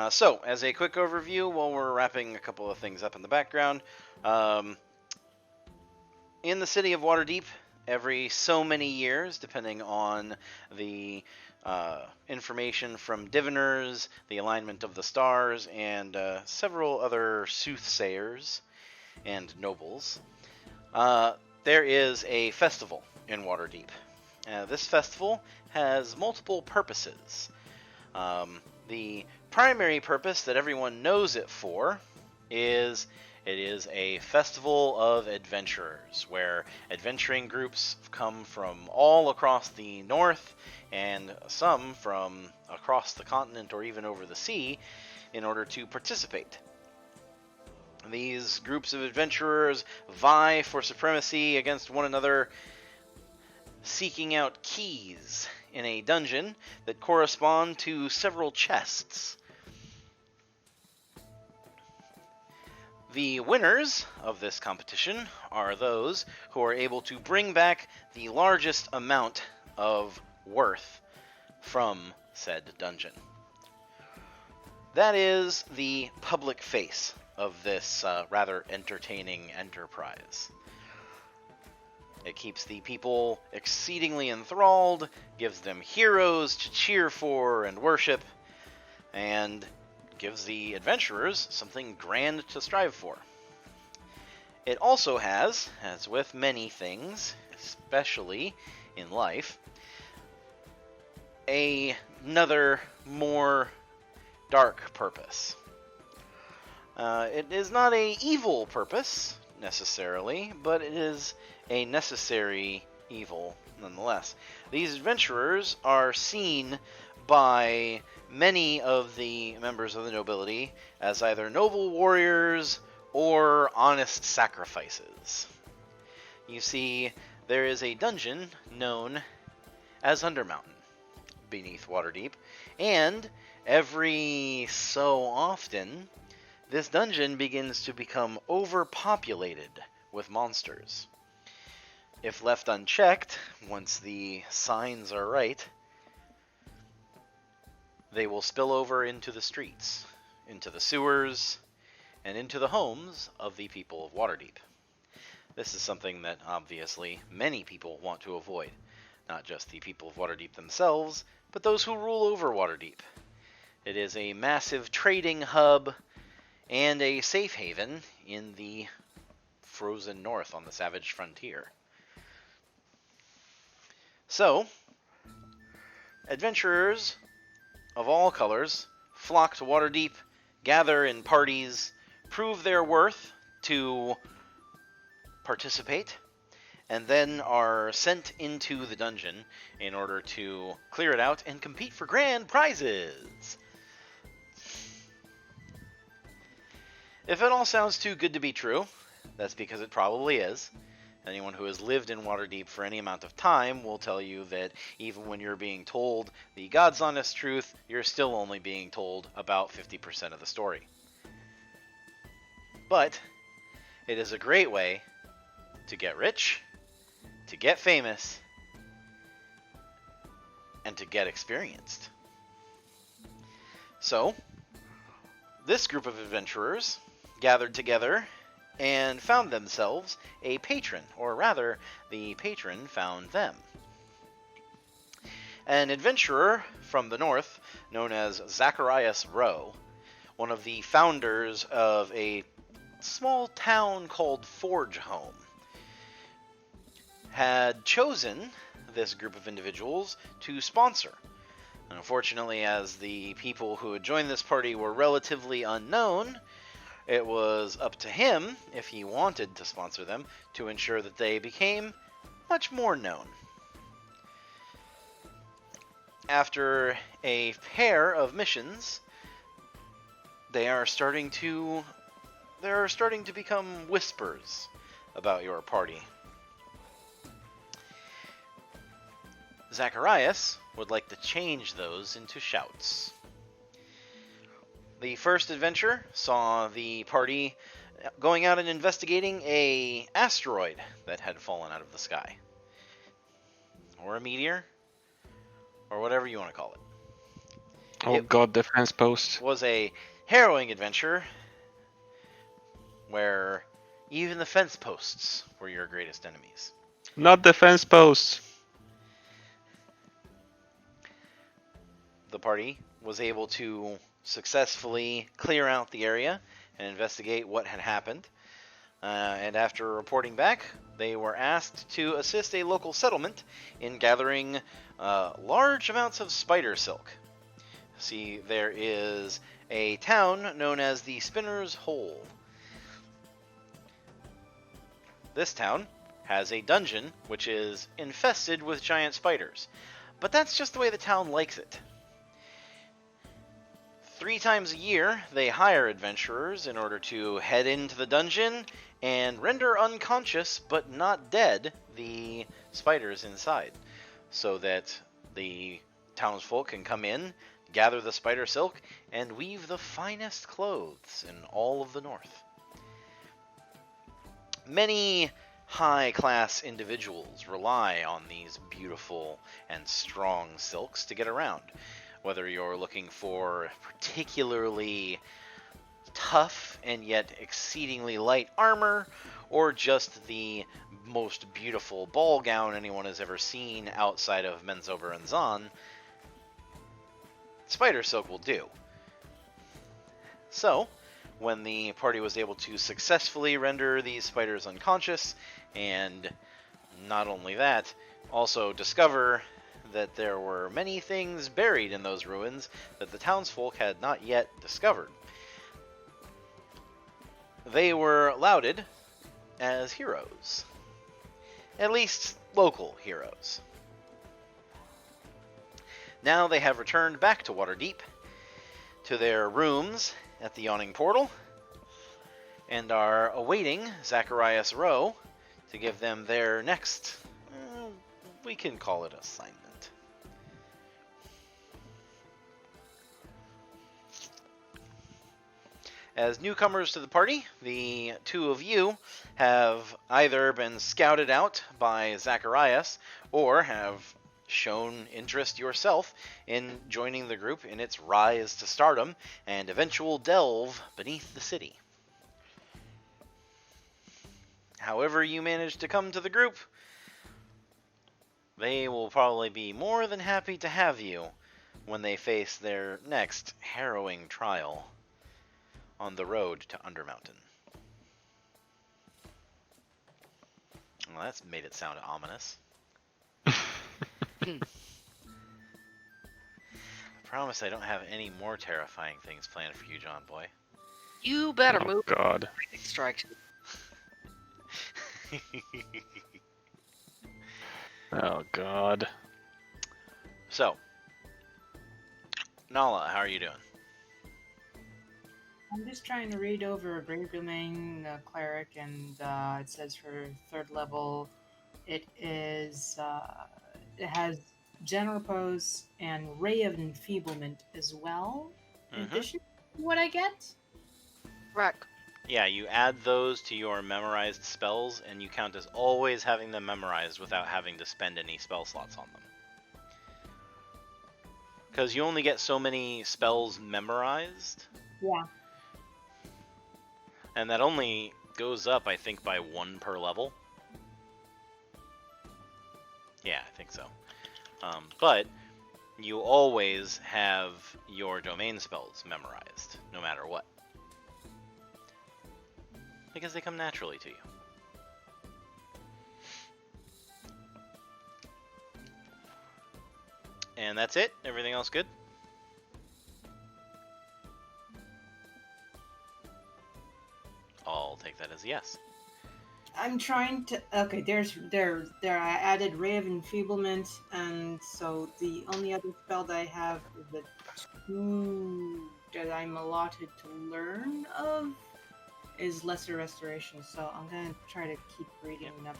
So, as a quick overview, while we're wrapping a couple of things up in the background, um, in the city of Waterdeep, every so many years, depending on the information from diviners, the alignment of the stars, and several other soothsayers and nobles, there is a festival in Waterdeep. This festival has multiple purposes. The primary purpose that everyone knows it for is it is a festival of adventurers, where adventuring groups come from all across the north and some from across the continent or even over the sea in order to participate. These groups of adventurers vie for supremacy against one another, seeking out keys in a dungeon that correspond to several chests. The winners of this competition are those who are able to bring back the largest amount of worth from said dungeon. That is the public face of this rather entertaining enterprise. It keeps the people exceedingly enthralled, gives them heroes to cheer for and worship, and gives the adventurers something grand to strive for. It also has, as with many things, especially in life, another more dark purpose. It is not an evil purpose, necessarily, but it is a necessary evil, nonetheless. These adventurers are seen by many of the members of the nobility as either noble warriors or honest sacrifices. You see, there is a dungeon known as Undermountain beneath Waterdeep, and every so often, this dungeon begins to become overpopulated with monsters. If left unchecked, once the signs are right, they will spill over into the streets, into the sewers, and into the homes of the people of Waterdeep. This is something that, obviously, many people want to avoid. Not just the people of Waterdeep themselves, but those who rule over Waterdeep. It is a massive trading hub and a safe haven in the frozen north on the savage frontier. So, adventurers of all colors flock to Waterdeep, gather in parties, prove their worth to participate, and then are sent into the dungeon in order to clear it out and compete for grand prizes. If it all sounds too good to be true, that's because it probably is. Anyone who has lived in Waterdeep for any amount of time will tell you that even when you're being told the God's honest truth, you're still only being told about 50% of the story. But it is a great way to get rich, to get famous, and to get experienced. So, this group of adventurers gathered together and found themselves a patron, or rather, the patron found them. An adventurer from the north, known as Zacharias Rowe, one of the founders of a small town called Forge Home, had chosen this group of individuals to sponsor. And unfortunately, as the people who had joined this party were relatively unknown, it was up to him, if he wanted to sponsor them, to ensure that they became much more known. After a pair of missions, there are starting to become whispers about your party. Zacharias would like to change those into shouts. The first adventure saw the party going out and investigating an asteroid that had fallen out of the sky. Or a meteor, or whatever you want to call it. Oh It god, defense post. was a harrowing adventure where even the fence posts were your greatest enemies. Not defense posts. The party was able to successfully clear out the area and investigate what had happened. And after reporting back, they were asked to assist a local settlement in gathering large amounts of spider silk. See, there is a town known as the Spinner's Hole. This town has a dungeon which is infested with giant spiders, but that's just the way the town likes it. 3 times a year, they hire adventurers in order to head into the dungeon and render unconscious but not dead the spiders inside, so that the townsfolk can come in, gather the spider silk, and weave the finest clothes in all of the north. Many high-class individuals rely on these beautiful and strong silks to get around. Whether you're looking for particularly tough and yet exceedingly light armor, or just the most beautiful ball gown anyone has ever seen outside of Menzober and Zahn, spider silk will do. So, when the party was able to successfully render these spiders unconscious, and not only that, also discover that there were many things buried in those ruins that the townsfolk had not yet discovered, they were lauded as heroes. At least local heroes. Now they have returned back to Waterdeep, to their rooms at the Yawning Portal, and are awaiting Zacharias Rowe to give them their next, we can call it assignment. As newcomers to the party, the two of you have either been scouted out by Zacharias or have shown interest yourself in joining the group in its rise to stardom and eventual delve beneath the city. However you manage to come to the group, they will probably be more than happy to have you when they face their next harrowing trial on the road to Undermountain. Well, that's made it sound ominous. I promise I don't have any more terrifying things planned for you, John Boy. You better Oh move. god. Strikes. Oh god. So, Nala, how are you doing? I'm just trying to read over a Brave Domain Cleric, and it says for 3rd level, it is it has General Pose and Ray of Enfeeblement as well. In addition to what I get? Correct. Yeah, you add those to your memorized spells, and you count as always having them memorized without having to spend any spell slots on them. Because you only get so many spells memorized. Yeah. And that only goes up, I think, by 1 per level. Yeah, I think so. But you always have your domain spells memorized, no matter what. Because they come naturally to you. And that's it? Everything else good? I'll take that as a yes. I'm trying to. Okay, there. I added Ray of Enfeeblement, and so the only other spell that I have is the 2 that I'm allotted to learn of is Lesser Restoration. So I'm gonna try to keep reading up.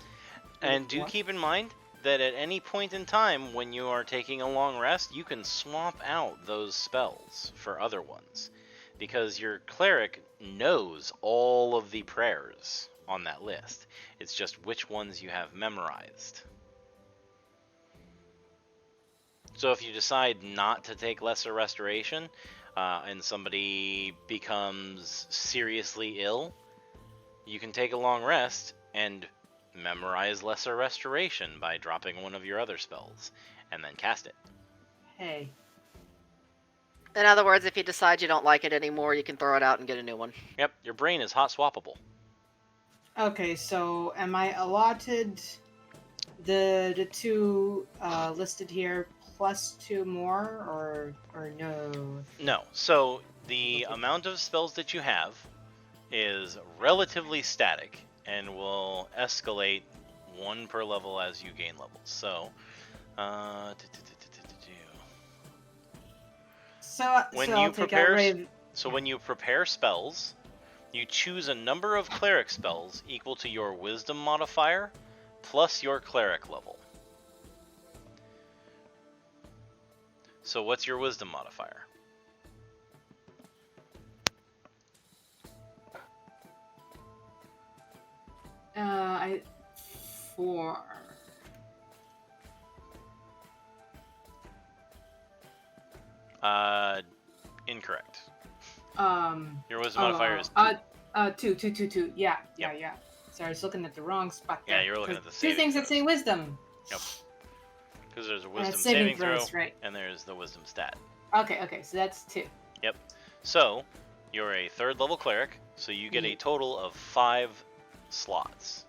And do keep in mind that at any point in time when you are taking a long rest, you can swap out those spells for other ones. Because your cleric knows all of the prayers on that list. It's just which ones you have memorized. So if you decide not to take lesser restoration, and somebody becomes seriously ill, you can take a long rest and memorize lesser restoration by dropping one of your other spells, and then cast it. Hey. In other words, if you decide you don't like it anymore, you can throw it out and get a new one. Yep, your brain is hot swappable. Okay, so am I allotted the two listed here plus 2 more, or no? No, so the amount of spells that you have is relatively static and will escalate 1 per level as you gain levels. So, when I'll you take prepare, out Rave. when you prepare spells, you choose a number of cleric spells equal to your wisdom modifier plus your cleric level. So what's your wisdom modifier? I 4. Incorrect. Your wisdom modifier is 2. 2. Yeah. Yep. Yeah. Sorry, I was looking at the wrong spot. Yeah, there. you're looking at the 2 saving things that throws. say wisdom. Yep. Because there's a And wisdom it's saving throws, throw, right? and there's the wisdom stat. Okay, so that's 2. Yep. So, you're a 3rd level cleric, so you get a total of 5 slots.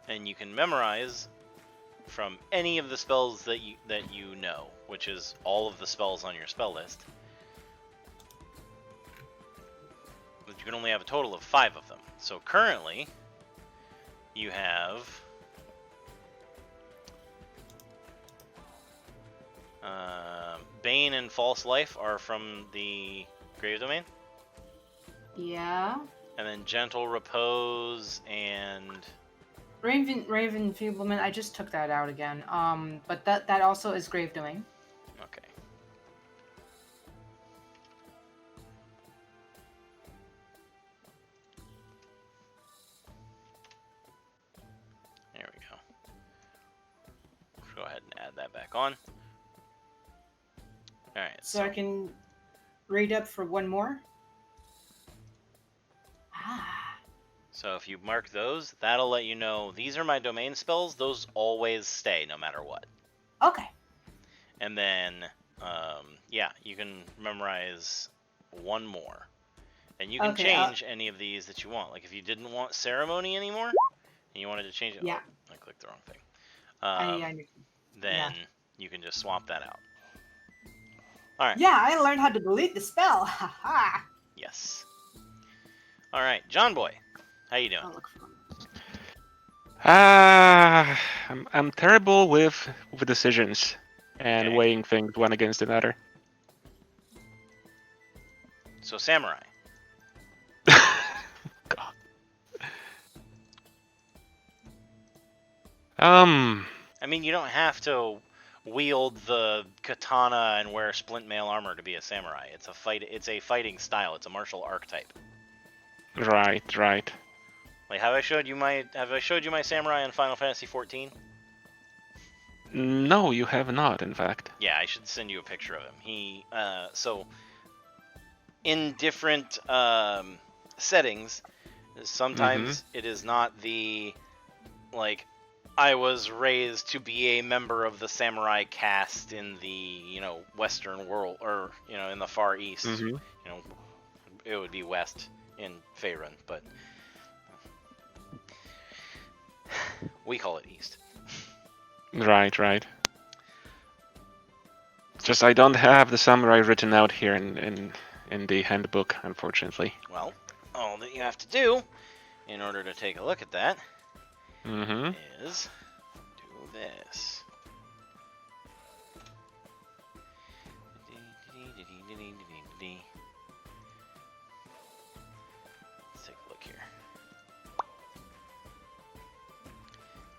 And you can memorize from any of the spells that you know, which is all of the spells on your spell list. But you can only have a total of 5 of them. So currently, you have Bane and False Life are from the Grave Domain. Yeah. And then Gentle Repose and Raven Feeblement, I just took that out again. But that also is Grave Domain. okay. There we go. Let's go ahead and add that back on. All right. So I can read up for 1 more. So if you mark those, that'll let you know these are my domain spells. Those always stay no matter what. Okay. And then, yeah, you can memorize 1 more. And you can change any of these that you want. Like if you didn't want Ceremony anymore, and you wanted to change it. Yeah. Oh, I clicked the wrong thing. Then yeah. you can just swap that out. All right. Yeah, I learned how to delete the spell. Haha. Yes. All right, John Boy, how you doing? I'll look for I'm terrible with decisions and Okay. weighing things one against another. So Samurai. God. I mean, you don't have to wield the katana and wear splint mail armor to be a samurai. It's a fighting style. It's a martial archetype. Right. Like, have I showed you my samurai in Final Fantasy 14? No, you have not, in fact. Yeah, I should send you a picture of him. So in different settings, sometimes it is not the, like, I was raised to be a member of the samurai caste in the, Western world, or, in the Far East. It would be West in Faerun, but we call it East. Right. Just I don't have the samurai written out here in the handbook, unfortunately. Well, all that you have to do in order to take a look at that is do this. Let's take a look here.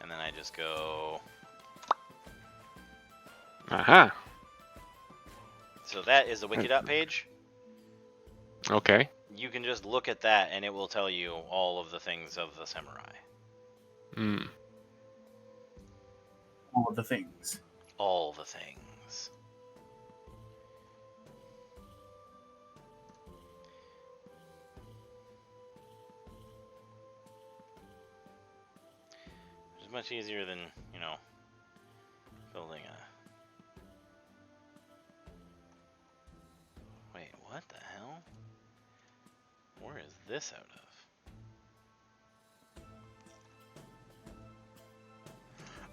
And then I just go... Aha. So that is the Wikidot page. Okay. You can just look at that and it will tell you all of the things of the samurai. Hmm. All of the things. all the things. Which is much easier than, you know, building a... Wait, what the hell? Where is this out of?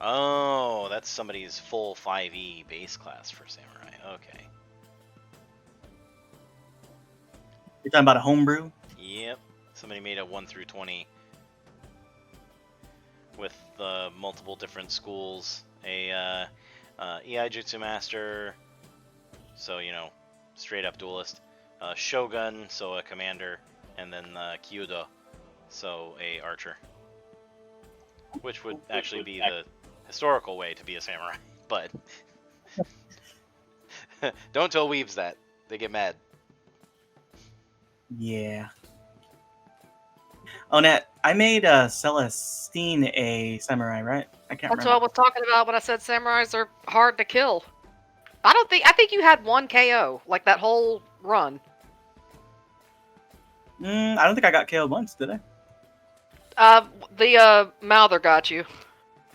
Oh, that's somebody's full 5e base class for Samurai. Okay. You're talking about a homebrew? Yep. Somebody made a 1 through 20 with multiple different schools. A EI Jutsu Master, so, you know, straight up duelist. Shogun, so a commander. And then Kyudo, so a archer. Which would actually be the historical way to be a samurai, but don't tell weebs that. They get mad. Yeah. Oh, Nat, I made Celestine a samurai, right? I can't That's what I remember. was talking about when I said samurais are hard to kill. I think you had one KO, like that whole run. I don't think I got KO'd once, did I? The Mouther got you.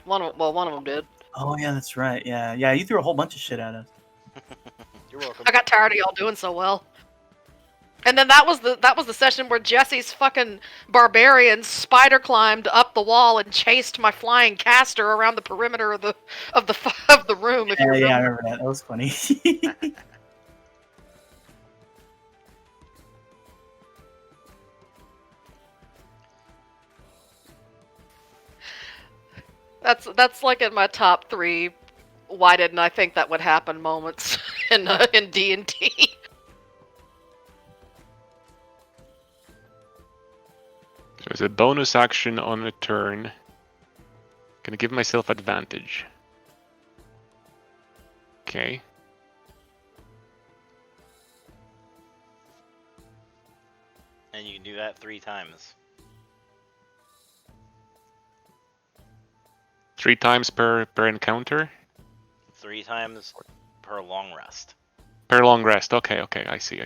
One of them did. Oh, yeah, that's right. Yeah, you threw a whole bunch of shit at us. You're welcome. I got tired of y'all doing so well. And then that was the session where Jesse's fucking barbarian spider climbed up the wall and chased my flying caster around the perimeter of the room. If you remember. Yeah, I remember that. That was funny. That's like in my top 3. Why didn't I think that would happen? Moments in D&D. So as a bonus action on a turn, gonna give myself advantage. Okay. And you can do that 3 times. 3 times per encounter? 3 times per long rest. Per long rest. Okay, I see.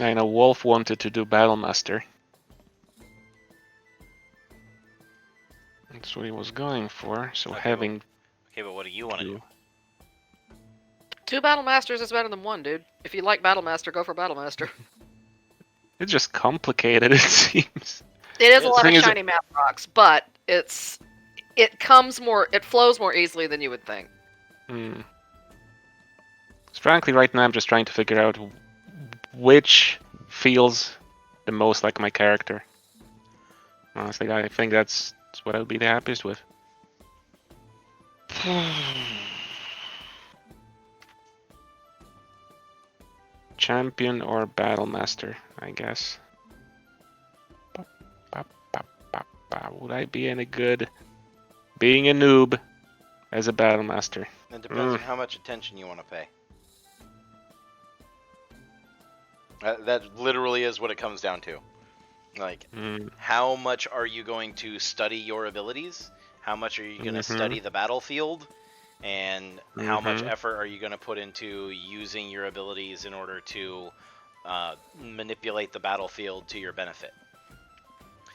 I know Wolf wanted to do Battlemaster. That's what he was going for, so Okay, having... Okay, but what do you want to do? 2 Battlemasters is better than 1, dude. If you like Battlemaster, go for Battlemaster. It's just complicated, it seems. It is a Yes. lot of Thing is- shiny map rocks, but it flows more easily than you would think. Hmm. Frankly, right now I'm just trying to figure out which feels the most like my character. Honestly, I think that's what I'll be the happiest with. Champion or Battlemaster, I guess. Would I be any good being a noob as a Battlemaster? It depends on how much attention you want to pay. That literally is what it comes down to. Like, how much are you going to study your abilities? How much are you going to study the battlefield? And how much effort are you going to put into using your abilities in order to manipulate the battlefield to your benefit?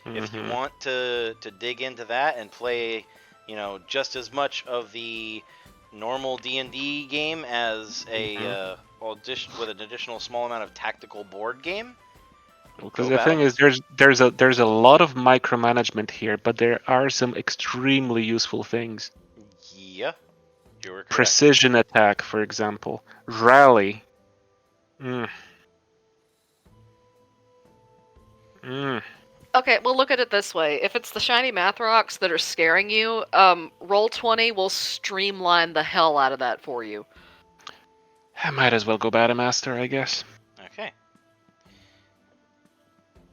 If you want to dig into that and play, you know, just as much of the normal D&D game as a with an additional small amount of tactical board game. Because the thing is, there's a lot of micromanagement here, but there are some extremely useful things. Yeah, you were correct. Precision attack, for example. Rally. Mm. Okay, well, look at it this way. If it's the shiny math rocks that are scaring you, roll 20 will streamline the hell out of that for you. I might as well go Battle Master, I guess. Okay.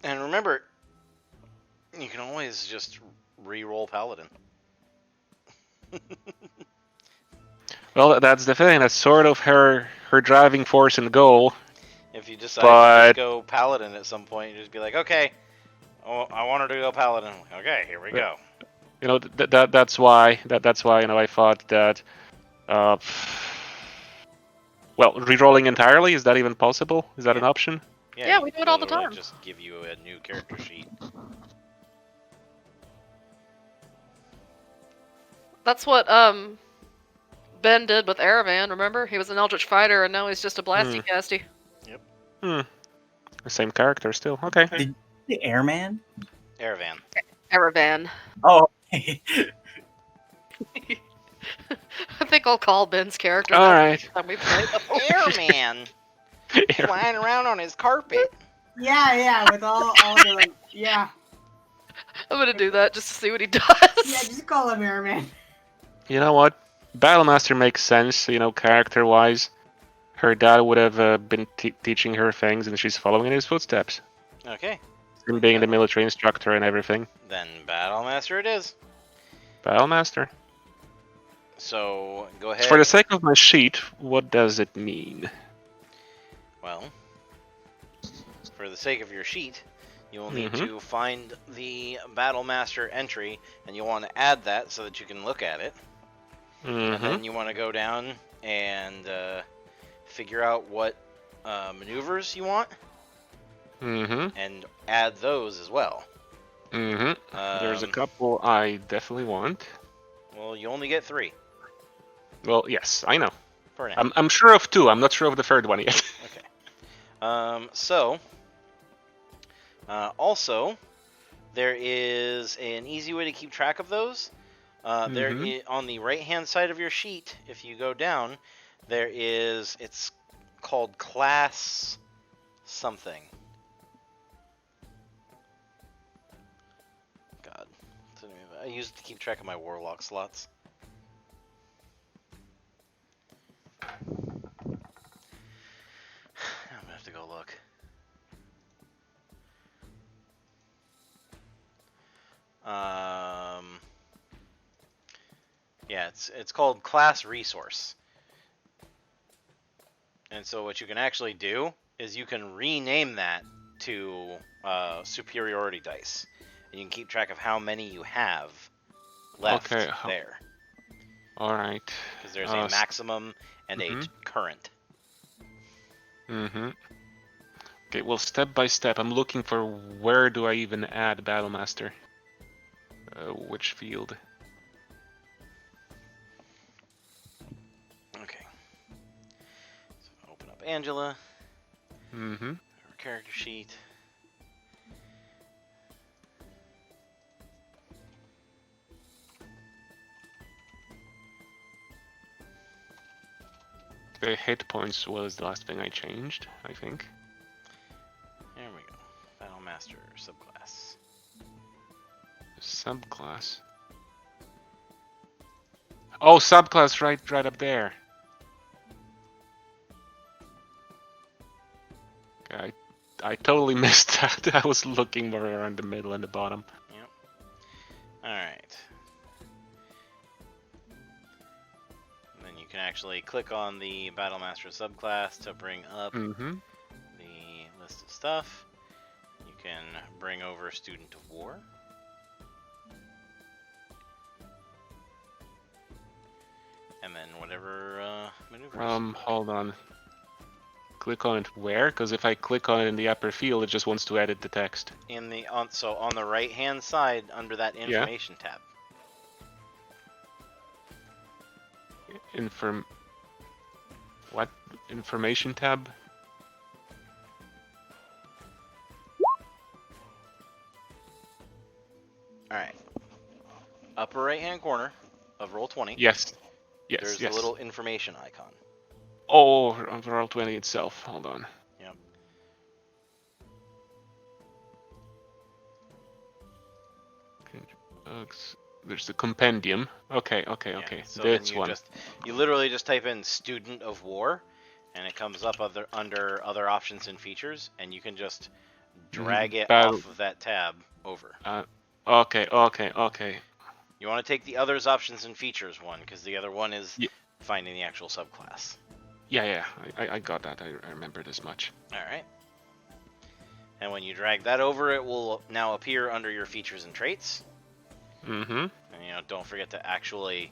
And remember, you can always just re-roll Paladin. Well, that's the thing. That's sort of her driving force and goal. If you decide to just But go Paladin at some point, you just be like, okay, oh, I want her to go Paladin. Okay, here we go. you know that's why I thought that. Well, rerolling entirely, is that even possible? Is that an Yeah. option? Yeah, you we do it all the literally time. Just give you a new character sheet. That's what Ben did with Aravan, remember? He was an Eldritch Fighter, and now he's just a Blasty Casty. The same character still. Okay. Did the Airman? Aravan. Aravan. Oh, okay. I think I'll call Ben's character All that right. time we play. Airman! Flying around on his carpet. Yeah, with all the yeah. I'm gonna do that just to see what he does. Yeah, just call him Airman. You know what? Battlemaster makes sense, character-wise. Her dad would have been teaching her things, and she's following in his footsteps. Okay, Him being the military instructor and everything. then Battlemaster it is. Battlemaster. So, go ahead. For the sake of my sheet, what does it mean? Well, for the sake of your sheet, you will need to find the Battlemaster entry, and you want to add that so that you can look at it. And then you want to go down and figure out what maneuvers you want, and add those as well. There's a couple I definitely want. Well, you only get 3 Well, yes, I know. for now. I'm sure of 2. I'm not sure of the third one yet. Also, there is an easy way to keep track of those. There on the right-hand side of your sheet, if you go down, it's called class something. God, I use it to keep track of my warlock slots. I'm gonna have to go look. Yeah, it's called class resource. And so what you can actually do is you can rename that to superiority dice. And you can keep track of how many you have left there. All right. Because there's a maximum and a current. Okay, well, step by step, I'm looking for where do I even add Battlemaster? Which field? Okay. So open up Angela. Her character sheet. The hit points was the last thing I changed, I think. There we go. Battlemaster subclass. Subclass. Oh, subclass right up there. Okay, I totally missed that. I was looking more around the middle and the bottom. Yep. Alright. Then you can actually click on the Battlemaster subclass to bring up the list of stuff. You can bring over Student of War. And then whatever maneuvers. Hold on. Click on it where? Because if I click on it in the upper field, it just wants to edit the text. So on the right hand side under that information tab. What? Information tab? Alright. Upper right hand corner of roll 20. Yes. There's a little information icon. Oh, on Roll20 itself. Hold on. Yep. There's the compendium. Okay. Yeah, so This then one. you literally just type in Student of War, and it comes up under other options and features, and you can just drag it Battle. off of that tab over. Okay. You want to take the others options and features one, because the other one is Ye- finding the actual subclass. Yeah. I got that. I remember this much. Alright. And when you drag that over, it will now appear under your features and traits. Mm-hmm. And don't forget to actually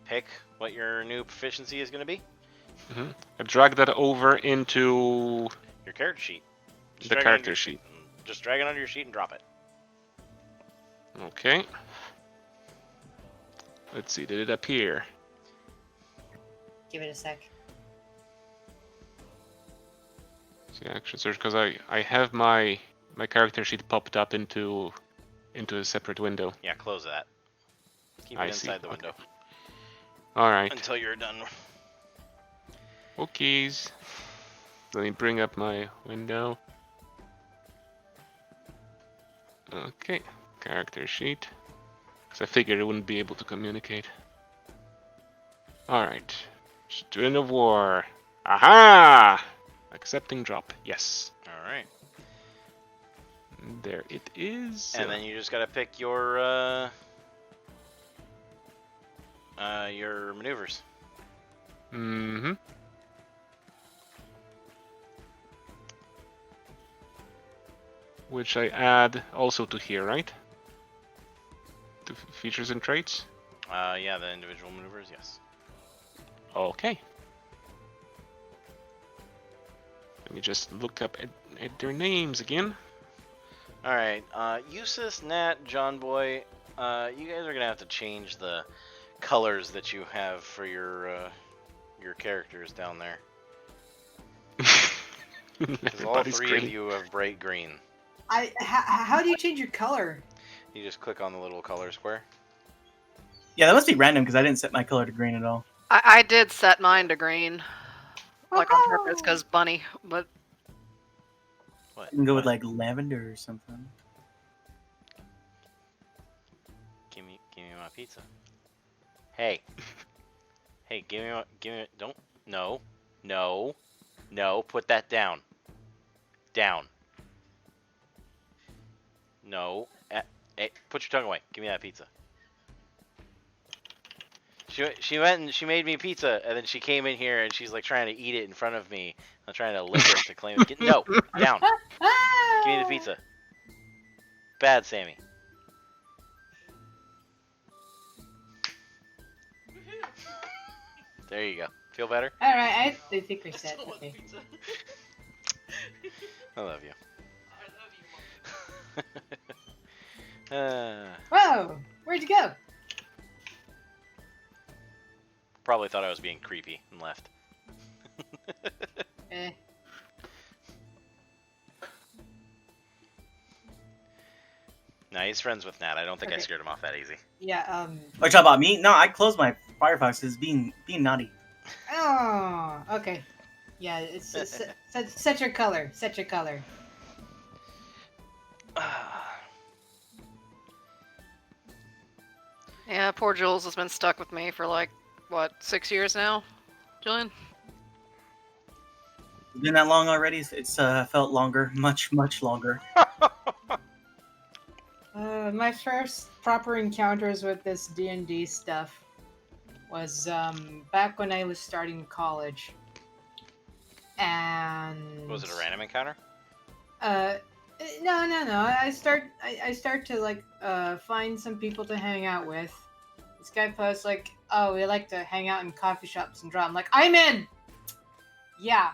pick what your new proficiency is going to be. Mm-hmm. I drag that over into Your character sheet. the character sheet. Just drag it under your sheet and drop it. Okay. Let's see, did it appear? Give it a sec. See, action search, because I have my character sheet popped up into a separate window. Yeah, close that. Keep it I see. inside the window All right. until you're done. Okies. Let me bring up my window. Okay, character sheet. Because I figured it wouldn't be able to communicate. Alright. Student of War. Aha! Accepting drop. Yes. Alright. There it is. And then you just gotta pick your maneuvers. Mm-hmm. Which I add also to here, right? To features and traits? Yeah, the individual maneuvers, yes. Okay. Let me just look up at their names again. Alright, Eustace, Nat, John Boy, you guys are gonna have to change the colors that you have for your characters down there. Because all Everybody's three green. of you have bright green. How do you change your color? You just click on the little color square. Yeah, that must be random because I didn't set my color to green at all. I did set mine to green, like on purpose, because bunny. But What? You can go with What? like lavender or something. Give me my pizza. Hey. Hey, give me don't no, put that down. Down. No. Hey, put your tongue away. Give me that pizza. She went and she made me pizza, and then she came in here and she's like trying to eat it in front of me. I'm trying to lick it to claim it. No, down. Give me the pizza. Bad, Sammy. There you go. Feel better? All right, I think we're set. Okay. I love you. Whoa! Where'd you go? Probably thought I was being creepy and left. Eh. Nah, he's friends with Nat. I don't think I Okay. scared him off that easy. Yeah. Are you talking about me? No, I closed my Firefox as being naughty. Oh. Okay. Yeah. It's set your color. Set your color. yeah, poor Jules has been stuck with me for like what 6 years now, Julian. It's been that long already. It's felt longer, much longer. My first proper encounters with this D&D stuff was back when I was starting college. And Was it a random encounter? No. I start to like find some people to hang out with. This guy posts like, "Oh, we like to hang out in coffee shops and draw." I'm like, "I'm in." Yeah.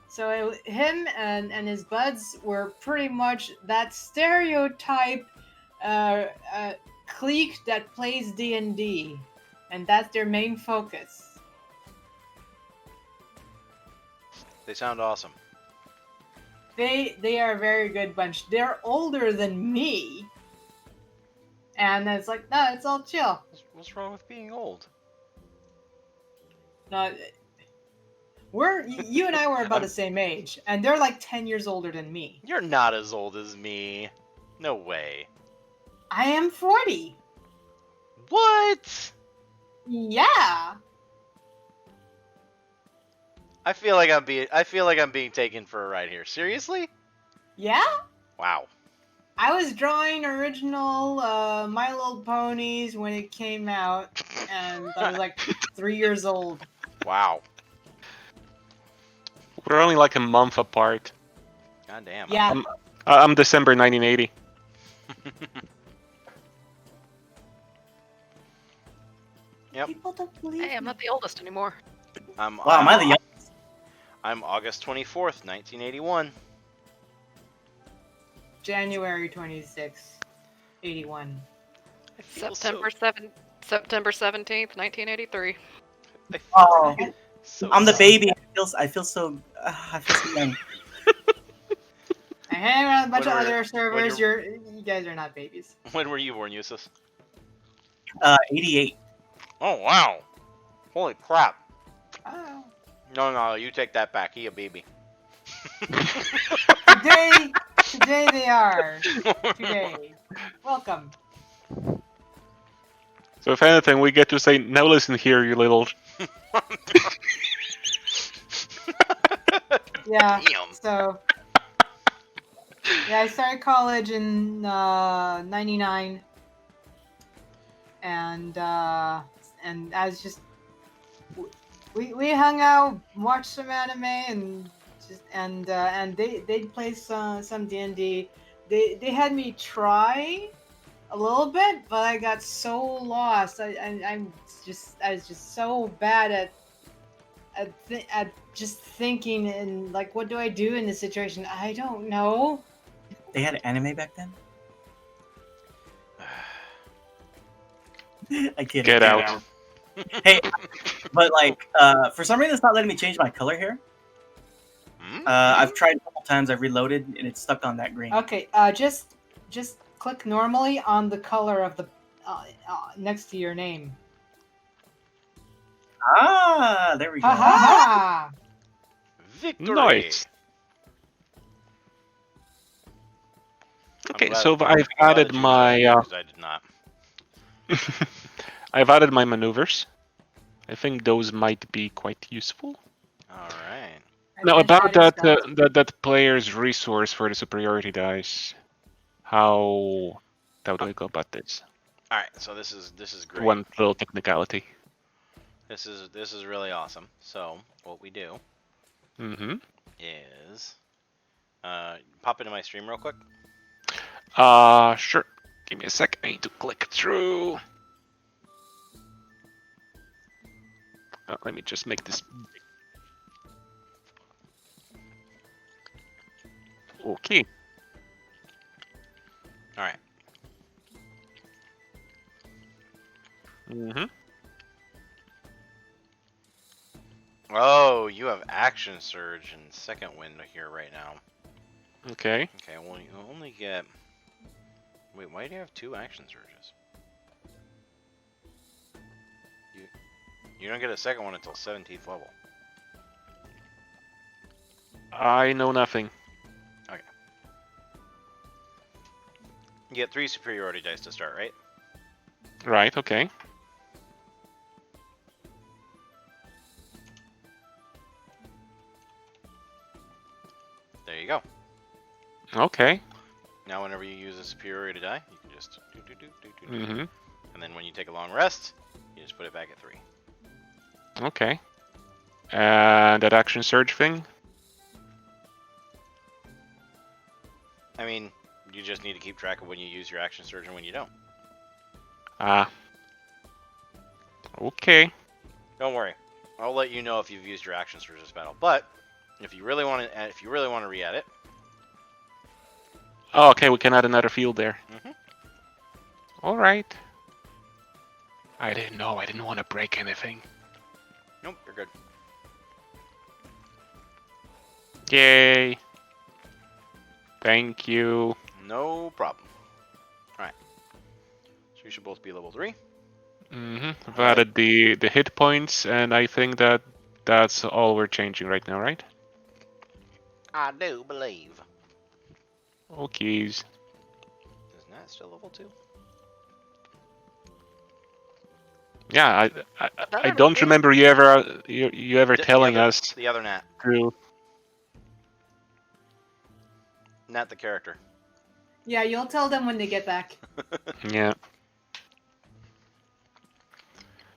So him and his buds were pretty much that stereotype clique that plays D&D, and that's their main focus. They sound awesome. They are a very good bunch. They're older than me, and it's like, no, it's all chill. What's wrong with being old? No, you and I were about the same age, and they're like 10 years older than me. You're not as old as me. No way. I am 40. What? Yeah. I feel like I'm being taken for a ride here. Seriously? Yeah? Wow. I was drawing original My Little Ponies when it came out, and I was like 3 years old. Wow. We're only like a month apart. God damn. Yeah. I'm December 1980. Yep. People don't believe Hey, I'm me. not the oldest anymore. I'm Wow, am I the youngest? I'm August 24th, 1981. January 26th, 81. I feel September 17th, 1983. I feel Oh, so I'm the young. baby. I feel so young. I hang around a bunch When of we're- other servers. you're- You guys are not babies. When were you born, Yusuf? 88. Oh wow. Holy crap. Oh. No, you take that back. He a baby. Today they are. Today. Welcome. So if anything, we get to say, now listen here, you little... Yeah. Damn. So. Yeah, I started college in '99, and I was just we hung out, watched some anime, and they'd play some D&D. They had me try a little bit, but I got so lost. I was just so bad at just thinking and like, what do I do in this situation? I don't know. They had anime back then? I kid. Get out. Hey, but like, for some reason, it's not letting me change my color here. I've tried a couple times. I've reloaded, and it's stuck on that green. Okay, just click normally on the color of the next to your name. Ah, there we go. Ha ha ha! Victory. Nice. I'm Okay, glad- so I'm I've glad added that you my... used I did not. I've added my maneuvers. I think those might be quite useful. All right. Now, about Advanced that, items, that player's resource for the superiority dice, how do I go about this? All right. So this is great. One little technicality. This is really awesome. So what we do Mm-hmm. is pop into my stream real quick. Sure. Give me a sec. I need to click through. Let me just make this. Okay. All right. Mm-hmm. Oh, you have action surge and second wind here right now. Okay. Okay. Well, you only get. Wait, why do you have 2 action surges? You don't get a second one until 17th level. I know nothing. You get 3 superiority dice to start, right? Right. Okay. There you go. Okay. Now, whenever you use a superiority die, you can just do. Mm-hmm. And then when you take a long rest, you just put it back at 3. Okay. And that action surge thing? I mean, you just need to keep track of when you use your action surge and when you don't. Ah. Okay. Don't worry, I'll let you know if you've used your action surge this battle. But if you really want to, re-add it. Oh, okay. We can add another field there. Mhm. All right. I didn't know. I didn't want to break anything. Nope, you're good. Yay. Thank you. No problem. All right. So you should both be level 3. Mm-hmm. I've added the hit points, and I think that's all we're changing right now, right? I do believe. Okies. Is Nat still level 2? Yeah, I Better don't be. remember you ever telling the other, us the other Nat. through. Nat the character. Yeah, you'll tell them when they get back. Yeah.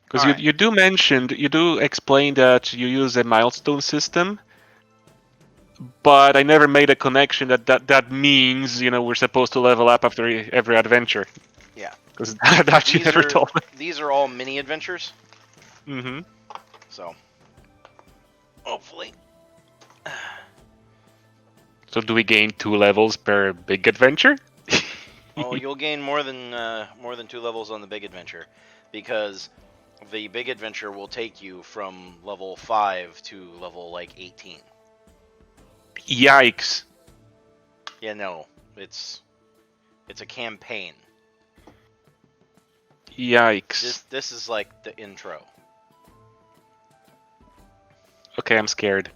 Because Alright. you do explain that you use a milestone system, but I never made a connection that means we're supposed to level up after every adventure. Yeah. Because that you never told me. These are all mini adventures, Mm-hmm. so hopefully. So do we gain 2 levels per big adventure? Oh, you'll gain more than 2 levels on the big adventure, because the big adventure will take you from level 5 to level like 18. Yikes! Yeah, no, it's a campaign. Yikes! This is like the intro. Okay, I'm scared.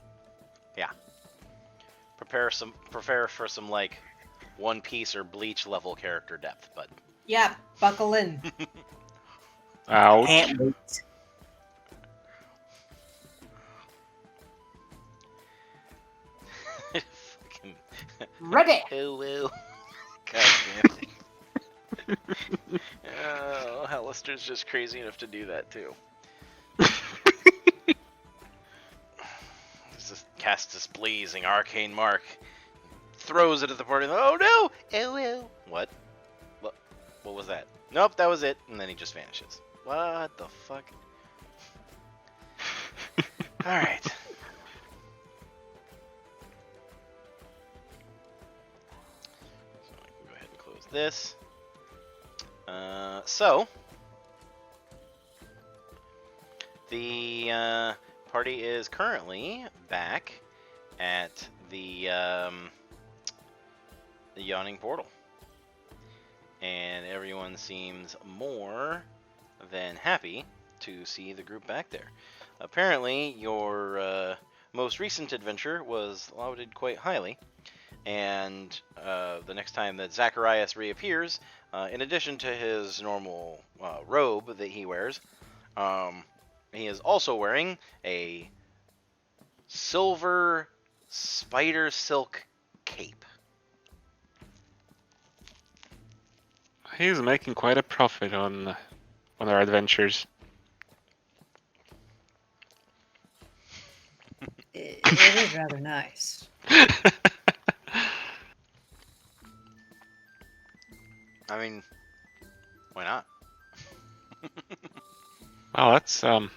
Prepare for some like One Piece or Bleach level character depth, but Yeah, buckle in. Ouch! Can't wait. fucking Ready. oh well. God damn it. Oh, Alistair's just crazy enough to do that too. Just casts this blazing arcane mark, throws it at the party. Oh no! Oh well. What? What was that? Nope, that was it. And then he just vanishes. What the fuck? All right. So I can go ahead and close this. So the party is currently back at the Yawning Portal, and everyone seems more than happy to see the group back there. Apparently, your most recent adventure was lauded quite highly, and the next time that Zacharias reappears, in addition to his normal robe that he wears, he is also wearing a silver spider silk cape. He's making quite a profit on our adventures. It is rather nice. I mean, why not? Well, that's kind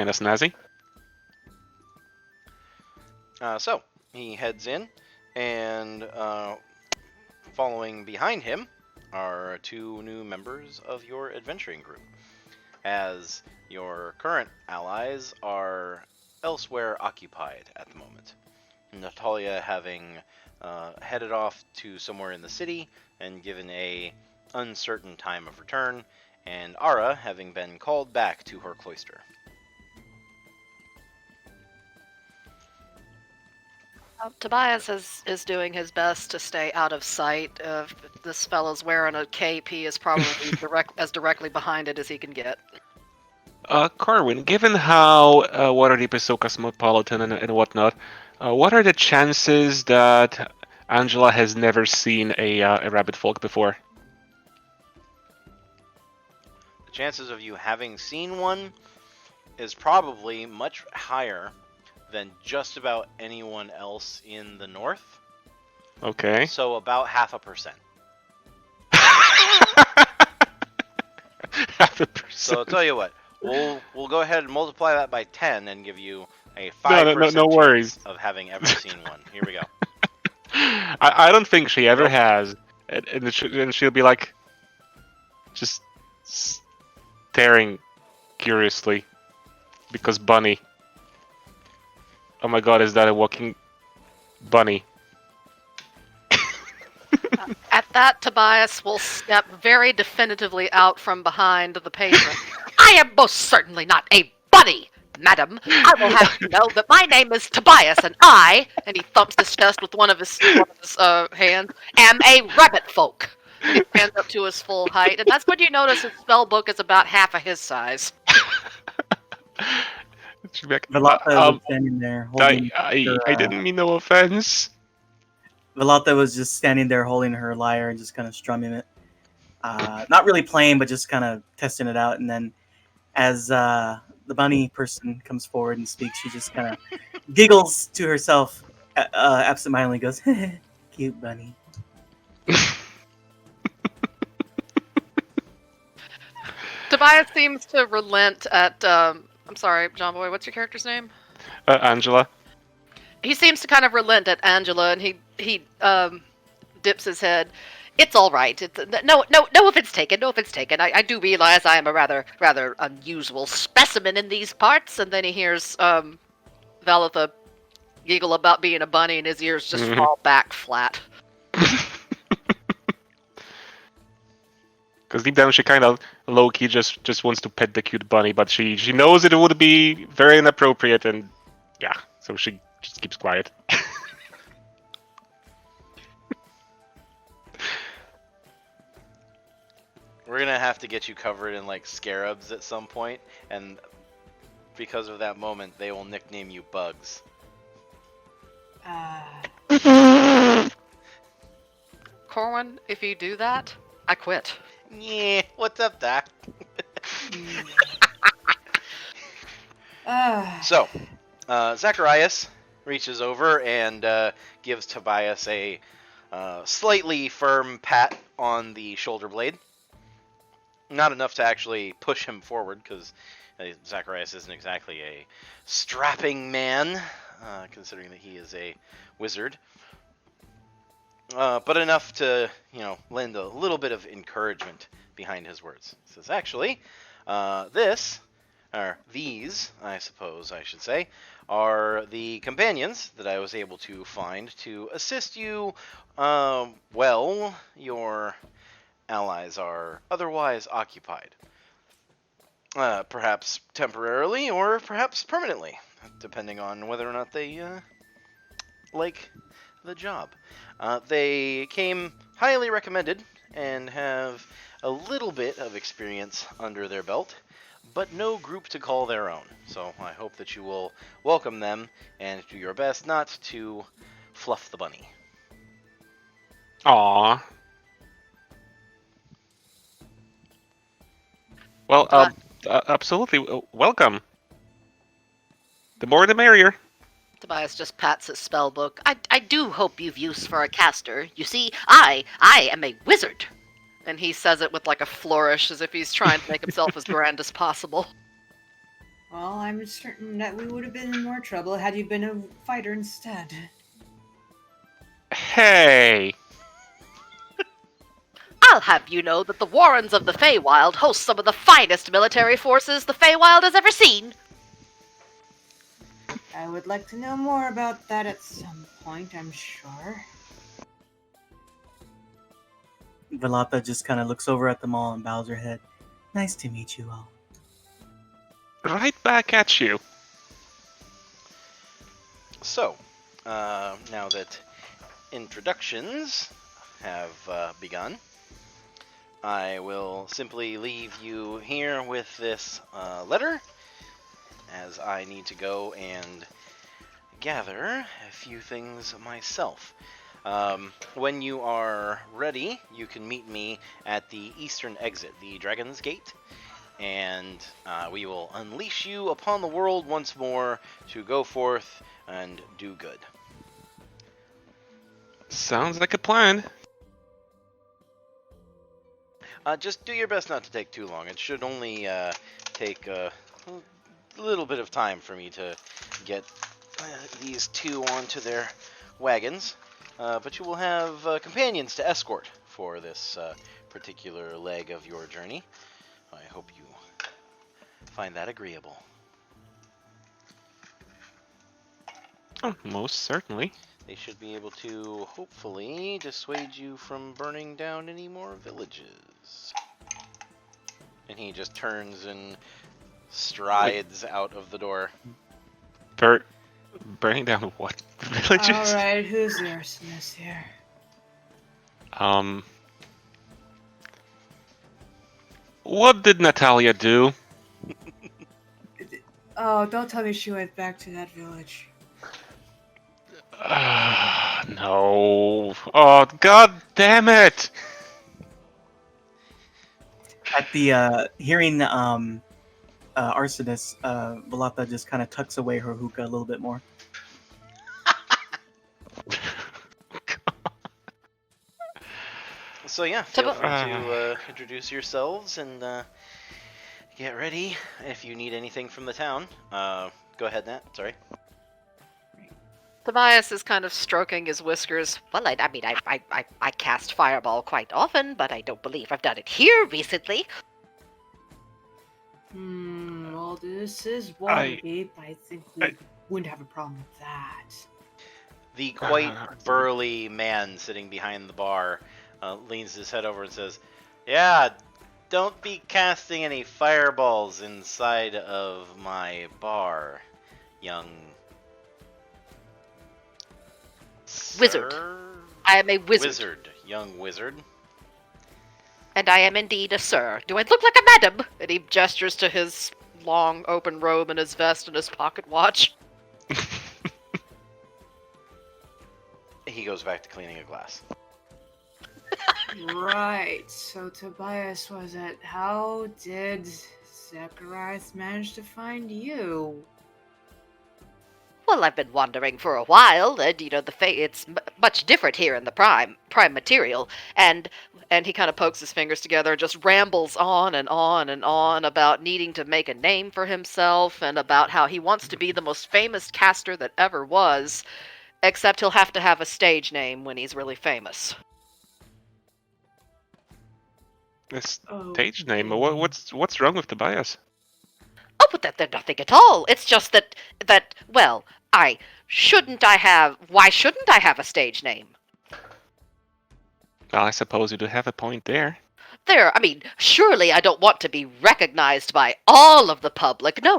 of snazzy. So he heads in, and following behind him are 2 new members of your adventuring group, as your current allies are elsewhere occupied at the moment. Natalia having headed off to somewhere in the city and given a uncertain time of return, and Ara having been called back to her cloister. Tobias is doing his best to stay out of sight. If this fellow's wearing a cape, he is probably as directly behind it as he can get. Corwin, given how Waterdeep is so cosmopolitan and whatnot, what are the chances that Angela has never seen a rabbit folk before? The chances of you having seen one is probably much higher than just about anyone else in the north. Okay. So about 0.5%. 0.5%. So I'll tell you what, we'll go ahead and multiply that by 10 and give you a 5% No worries. chance of having ever seen one. Here we go. I don't think she ever Nope. has, and she'll be like, just staring curiously, because bunny. Oh my god, is that a walking bunny? At that, Tobias will step very definitively out from behind the patron. I am most certainly not a bunny, madam. I will have you know that my name is Tobias, and and he thumps his chest with one of his hands, am a rabbit folk. He stands up to his full height, and that's when you notice his spell book is about half of his size. She'd be like, Velata was standing there holding I didn't mean no offense. Velata was just standing there holding her lyre and just kind of strumming it. Not really playing, but just kind of testing it out. And then as the bunny person comes forward and speaks, she just kind of giggles to herself, absentmindedly goes, cute bunny. Tobias seems to relent at. I'm sorry, John Boy. What's your character's name? Angela. He seems to kind of relent at Angela, and he dips his head. It's all right. It's, no offense taken. No offense taken. I do realize I am a rather unusual specimen in these parts. And then he hears Valatha giggle about being a bunny, and his ears just fall back flat. Because deep down she kind of low-key just wants to pet the cute bunny, but she knows it would be very inappropriate, and yeah, so she just keeps quiet. We're gonna have to get you covered in like scarabs at some point, and because of that moment, they will nickname you Bugs. Corwin, if you do that, I quit. Yeah, what's up, Doc? So, Zacharias reaches over and gives Tobias a slightly firm pat on the shoulder blade. Not enough to actually push him forward, because Zacharias isn't exactly a strapping man, considering that he is a wizard. But enough to, lend a little bit of encouragement behind his words. He says, actually, these, I suppose I should say, are the companions that I was able to find to assist you, your allies are otherwise occupied. Perhaps temporarily or perhaps permanently, depending on whether or not they like the job. They came highly recommended and have a little bit of experience under their belt, but no group to call their own. So I hope that you will welcome them and do your best not to fluff the bunny. Aww. Well, absolutely. Welcome. The more the merrier. Tobias just pats his spell book. I do hope you've use for a caster. You see, I am a wizard. And he says it with like a flourish, as if he's trying to make himself as grand as possible. Well, I'm certain that we would have been in more trouble had you been a fighter instead. Hey! I'll have you know that the Warrens of the Feywild host some of the finest military forces the Feywild has ever seen. I would like to know more about that at some point, I'm sure. Velata just kind of looks over at them all and bows her head. Nice to meet you all. Right back at you. So, now that introductions have begun, I will simply leave you here with this letter, as I need to go and gather a few things myself. When you are ready, you can meet me at the eastern exit, the Dragon's Gate, and we will unleash you upon the world once more to go forth and do good. Sounds like a plan. Just do your best not to take too long. It should only take a little bit of time for me to get these two onto their wagons. But you will have companions to escort for this particular leg of your journey. I hope you find that agreeable. Oh, most certainly. They should be able to hopefully dissuade you from burning down any more villages. And he just turns and strides out of the door. Burning down what villages? Alright, who's the arsonist here? What did Natalia do? Oh, don't tell me she went back to that village. No. Oh, god damn it! At the hearing arsonist, Valata just kind of tucks away her hookah a little bit more. So yeah, feel free Ah. to introduce yourselves and get ready if you need anything from the town. Go ahead, Nat. Sorry. Tobias is kind of stroking his whiskers. Well, I mean, I cast Fireball quite often, but I don't believe I've done it here recently. Well, this is Waterdeep. I think we I- wouldn't have a problem with that. The quite burly man sitting behind the bar leans his head over and says, "Yeah, don't be casting any fireballs inside of my bar, young Wizard. sir?" I am a wizard, Wizard, young wizard. and I am indeed a sir. Do I look like a madam? And he gestures to his long open robe and his vest and his pocket watch. He goes back to cleaning a glass. Right, so Tobias was it. How did Zacharias manage to find you? Well, I've been wandering for a while, and it's much different here in the prime material, and he kind of pokes his fingers together, and just rambles on and on and on about needing to make a name for himself, and about how he wants to be the most famous caster that ever was, except he'll have to have a stage name when he's really famous. This Oh, stage name. What's wrong with Tobias? Oh, but there's nothing at all. It's just that well, why shouldn't I have a stage name? Well, I suppose you do have a point there. I mean, surely I don't want to be recognized by all of the public. No,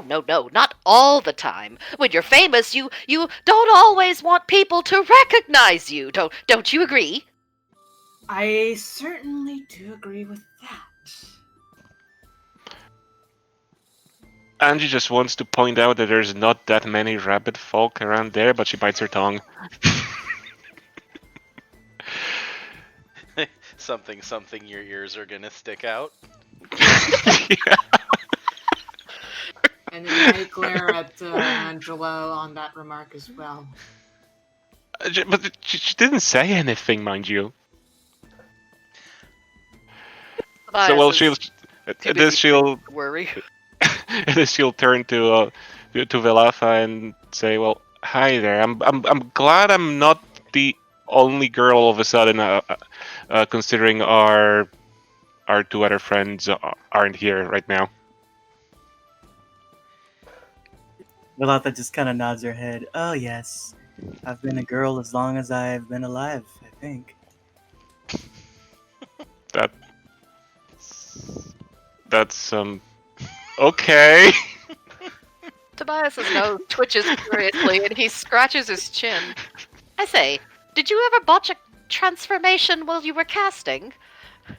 not all the time. When you're famous, you don't always want people to recognize you. Don't you agree? I certainly do agree with that. Angie just wants to point out that there's not that many rabbit folk around there, but she bites her tongue. something, your ears are gonna stick out. Yeah. And then I glare at Angela on that remark as well. But she didn't say anything, mind you. So, well, she'll worry. and then she'll turn to Velafa and say, "Well, hi there. I'm glad I'm not the only girl all of a sudden, considering our two other friends aren't here right now." Valata just kind of nods her head. Oh yes, I've been a girl as long as I've been alive, I think. That's okay. Tobias's nose twitches furiously, and he scratches his chin. I say, did you ever botch a transformation while you were casting?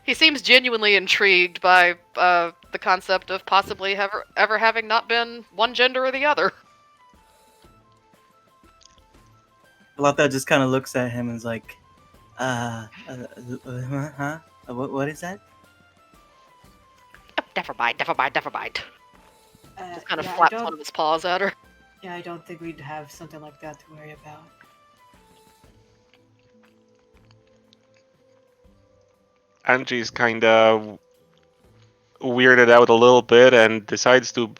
He seems genuinely intrigued by the concept of possibly ever having not been one gender or the other. Valata just kind of looks at him and is like, huh? What is that? Oh, never mind. Just kind of yeah, flaps one of his paws at her. Yeah, I don't think we'd have something like that to worry about. Angie's kind of weirded out a little bit and decides to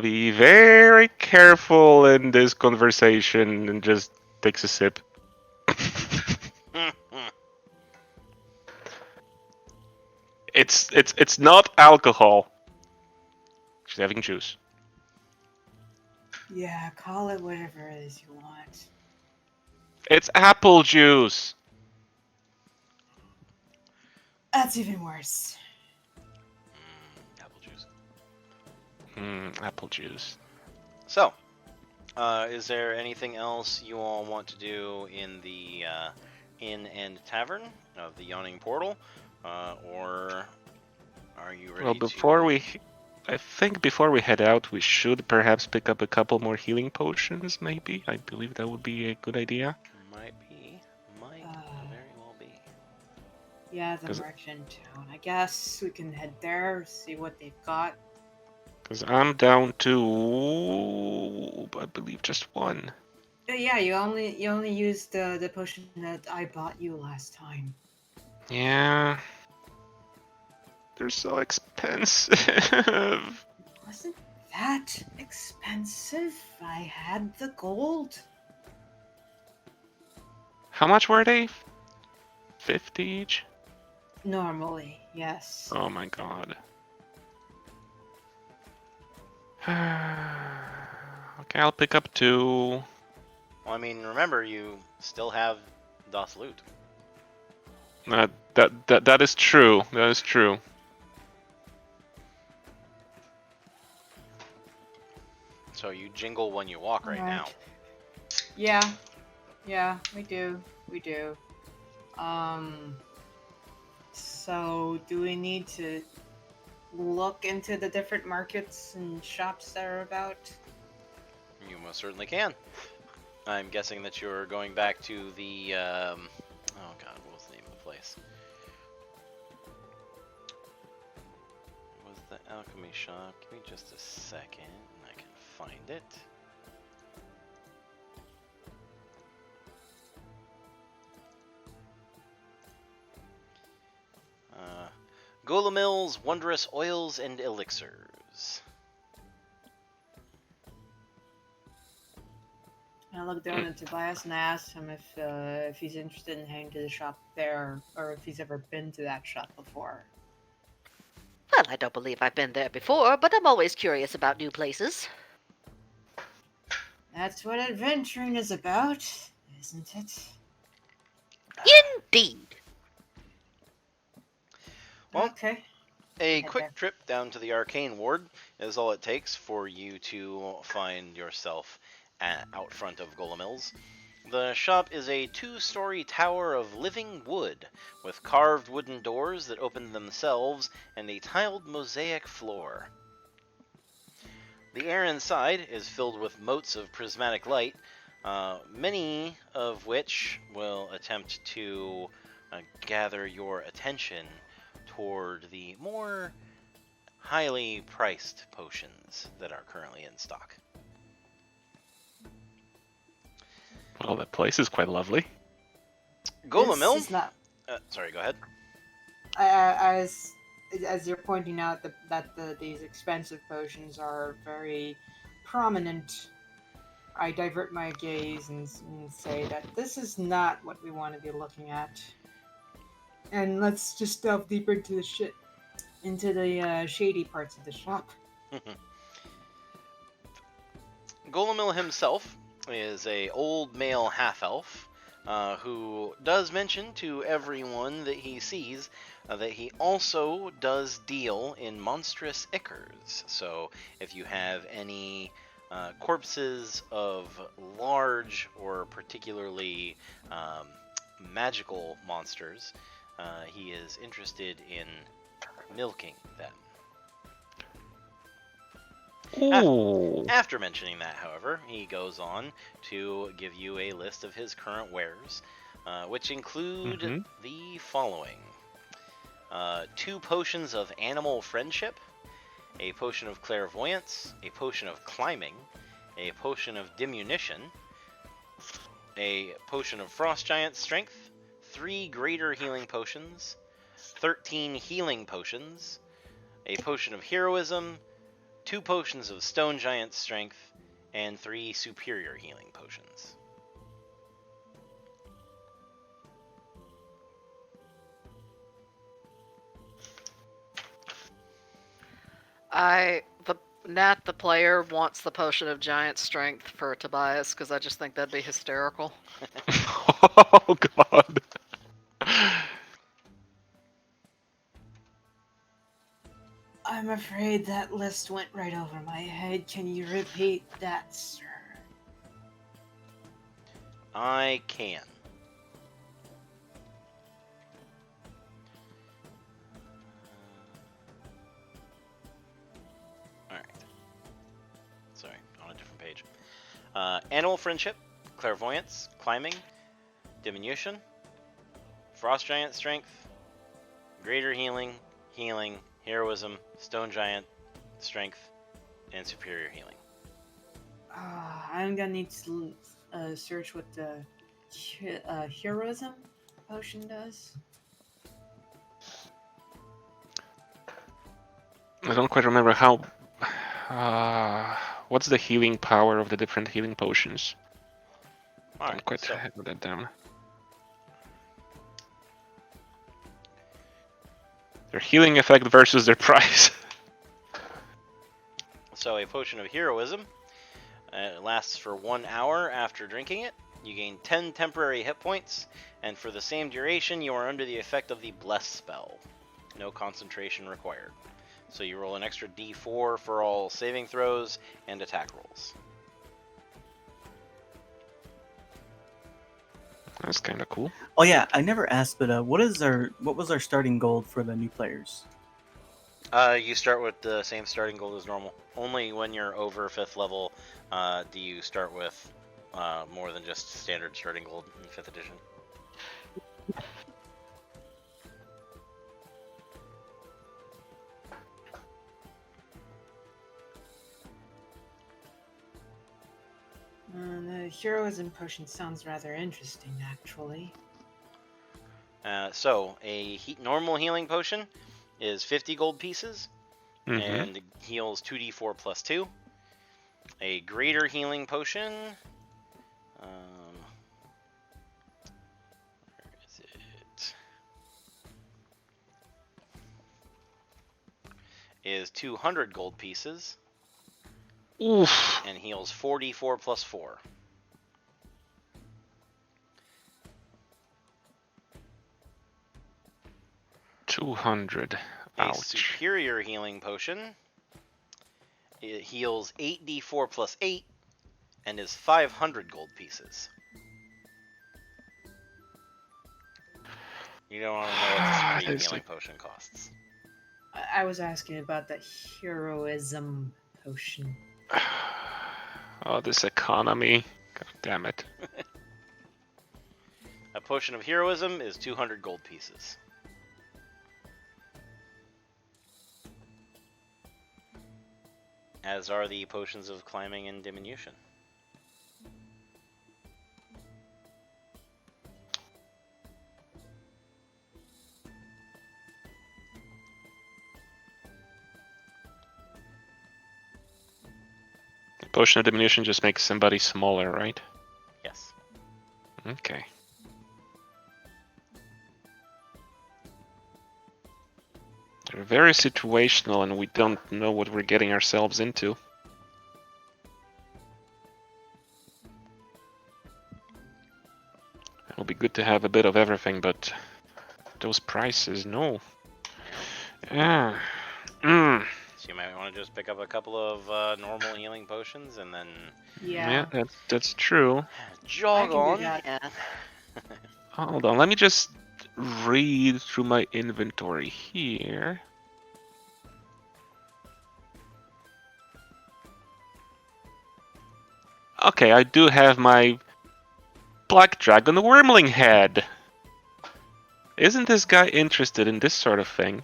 be very careful in this conversation and just takes a sip. It's not alcohol. She's having juice. Yeah, call it whatever it is you want. It's apple juice. That's even worse. Apple juice. Apple juice. So, is there anything else you all want to do in the inn and tavern of the Yawning Portal, or are you ready? Well, I think before we head out, we should perhaps pick up a couple more healing potions, maybe. I believe that would be a good idea. Might very well be. Yeah, the 'Cause- merchant town. I guess we can head there, see what they've got. Because I'm down to, I believe, just one. Yeah, you only used the potion that I bought you last time. Yeah. They're so expensive. Wasn't that expensive? I had the gold. How much were they? 50 each? Normally, yes. Oh my god. Okay, I'll pick up 2. Well, I mean, remember, you still have Das loot. That is true. That is true. So you jingle when you walk right now. Yeah, we do. So do we need to look into the different markets and shops that are about? You most certainly can. I'm guessing that you're going back to the, oh god, what was the name of the place? It was the alchemy shop. Give me just a second, and I can find it. Golemill's Wondrous Oils and Elixirs. I looked down at Tobias and I asked him if he's interested in heading to the shop there, or if he's ever been to that shop before. Well, I don't believe I've been there before, but I'm always curious about new places. That's what adventuring is about, isn't it? Indeed. Well, Okay. A Head quick there. trip down to the arcane ward is all it takes for you to find yourself out front of Golemill's. The shop is a 2-story tower of living wood with carved wooden doors that open themselves and a tiled mosaic floor. The air inside is filled with motes of prismatic light, many of which will attempt to gather your attention toward the more highly priced potions that are currently in stock. Well, that place is quite lovely. Golemill? This is not. Sorry, go ahead. As you're pointing out that these expensive potions are very prominent, I divert my gaze and say that this is not what we want to be looking at. And let's just delve deeper into the shady parts of the shop. Golemill himself is a old male half-elf who does mention to everyone that he sees that he also does deal in monstrous ichors. So if you have any corpses of large or particularly magical monsters, he is interested in milking them. Ooh. After mentioning that, however, he goes on to give you a list of his current wares, which include the following. 2 potions of animal friendship, a potion of clairvoyance, a potion of climbing, a potion of diminution, a potion of frost giant strength, 3 greater healing potions, 13 healing potions, a potion of heroism, 2 potions of stone giant strength, and 3 superior healing potions. Nat, the player, wants the potion of giant strength for Tobias because I just think that'd be hysterical. Oh god. I'm afraid that list went right over my head. Can you repeat that, sir? I can. Animal Friendship, Clairvoyance, Climbing, Diminution, Frost Giant Strength, Greater Healing, Healing, Heroism, Stone Giant Strength, and Superior Healing. I'm gonna need to search what the heroism potion does. I don't quite remember how. What's the healing power of the different healing potions? All Don't right, quite so have that down. Their healing effect versus their price. So a potion of heroism lasts for 1 hour after drinking it. You gain 10 temporary hit points, and for the same duration, you are under the effect of the Bless spell. No concentration required. So you roll an extra d4 for all saving throws and attack rolls. That's kind of cool. Oh yeah, I never asked, but what was our starting gold for the new players? You start with the same starting gold as normal. Only when you're over 5th level do you start with more than just standard starting gold in 5th edition. The heroism potion sounds rather interesting, actually. So a normal healing potion is 50 gold pieces and heals 2d4 plus 2. A greater healing potion. Where is it? Is 200 gold pieces Oof. and heals 4d4 plus 4. $200. A Ouch. superior healing potion. It heals 8d4 plus 8 and is 500 gold pieces. You don't want to know what the supreme That's healing like- potion costs. I was asking about the heroism potion. Oh, this economy. God damn it. A potion of heroism is 200 gold pieces. As are the potions of climbing and diminution. Potion of diminution just makes somebody smaller, right? Yes. Okay. They're very situational and we don't know what we're getting ourselves into. It'll be good to have a bit of everything, but those prices, no. Yeah. So you might want to just pick up a couple of normal healing potions and then Yeah. That's true. jog I can do on. that. Yeah. Hold on, let me just read through my inventory here. Okay, I do have my Black Dragon Wormling head. Isn't this guy interested in this sort of thing?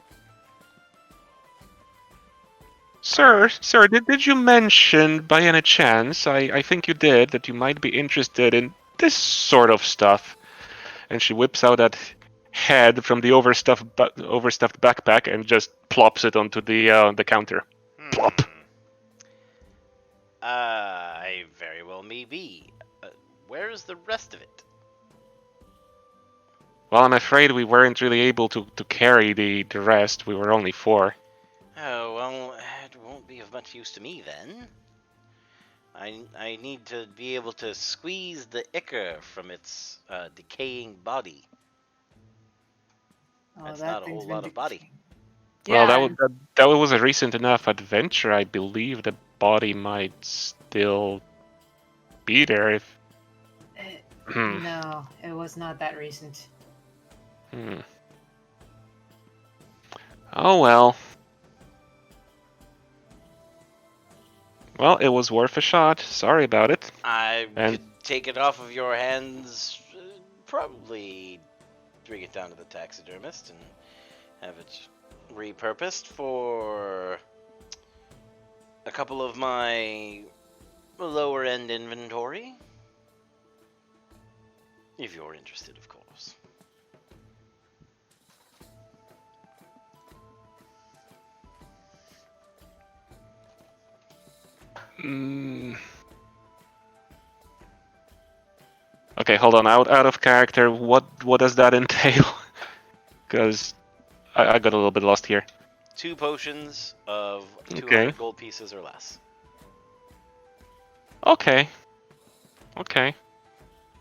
Sir, did you mention by any chance, I think you did, that you might be interested in this sort of stuff? And she whips out that head from the overstuffed backpack and just plops it onto the counter. Plop. I very well may be. Where's the rest of it? Well, I'm afraid we weren't really able to carry the rest. We were only 4. Oh, well, it won't be of much use to me then. I need to be able to squeeze the ichor from its decaying body. Oh, That's that not a thing's whole been lot of body. decaying. Well, Yeah, that was a recent enough adventure. I believe the body might still be there if... no, it was not that recent. Oh well. Well, it was worth a shot. Sorry about it. I And- could take it off of your hands, probably bring it down to the taxidermist and have it repurposed for a couple of my lower end inventory. If you're interested, of course. Mm. Okay, hold on. Out of character. What does that entail? Because I got a little bit lost here. 2 potions of 200 Okay. gold pieces or less. Okay. Okay.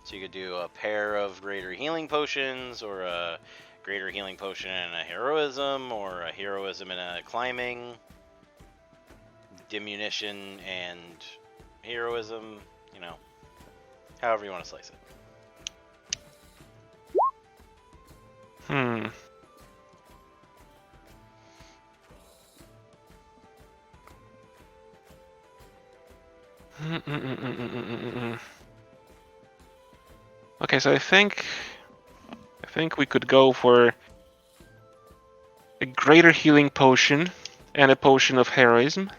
So you could do a pair of greater healing potions, or a greater healing potion and a heroism, or a heroism and a climbing, diminution and heroism, you know, however you want to slice it. Hmm. Okay, so I think we could go for a greater healing potion and a potion of heroism.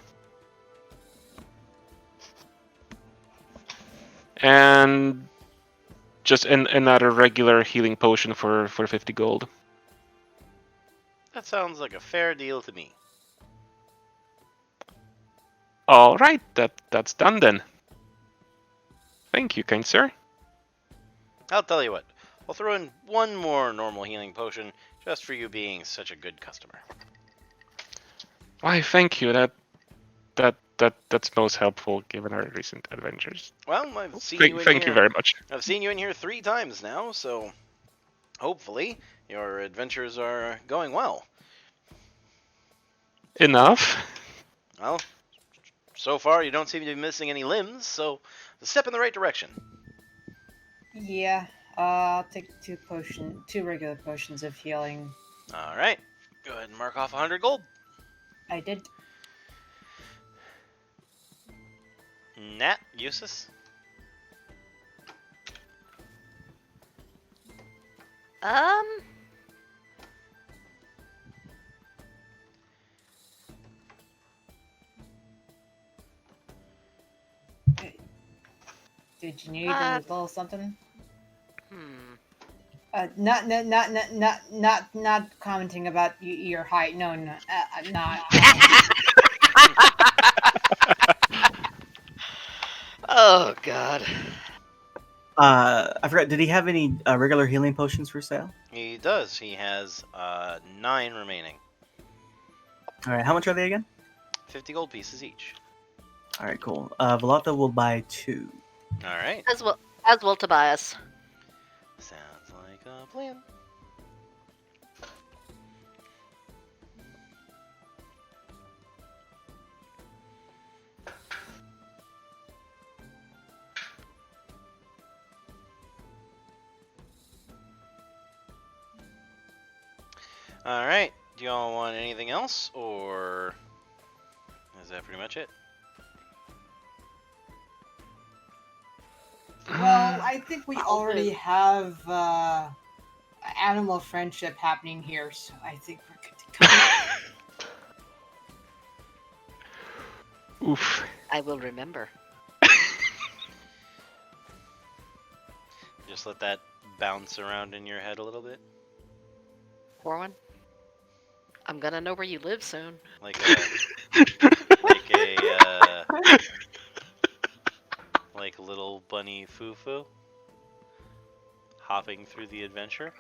And just another regular healing potion for 50 gold. That sounds like a fair deal to me. All right, that's done then. Thank you, kind sir. I'll tell you what, I'll throw in 1 more normal healing potion just for you being such a good customer. Why, thank you. That's most helpful given our recent adventures. Well, I've seen Thank, you in thank here. you very much. I've seen you in here 3 times now, so hopefully your adventures are going well. Enough. Well, so far you don't seem to be missing any limbs, so it's a step in the right direction. Yeah, I'll take 2 regular potions of healing. All right, go ahead and mark off 100 gold. I did. Nat, Eustace. Did you need a little something? Hmm. Not commenting about your height. No, not. Oh God. I forgot. Did he have any regular healing potions for sale? He does. He has 9 remaining. All right. How much are they again? 50 gold pieces each. All right, cool. Velata will buy 2. All right. As will Tobias. Sounds like a plan. All right. Do y'all want anything else, or is that pretty much it? Well, I think we I'll already do. have animal friendship happening here, so I think we're good to go. Oof. I will remember. Just let that bounce around in your head a little bit, Corwin, I'm gonna know where you live soon. like like little bunny foo-foo hopping through the adventure.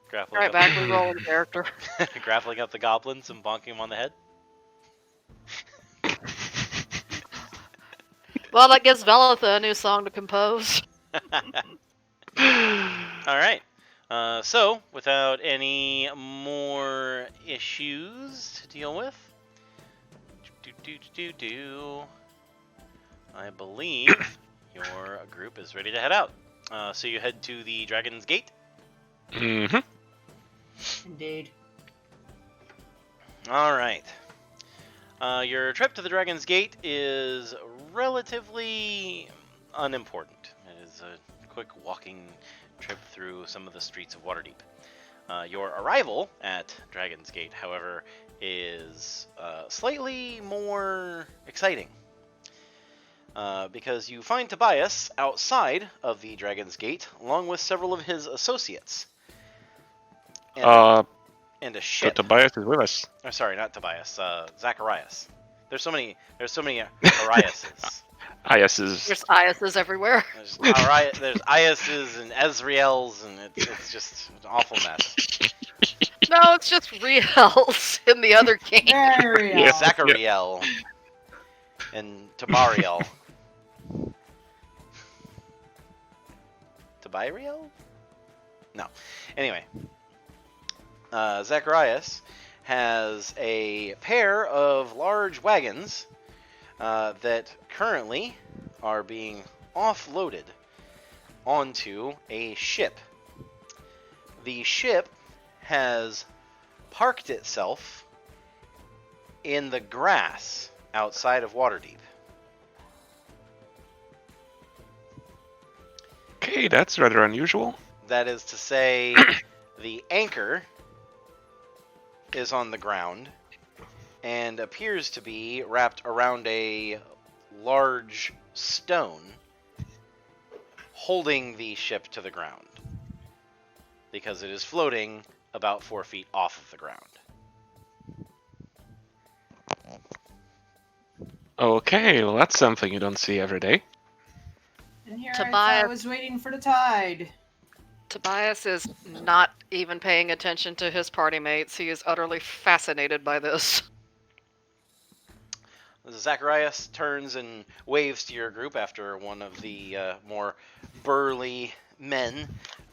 Grappling Right up, back, we roll in character. grappling up the goblins and bonking them on the head. Well, that gives Velitha a new song to compose. All right. So, without any more issues to deal with, I believe your group is ready to head out. So you head to the Dragon's Gate. Mm-hmm. Indeed. All right. Your trip to the Dragon's Gate is relatively unimportant. It is a quick walking trip through some of the streets of Waterdeep. Your arrival at Dragon's Gate, however, is slightly more exciting. Because you find Tobias outside of the Dragon's Gate, along with several of his associates. And a So ship. Tobias is with us. Oh, sorry, not Tobias. Zacharias. There's so many Ariases. Iases. There's Iases everywhere. There's Iases and Ezreals, and it's just an awful mess. No, it's just Riels in the other game. Very Yes. well. Zachariel and Tabariel. Tabariel? No. Anyway, Zacharias has a pair of large wagons that currently are being offloaded onto a ship. The ship has parked itself in the grass outside of Waterdeep. Okay, that's rather unusual. That is to say, the anchor is on the ground and appears to be wrapped around a large stone holding the ship to the ground because it is floating about 4 feet off of the ground. Okay, well that's something you don't see every day. And here Tobias- I was waiting for the tide. Tobias is not even paying attention to his party mates. He is utterly fascinated by this. Zacharias turns and waves to your group after one of the more burly men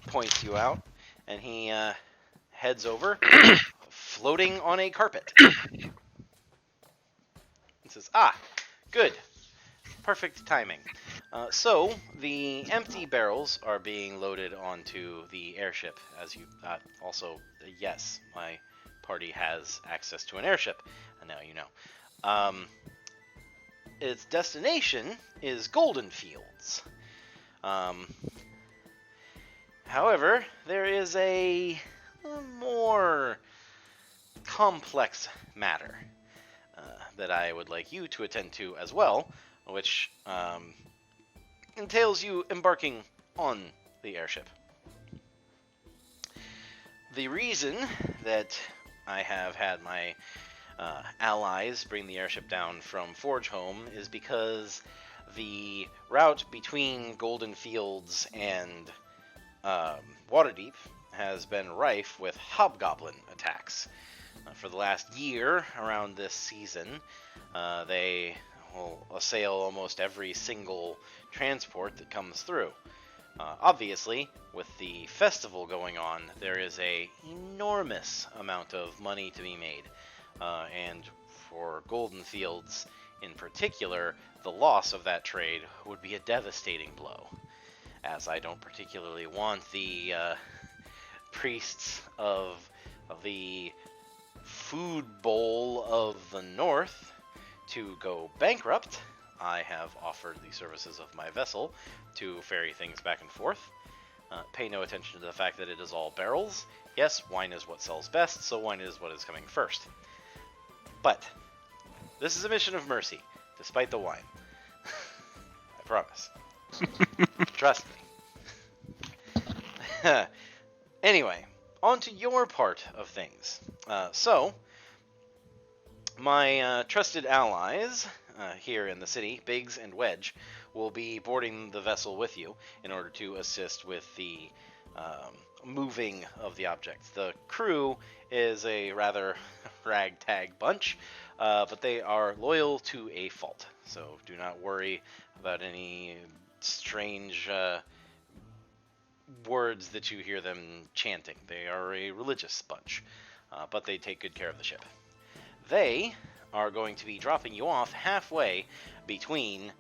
points you out, and he heads over, floating on a carpet. He says, good. Perfect timing. So, the empty barrels are being loaded onto the airship, as you yes, my party has access to an airship, and now you know. Its destination is Golden Fields. However, there is a more complex matter that I would like you to attend to as well, which entails you embarking on the airship. The reason that I have had my allies bring the airship down from Forgeholm is because the route between Golden Fields and Waterdeep has been rife with hobgoblin attacks. For the last year, around this season, they will assail almost every single transport that comes through. Obviously, with the festival going on, there is a enormous amount of money to be made. And for Golden Fields in particular, the loss of that trade would be a devastating blow, as I don't particularly want the priests of the food bowl of the north to go bankrupt. I have offered the services of my vessel to ferry things back and forth. Pay no attention to the fact that it is all barrels. Yes, wine is what sells best, so wine is what is coming first. But this is a mission of mercy, despite the wine. I promise. Trust me. Anyway, on to your part of things. So, my trusted allies here in the city, Biggs and Wedge, will be boarding the vessel with you in order to assist with the moving of the objects. The crew is a rather ragtag bunch, but they are loyal to a fault. So do not worry about any strange words that you hear them chanting. They are a religious bunch, but they take good care of the ship. They are going to be dropping you off halfway between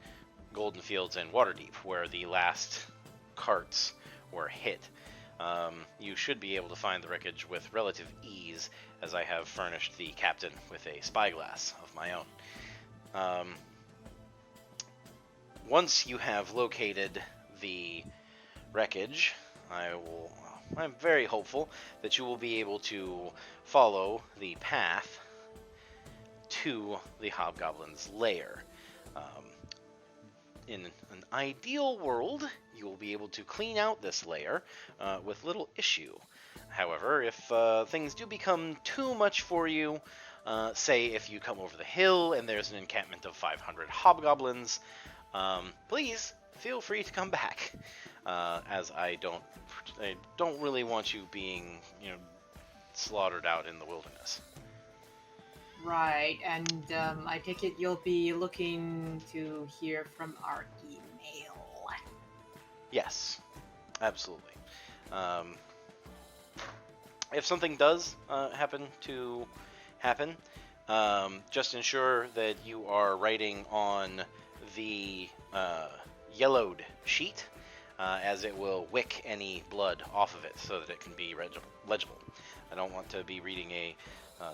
Golden Fields and Waterdeep, where the last carts were hit. You should be able to find the wreckage with relative ease, as I have furnished the captain with a spyglass of my own. once you have located the wreckage, I'm very hopeful that you will be able to follow the path to the hobgoblin's lair. In an ideal world, you will be able to clean out this lair with little issue. However, if things do become too much for you, say if you come over the hill and there's an encampment of 500 hobgoblins, please feel free to come back, as I don't really want you being, slaughtered out in the wilderness. Right, and I take it you'll be looking to hear from our email. Yes, absolutely. If something does happen, just ensure that you are writing on the yellowed sheet, as it will wick any blood off of it so that it can be legible. I don't want to be reading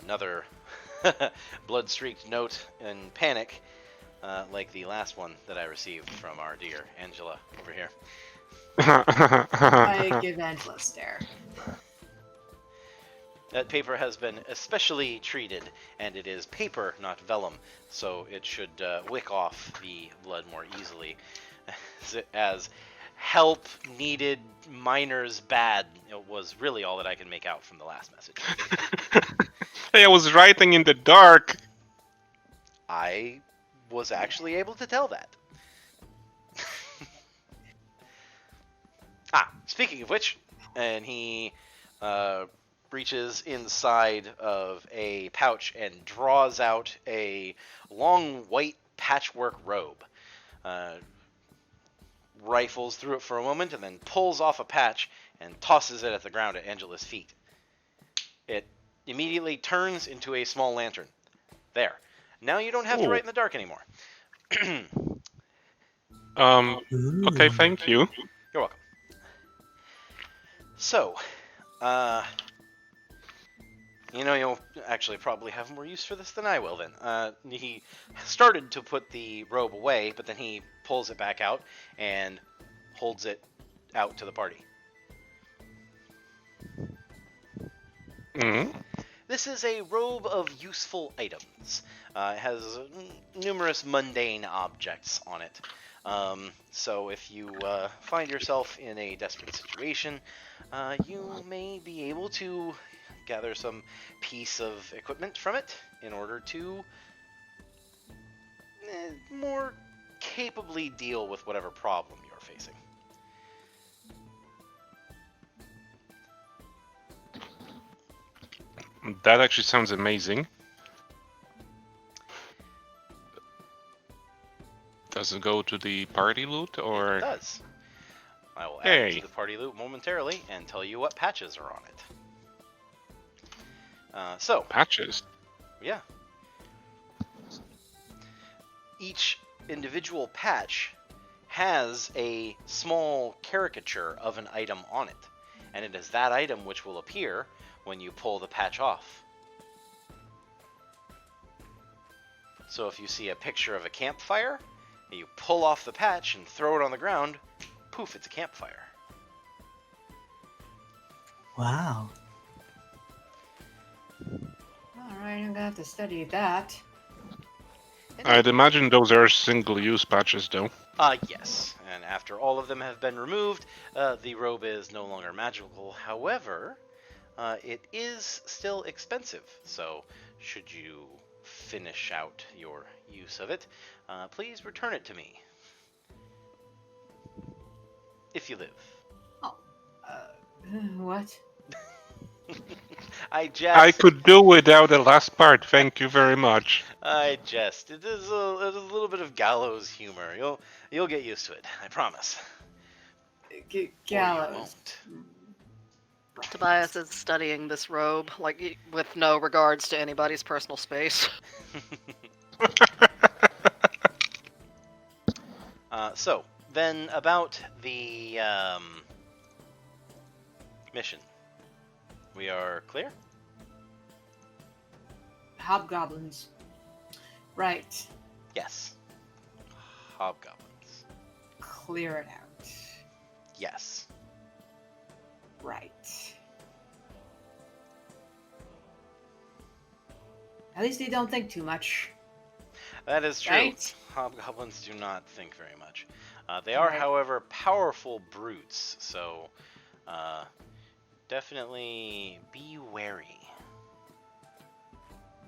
another blood-streaked note in panic like the last one that I received from our dear Angela over here. I give Angela a stare. That paper has been especially treated, and it is paper, not vellum, so it should wick off the blood more easily. As help needed, miners bad, it was really all that I can make out from the last message. Hey, I was writing in the dark. I was actually able to tell that. Speaking of which, and he reaches inside of a pouch and draws out a long white patchwork robe. Rifles through it for a moment and then pulls off a patch and tosses it at the ground at Angela's feet. It immediately turns into a small lantern. There. Now you don't have to Ooh. write in the dark anymore. Okay, thank you. You're welcome. So, you'll actually probably have more use for this than I will then. He started to put the robe away, but then he pulls it back out and holds it out to the party. Mm. This is a robe of useful items. It has numerous mundane objects on it. So if you find yourself in a desperate situation, you may be able to gather some piece of equipment from it in order to more capably deal with whatever problem you're facing. That actually sounds amazing. Does it go to the party loot, or? It does. I will add Hey. it to the party loot momentarily and tell you what patches are on it. Patches? Yeah. Each individual patch has a small caricature of an item on it, and it is that item which will appear when you pull the patch off. So if you see a picture of a campfire, and you pull off the patch and throw it on the ground, poof, it's a campfire. Wow. Alright, I'm gonna have to study that. I'd imagine those are single-use patches, though. Yes, and after all of them have been removed, the robe is no longer magical. However, it is still expensive, so should you finish out your use of it, please return it to me. If you live. What? I jest. I could do without the last part, thank you very much. I jest. It is a little bit of gallows humor. You'll get used to it. I promise. Or you Gallows. won't. Tobias is studying this robe, like, with no regards to anybody's personal space. So, then about the mission. We are clear? Hobgoblins. Right. Yes. Hobgoblins. clear it out. Yes. Right. At least they don't think too much. That is true. Right? Hobgoblins do not think very much. They are, Right. however, powerful brutes, so definitely be wary.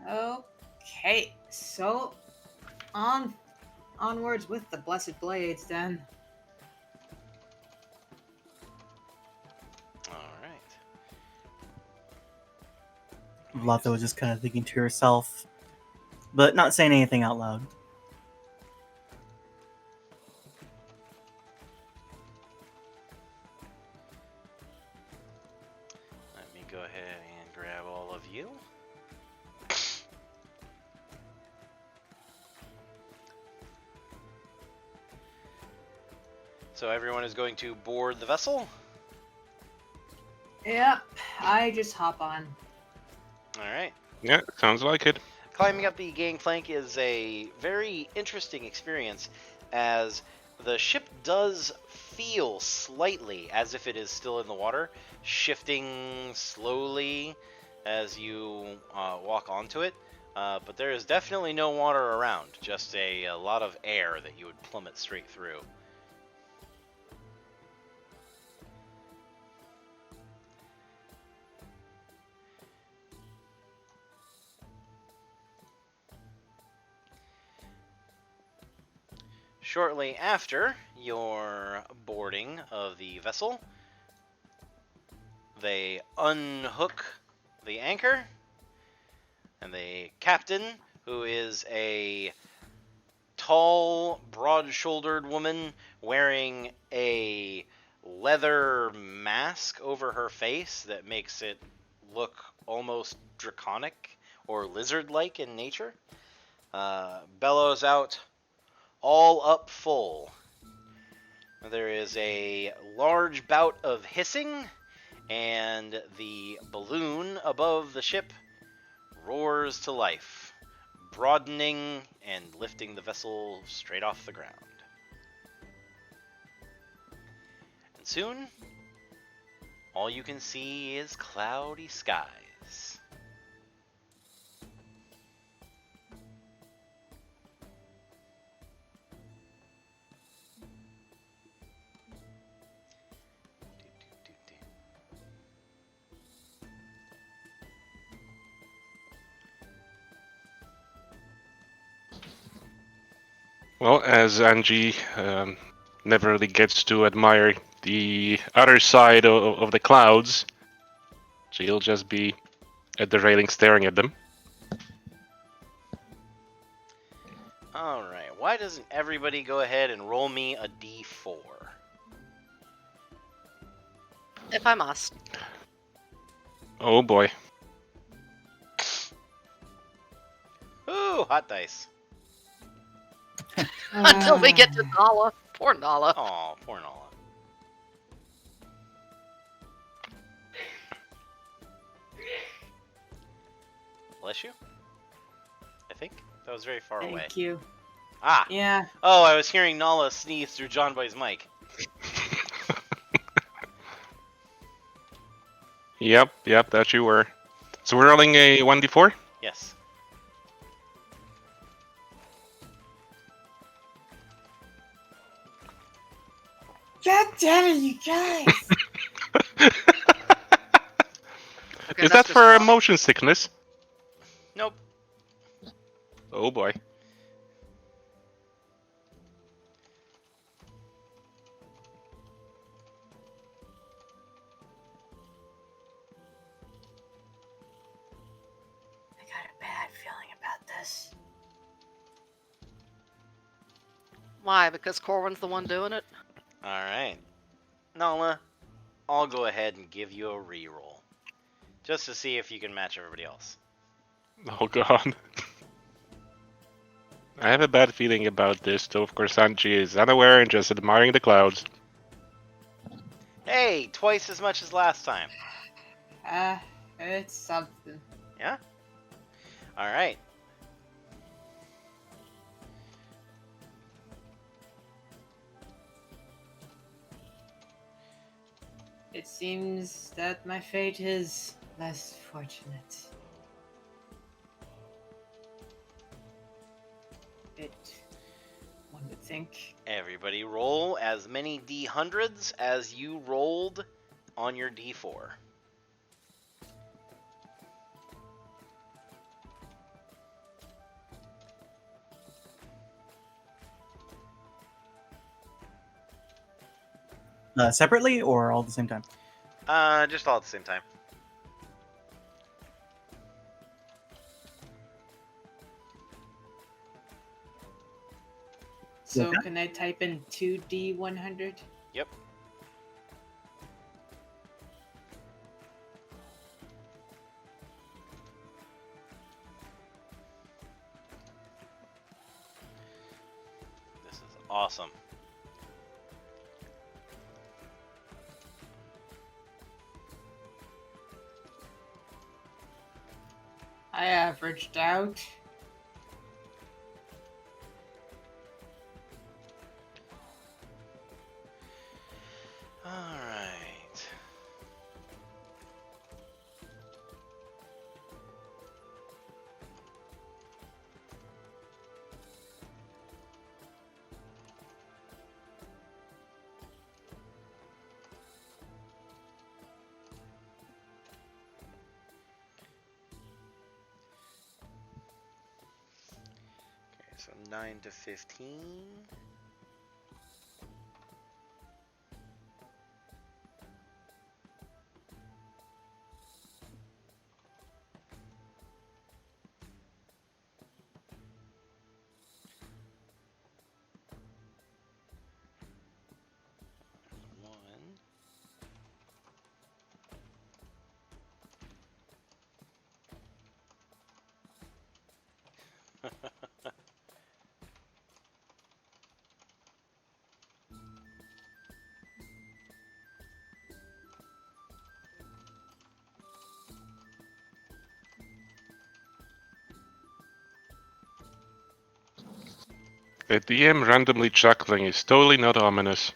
Okay, so onwards with the blessed blades then. Alright. Vlotha was just kind of thinking to herself, but not saying anything out loud. Let me go ahead and grab all of you. So everyone is going to board the vessel. Yep, I just hop on. Alright. Yeah, sounds like it. Climbing up the gangplank is a very interesting experience, as the ship does feel slightly as if it is still in the water, shifting slowly as you walk onto it. But there is definitely no water around, just a lot of air that you would plummet straight through. Shortly after your boarding of the vessel, they unhook the anchor, and the captain, who is a tall, broad-shouldered woman wearing a leather mask over her face that makes it look almost draconic or lizard-like in nature, bellows out, "All up full." There is a large bout of hissing, and the balloon above the ship roars to life, broadening and lifting the vessel straight off the ground. And soon, all you can see is cloudy skies. Well, as Angie never really gets to admire the other side of the clouds, she'll just be at the railing staring at them. Alright, why doesn't everybody go ahead and roll me a d4? If I must. Oh boy. Ooh, hot dice. Until we get to Nala. Poor Nala. Aw, poor Nala. Bless you? I think? That was very far away. Thank you. Ah! Yeah. Oh, I was hearing Nala sneeze through John Boy's mic. Yep, that you were. So we're rolling a 1d4? Yes. God damn it, you guys! Okay, Is that's that just for wrong. motion sickness? Nope. Oh boy. I got a bad feeling about this. Why? Because Corwin's the one doing it? Alright. Nala, I'll go ahead and give you a reroll. Just to see if you can match everybody else. Oh god. I have a bad feeling about this, though of course Angie is unaware and just admiring the clouds. Hey, twice as much as last time. It's something. Yeah? Alright. It seems that my fate is less fortunate. One would think. Everybody roll as many D100s as you rolled on your D4. Separately or all at the same time? Just all at the same time. So Okay. can I type in 2D100? Yep. This is awesome. I averaged out. All right. Okay, so 9 to 15. One. The DM randomly chuckling is totally not ominous.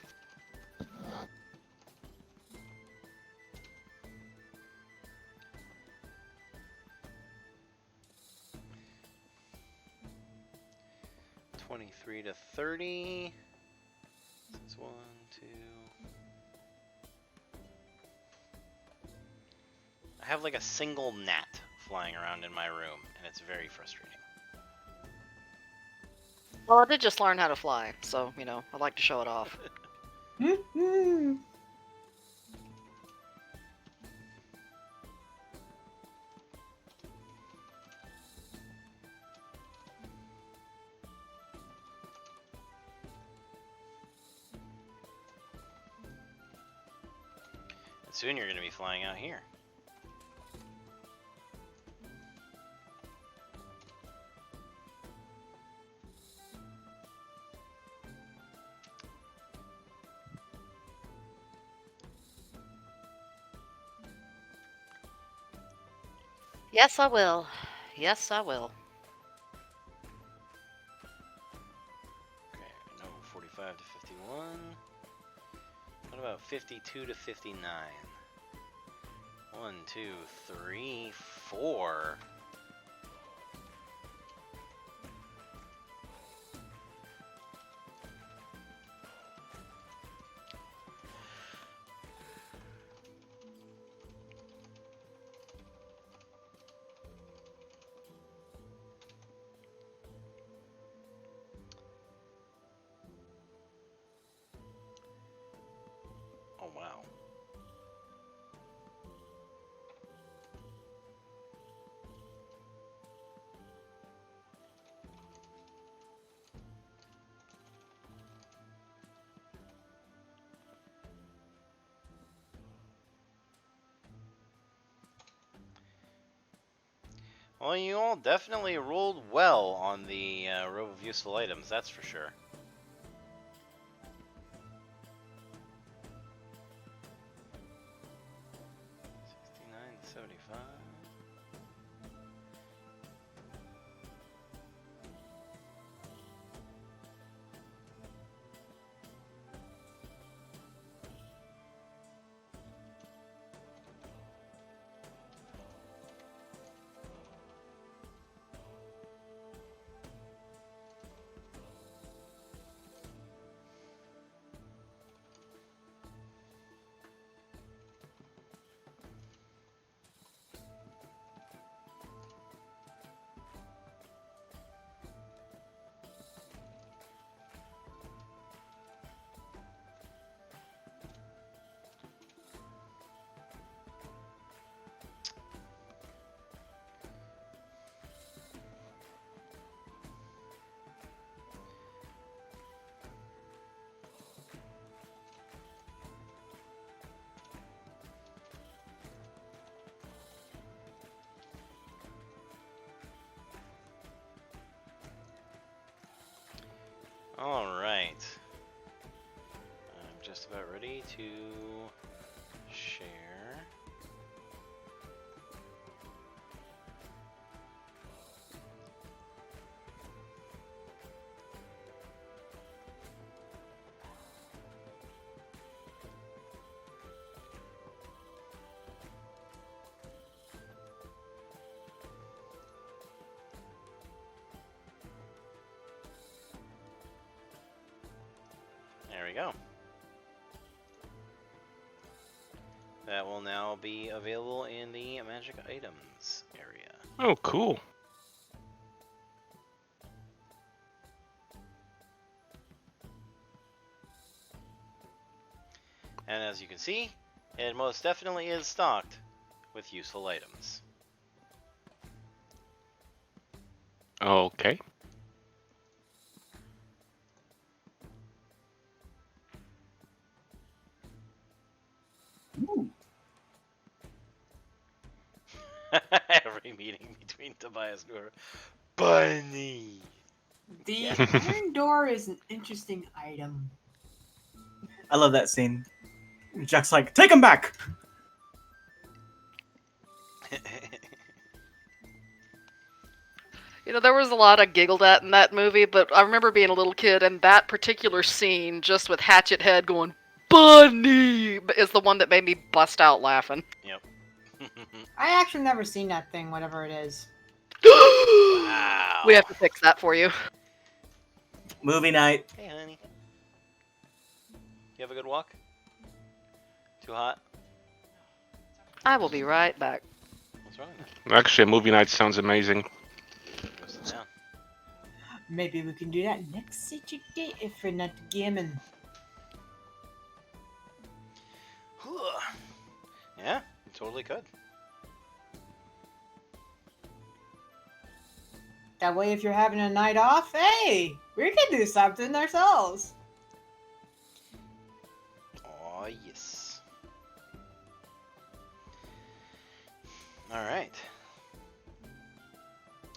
$23 to $30. This is 1, 2. I have like a single gnat flying around in my room, and it's very frustrating. Well, I did just learn how to fly, so, you know, I like to show it off. And soon you're going to be flying out here. Yes, I will. Yes, I will. Okay, no, 45 to 51. What about 52 to 59? 1, 2, 3, 4. Oh, wow. Well, you all definitely rolled well on the row of useful items, that's for sure. $69 to $75. Alright. I'm just about ready to share. There we go. That will now be available in the magic items area. Oh, cool. And as you can see, it most definitely is stocked with useful items. Okay. Ooh. Every meeting between Tobias and Nora. Bunny! The Yeah. iron door is an interesting item. I love that scene. Jack's like, take him back! You know, there was a lot I giggled at in that movie, but I remember being a little kid, and that particular scene, just with Hatchet Head going, Bunny! Is the one that made me bust out laughing. Yep. I actually never seen that thing, whatever it is. Wow. We have to fix that for you. Movie night. Hey, honey. You have a good walk? Too hot? I will be right back. What's wrong? Actually, a movie night sounds amazing. Go sit down. Maybe we can do that next Saturday if we're not gaming. Yeah, you totally could. That way, if you're having a night off, hey, we can do something ourselves. Oh, yes. Alright.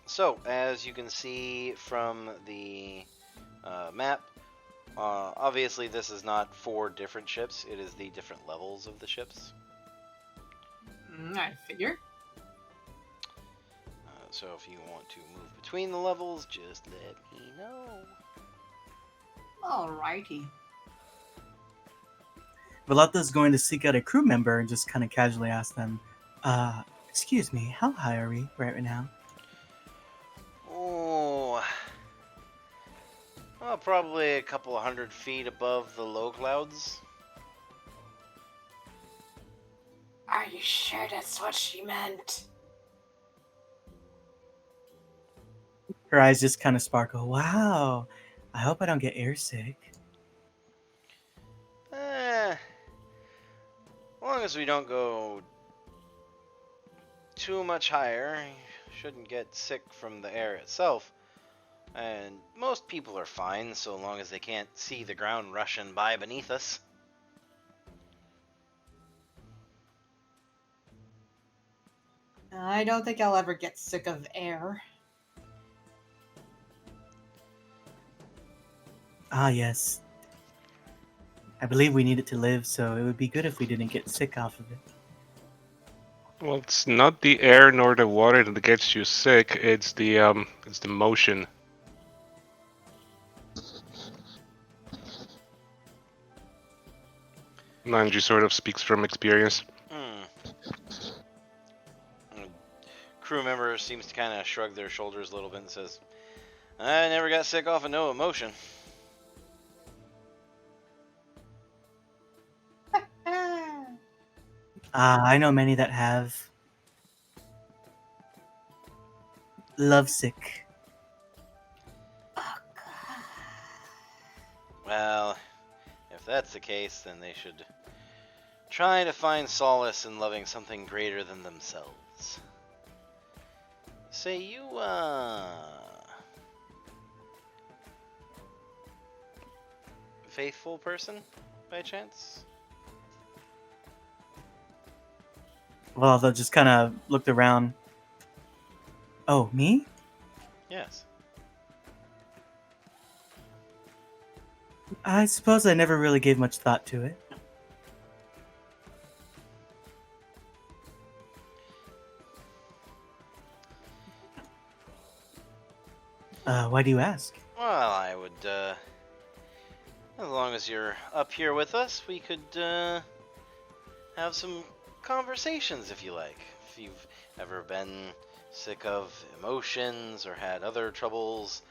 So, as you can see from the map, obviously this is not 4 different ships, it is the different levels of the ships. I figure. So if you want to move between the levels, just let me know. Alrighty. Velata's going to seek out a crew member and just kind of casually ask them, excuse me, how high are we right now? Oh, well, probably a couple of 100 feet above the low clouds. Are you sure that's what she meant? Her eyes just kind of sparkle. Wow, I hope I don't get airsick. As long as we don't go too much higher, you shouldn't get sick from the air itself. And most people are fine so long as they can't see the ground rushing by beneath us. I don't think I'll ever get sick of air. Ah, yes. I believe we need it to live, so it would be good if we didn't get sick off of it. Well, it's not the air nor the water that gets you sick. It's the motion. Nanji sort of speaks from experience. Crew member seems to kind of shrug their shoulders a little bit and says, I never got sick off of no emotion. I know many that have. Lovesick. Well, if that's the case, then they should try to find solace in loving something greater than themselves. Say you, faithful person, by chance? Well, they'll just kind of looked around. Oh, me? Yes. I suppose I never really gave much thought to it. Why do you ask? Well, I would, as long as you're up here with us, we could, have some conversations if you like. If you've ever been sick of emotions or had other troubles,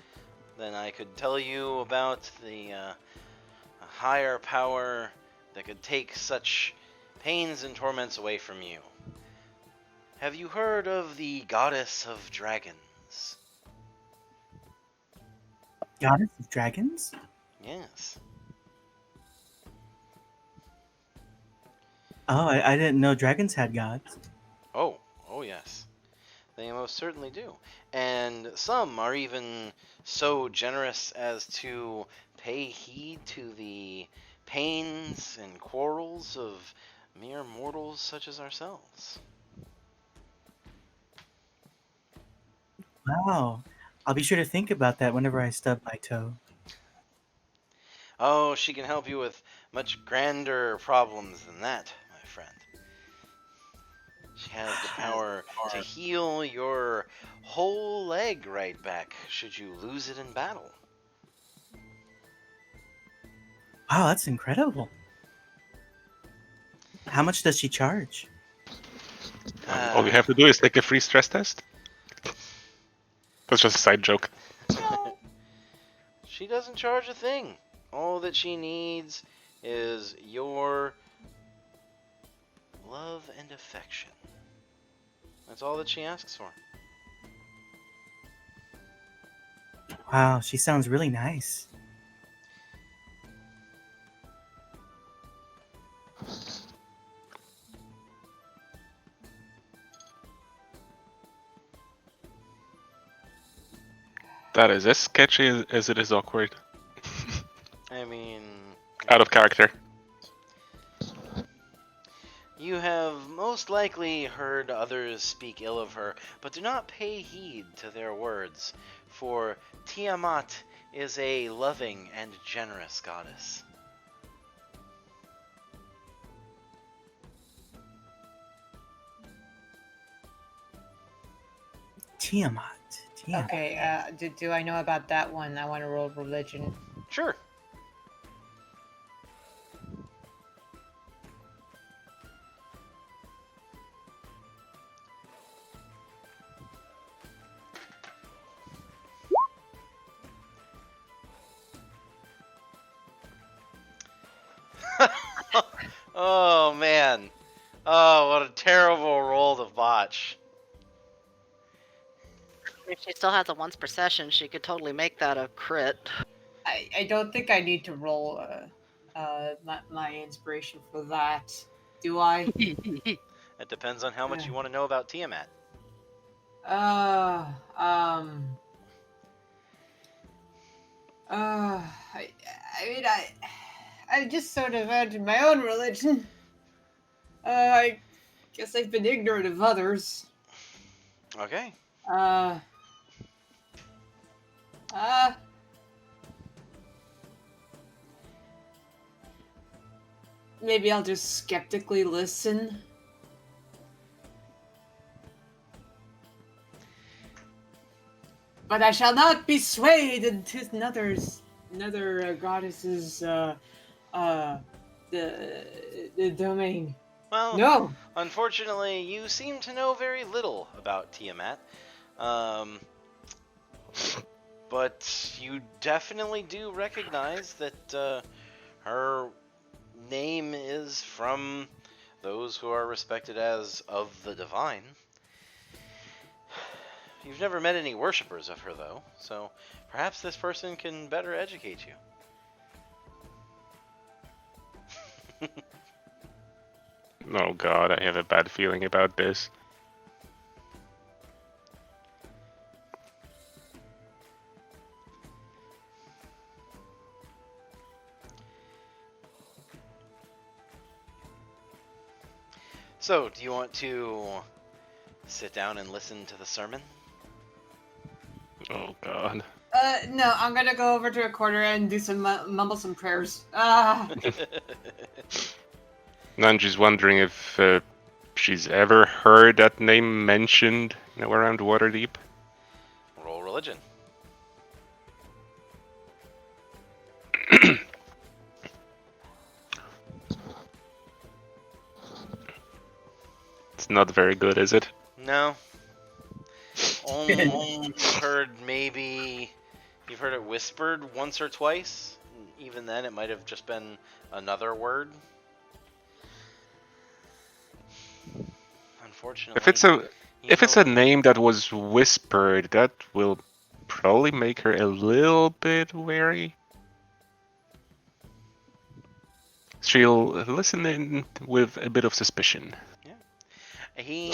then I could tell you about the higher power that could take such pains and torments away from you. Have you heard of the goddess of dragons? Goddess of dragons? Yes. Oh, I didn't know dragons had gods. Oh yes. They most certainly do. And some are even so generous as to pay heed to the pains and quarrels of mere mortals such as ourselves. Wow. I'll be sure to think about that whenever I stub my toe. Oh, she can help you with much grander problems than that, my friend. She has the power to heal your whole leg right back should you lose it in battle. Wow, that's incredible. How much does she charge? All you have to do is take a free stress test. That's just a side joke. She doesn't charge a thing. All that she needs is your love and affection. That's all that she asks for. Wow, she sounds really nice. That is as sketchy as it is awkward. I mean, Out of character. you have most likely heard others speak ill of her, but do not pay heed to their words, for Tiamat is a loving and generous goddess. Tiamat. Tiamat. Okay, do I know about that one? I want to roll religion. Sure. Oh man. Oh, what a terrible roll to botch. If she still has a once per session, she could totally make that a crit. I don't think I need to roll my inspiration for that. Do I? It depends on how much you want to know about Tiamat. I just sort of entered my own religion. I guess I've been ignorant of others. Okay. Maybe I'll just skeptically listen. But I shall not be swayed into another goddess's the domain. Well, No. unfortunately, you seem to know very little about Tiamat. But you definitely do recognize that her name is from those who are respected as of the divine. You've never met any worshippers of her, though, so perhaps this person can better educate you. Oh god, I have a bad feeling about this. So, do you want to sit down and listen to the sermon? Oh god. No, I'm gonna go over to a corner and do some mumble some prayers. Nanji's wondering if she's ever heard that name mentioned, around Waterdeep. Roll religion. It's not very good, is it? No. Only you've heard it whispered once or twice. Even then, it might have just been another word. Unfortunately, If it's a name that was whispered, that will probably make her a little bit wary. She'll listen in with a bit of suspicion. He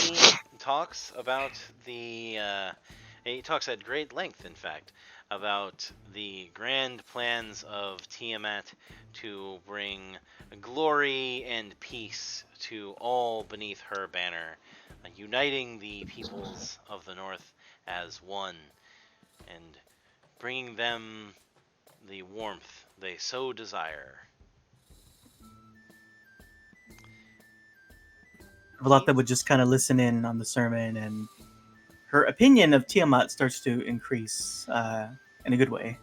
talks about he talks at great length, in fact, about the grand plans of Tiamat to bring glory and peace to all beneath her banner, uniting the peoples of the North as one, and bringing them the warmth they so desire. Valata would just kind of listen in on the sermon, and her opinion of Tiamat starts to increase in a good way.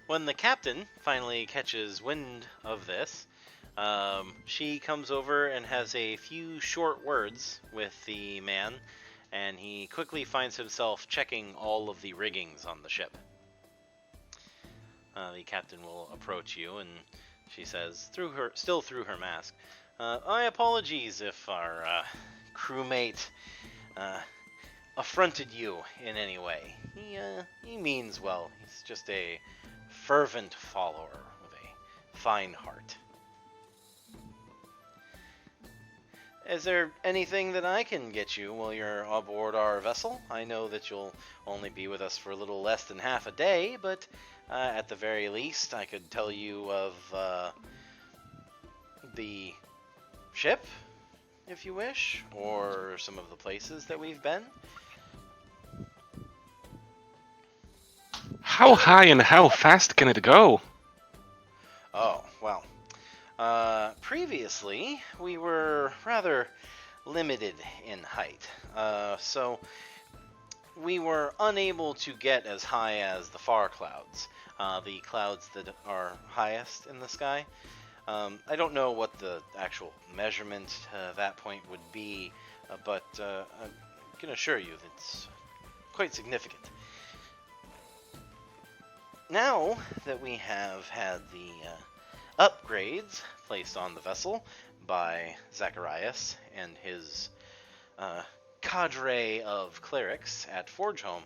When the captain finally catches wind of this, she comes over and has a few short words with the man, and he quickly finds himself checking all of the riggings on the ship. The captain will approach you, and she says, still through her mask, "I apologies if our crewmate affronted you in any way. He means well. He's just a fervent follower with a fine heart." Is there anything that I can get you while you're aboard our vessel? I know that you'll only be with us for a little less than half a day, but at the very least, I could tell you of the ship, if you wish, or some of the places that we've been. How high and how fast can it go? Oh, well. Previously, we were rather limited in height, so we were unable to get as high as the far clouds, the clouds that are highest in the sky. I don't know what the actual measurement to that point would be, but I can assure you that it's quite significant. Now that we have had the upgrades placed on the vessel by Zacharias and his cadre of clerics at Forgeholm,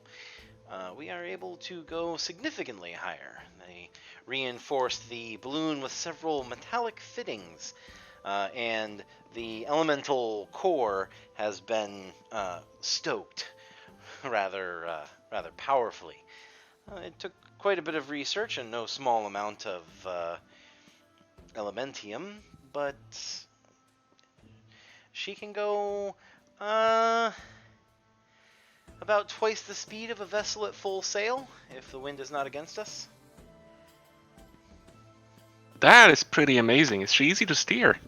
we are able to go significantly higher. They reinforced the balloon with several metallic fittings, and the elemental core has been stoked rather powerfully. It took quite a bit of research and no small amount of elementium, but she can go about twice the speed of a vessel at full sail if the wind is not against us. That is pretty amazing. Is she easy to steer?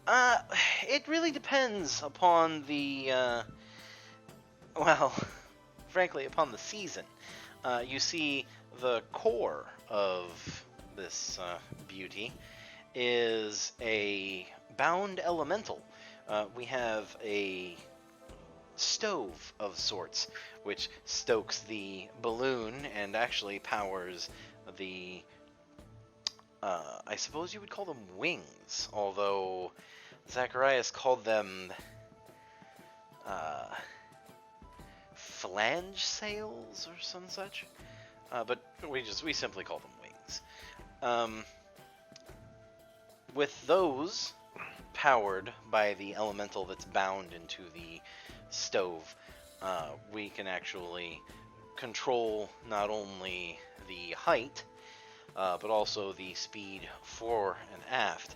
It really depends upon the well, frankly, upon the season. You see, the core of this beauty is a bound elemental. We have a stove of sorts, which stokes the balloon and actually powers the, I suppose you would call them wings, although Zacharias called them flange sails or some such. But we simply call them wings. With those powered by the elemental that's bound into the stove, we can actually control not only the height, but also the speed fore and aft.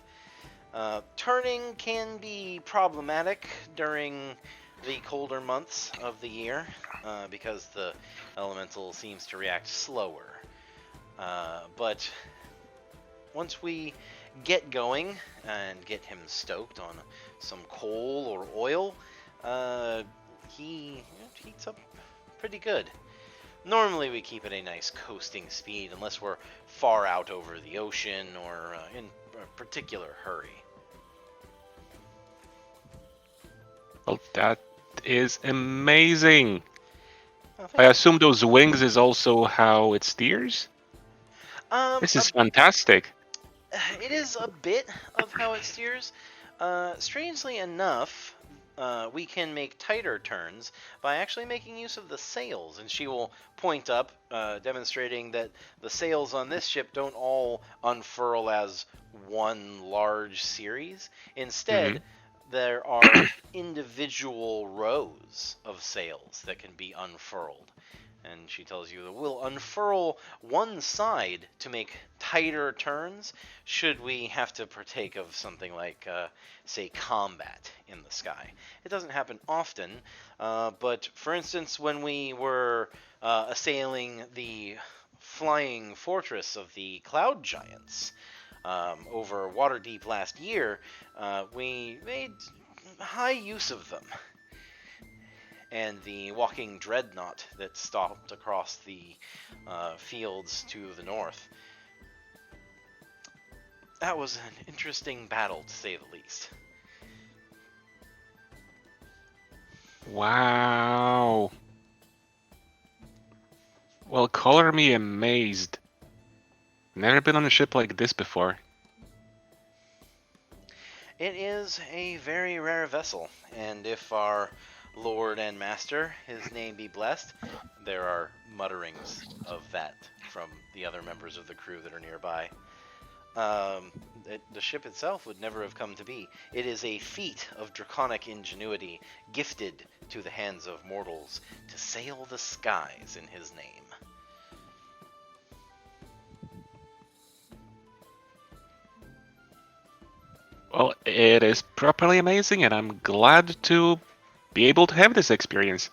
Turning can be problematic during the colder months of the year because the elemental seems to react slower. But once we get going and get him stoked on some coal or oil, he heats up pretty good. Normally we keep at a nice coasting speed unless we're far out over the ocean or in a particular hurry. Well, that is amazing. Oh, I thank assume those wings is also how it steers? you. This is fantastic. It is a bit of how it steers. Strangely enough, we can make tighter turns by actually making use of the sails, and she will point up, demonstrating that the sails on this ship don't all unfurl as one large series. Instead, there are individual rows of sails that can be unfurled. And she tells you that we'll unfurl one side to make tighter turns should we have to partake of something like, say, combat in the sky. It doesn't happen often, but for instance, when we were assailing the flying fortress of the Cloud Giants over Waterdeep last year, we made high use of them. And the walking dreadnought that stopped across the fields to the north. That was an interesting battle, to say the least. Wow. Well, color me amazed. Never been on a ship like this before. It is a very rare vessel, and if our Lord and Master, his name be blessed, there are mutterings of that from the other members of the crew that are nearby. The ship itself would never have come to be. It is a feat of draconic ingenuity gifted to the hands of mortals to sail the skies in his name. Well, it is properly amazing, and I'm glad to be able to have this experience.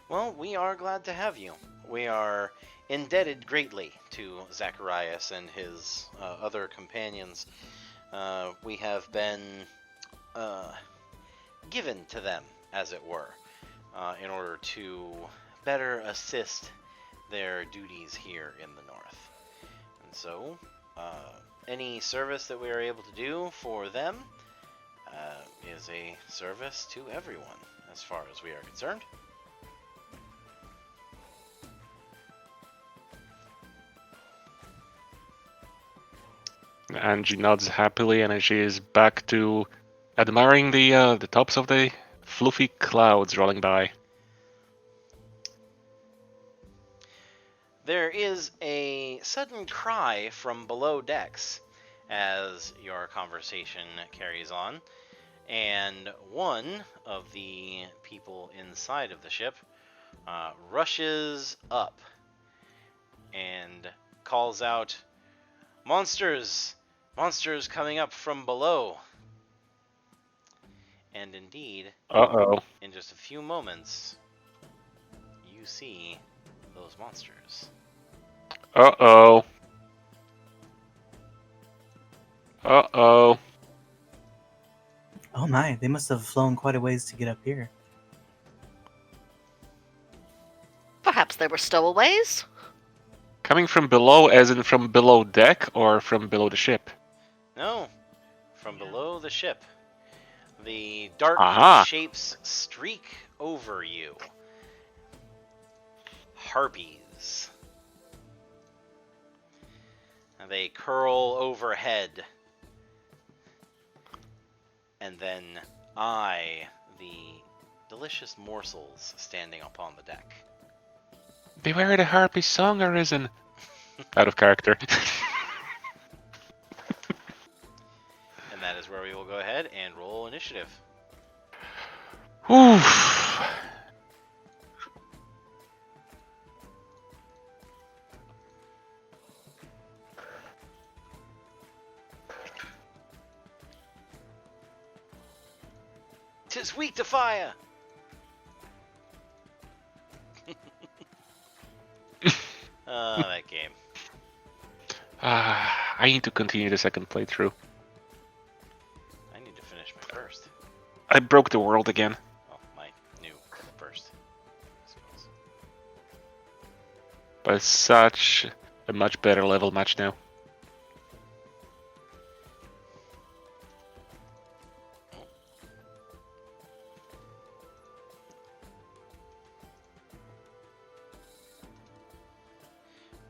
Well, we are glad to have you. We are indebted greatly to Zacharias and his other companions. We have been given to them, as it were, in order to better assist their duties here in the north. And so, any service that we are able to do for them is a service to everyone, as far as we are concerned. And she nods happily, and she is back to admiring the tops of the fluffy clouds rolling by. There is a sudden cry from below decks as your conversation carries on, and one of the people inside of the ship rushes up and calls out, "Monsters! Monsters coming up from below!" And indeed, Uh-oh. in just a few moments, you see those monsters. Uh-oh. Uh-oh. Oh my, they must have flown quite a ways to get up here. Perhaps they were stowaways? Coming from below, as in from below deck, or from below the ship? No, from below the ship. The dark Aha. shapes streak over you. Harpies. And they curl overhead. And then eye the delicious morsels standing upon the deck. Beware the harpy song arisen. Out of character. And that is where we will go ahead and roll initiative. Oof. "'Tis It's weak to fire. That game. I need to continue the second playthrough. I need to finish my first. I broke the world again. Oh, my new first, I suppose. But it's such a much better level match now.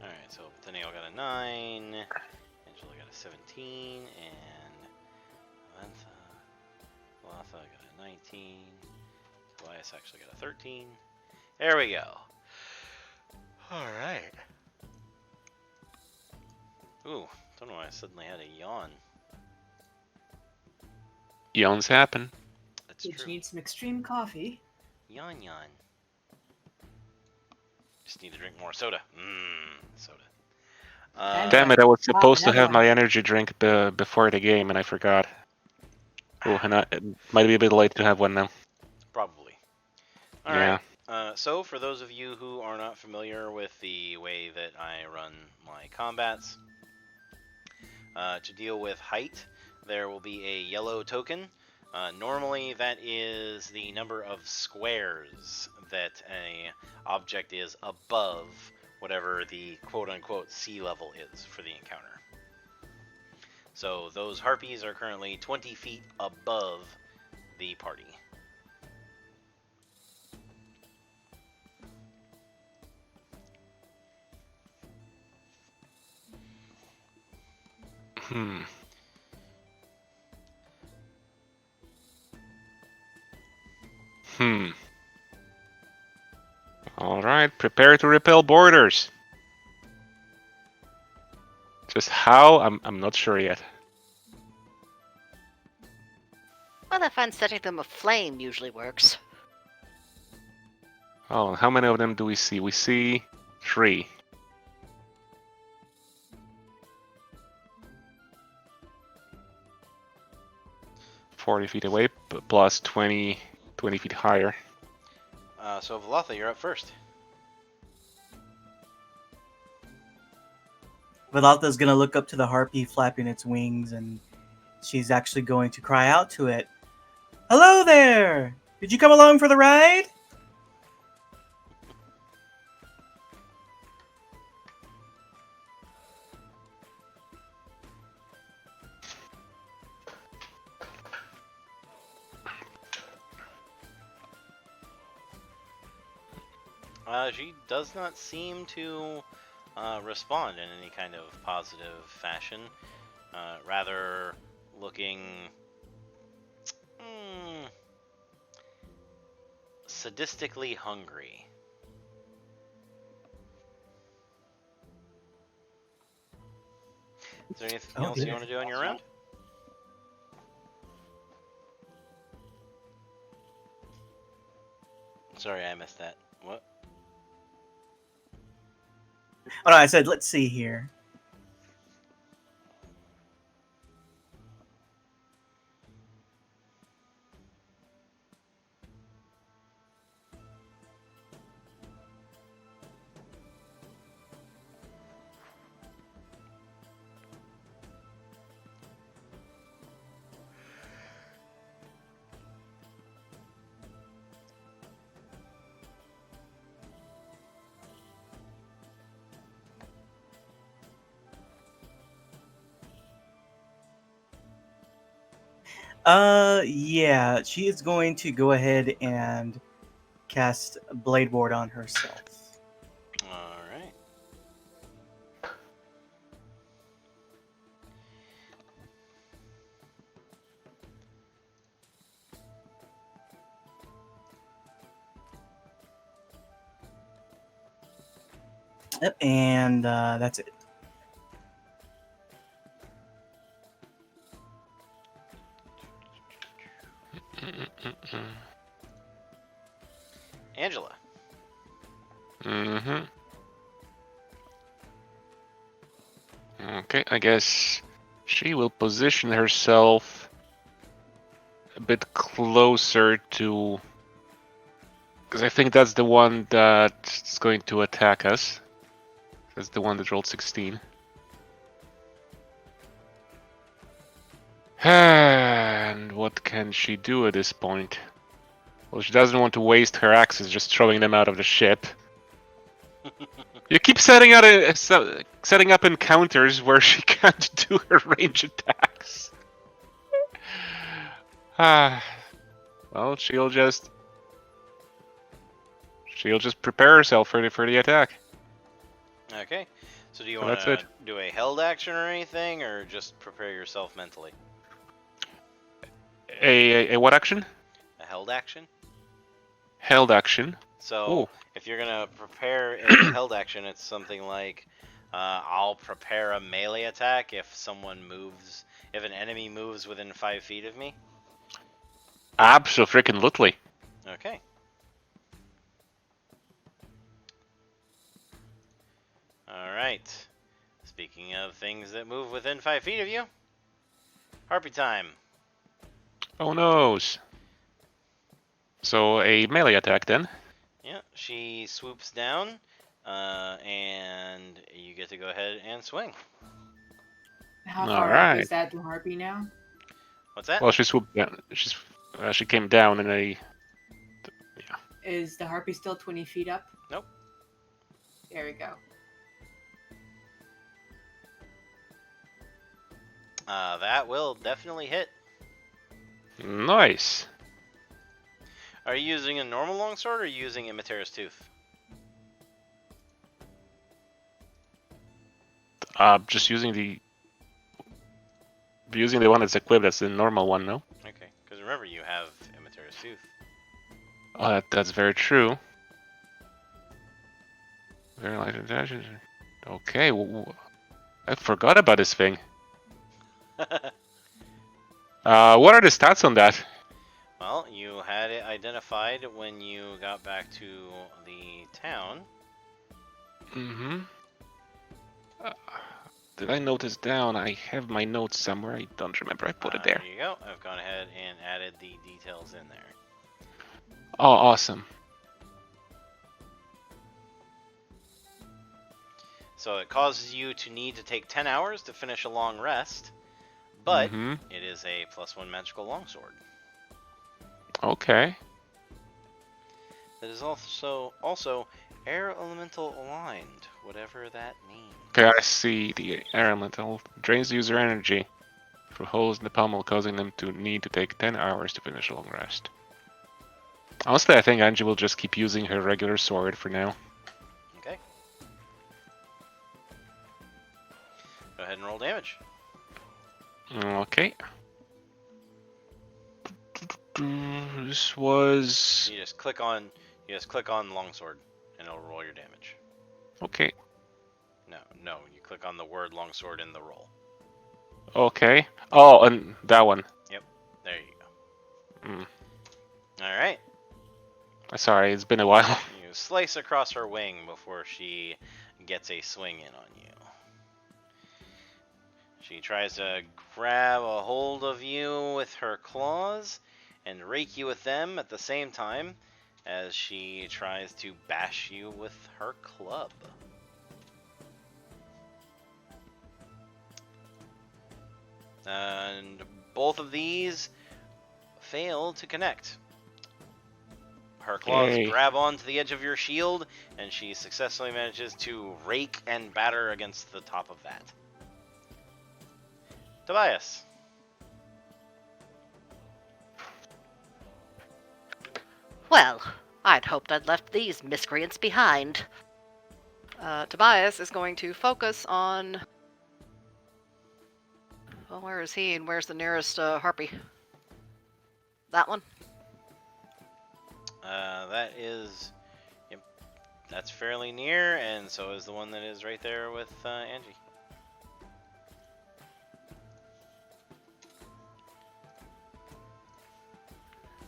Alright, so Teneo got a 9, Angela got a 17, and Latha got a 19, Tobias actually got a 13. There we go. Alright. Ooh, don't know why I suddenly had a yawn. Yawns happen. That's Did true. you need some extreme coffee? Yawn. Just need to drink more soda. Soda. Damn it, I was supposed to another have one. my energy drink before the game and I forgot. Oh, and it might be a bit late to have one now. Probably. Yeah. Alright. So, for those of you who are not familiar with the way that I run my combats, to deal with height, there will be a yellow token. Normally, that is the number of squares that a object is above whatever the quote-unquote sea level is for the encounter. So those harpies are currently 20 feet above the party. Alright, prepare to repel borders. Just how? I'm not sure yet. Well, I find setting them aflame usually works. Oh, how many of them do we see? We see 3. "40 feet away, plus 20 feet higher." So Velatha, you're up first. Vilalta's gonna look up to the harpy flapping its wings, and she's actually going to cry out to it. Hello there! Did you come along for the ride? She does not seem to respond in any kind of positive fashion. Rather looking sadistically hungry. Is there anything else you want to do on your round? Sorry, I missed that. What? Oh no, I said, let's see here. Yeah, she is going to go ahead and cast Blade Ward on herself. Alright. Yep, and that's it. Angela. Okay, I guess she will position herself bit closer to... Because I think that's the one that's going to attack us. That's the one that rolled 16. And what can she do at this point? Well, she doesn't want to waste her axes just throwing them out of the ship. You keep setting up encounters where she can't do her range attacks. Well, she'll just prepare herself for the attack. Okay. So do you So want that's to it. do a held action or anything, or just prepare yourself mentally? A what action? A held action? Held action. So Ooh. if you're gonna prepare a held action, it's something like, I'll prepare a melee attack if if an enemy moves within 5 feet of me. Abso-freaking-lutely. Okay. Alright. Speaking of things that move within 5 feet of you, Harpy time. Oh noes. So a melee attack then. Yeah, she swoops down, and you get to go ahead and swing. How far up Alright. is that to Harpy now? What's that? Well, she swooped down. She came down in a... Is the Harpy still 20 feet up? Nope. There we go. That will definitely hit. Nice. Are you using a normal longsword or are you using Imitaris Tooth? Just using the one that's equipped. That's the normal one, no? Okay, because remember you have Imitaris Tooth. Oh, that's very true. Very light intelligence. Okay, I forgot about this thing. What are the stats on that? Well, you had it identified when you got back to the town. Mm-hmm. Did I note this down? I have my notes somewhere. I don't remember. I put it there. There you go. I've gone ahead and added the details in there. Oh, awesome. So it causes you to need to take 10 hours to finish a long rest, but Mhm. it is a +1 magical longsword. Okay. That is also air elemental aligned, whatever that means. Okay, I see. The air elemental drains user energy through holes in the pommel, causing them to need to take 10 hours to finish a long rest. Honestly, I think Angie will just keep using her regular sword for now. Okay. Go ahead and roll damage. Okay. This was... You just click on longsword, and it'll roll your damage. Okay. No, you click on the word longsword in the roll. Okay. Oh, and that one. There you go. Mm. All right. Sorry, it's been a while. You slice across her wing before she gets a swing in on you. She tries to grab a hold of you with her claws and rake you with them at the same time as she tries to bash you with her club. And both of these fail to connect. Her claws Yay. grab onto the edge of your shield, and she successfully manages to rake and batter against the top of that. Tobias. Well, I'd hoped I'd left these miscreants behind. Tobias is going to focus on. Well, where is he, and where's the nearest harpy? That one. That is, yep, that's fairly near, and so is the one that is right there with Angie.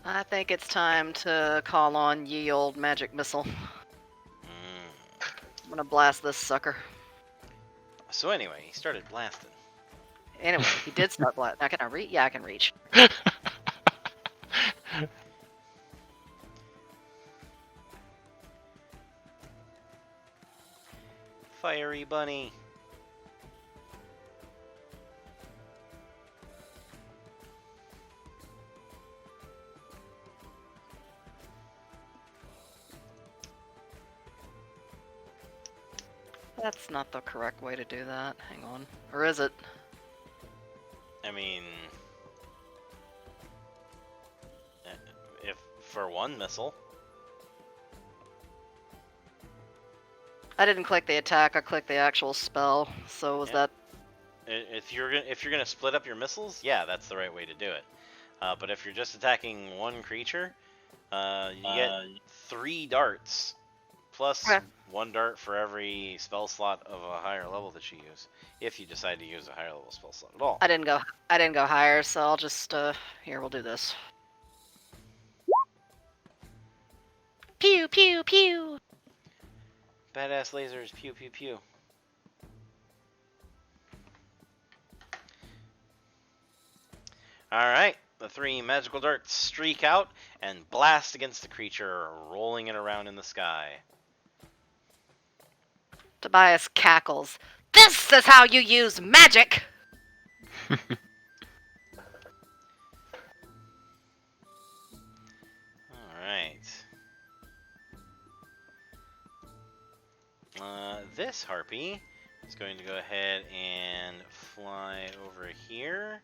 I think it's time to call on ye old magic missile. I'm gonna blast this sucker. So anyway, he started blasting. Anyway, he did start blasting. Now can I reach? Yeah, I can reach. Fiery bunny. That's not the correct way to do that. Hang on. Or is it? I mean, if for one missile. I didn't click the attack, I clicked the actual spell. So was Yeah. that... If you're gonna split up your missiles, yeah, that's the right way to do it. But if you're just attacking one creature, you get 3 darts, plus Okay. 1 dart for every spell slot of a higher level that you use, if you decide to use a higher level spell slot at all. I didn't go higher, so I'll just here, we'll do this. Pew pew pew. Badass lasers, pew pew pew. Alright, the 3 magical darts streak out and blast against the creature, rolling it around in the sky. Tobias cackles. This is how you use magic! Alright. This harpy is going to go ahead and fly over here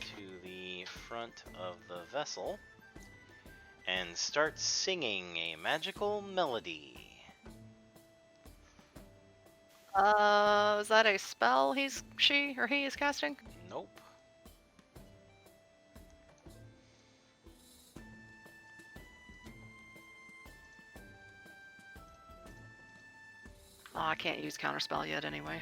to the front of the vessel and start singing a magical melody. Is that a spell she or he is casting? Nope. Oh, I can't use counterspell yet anyway.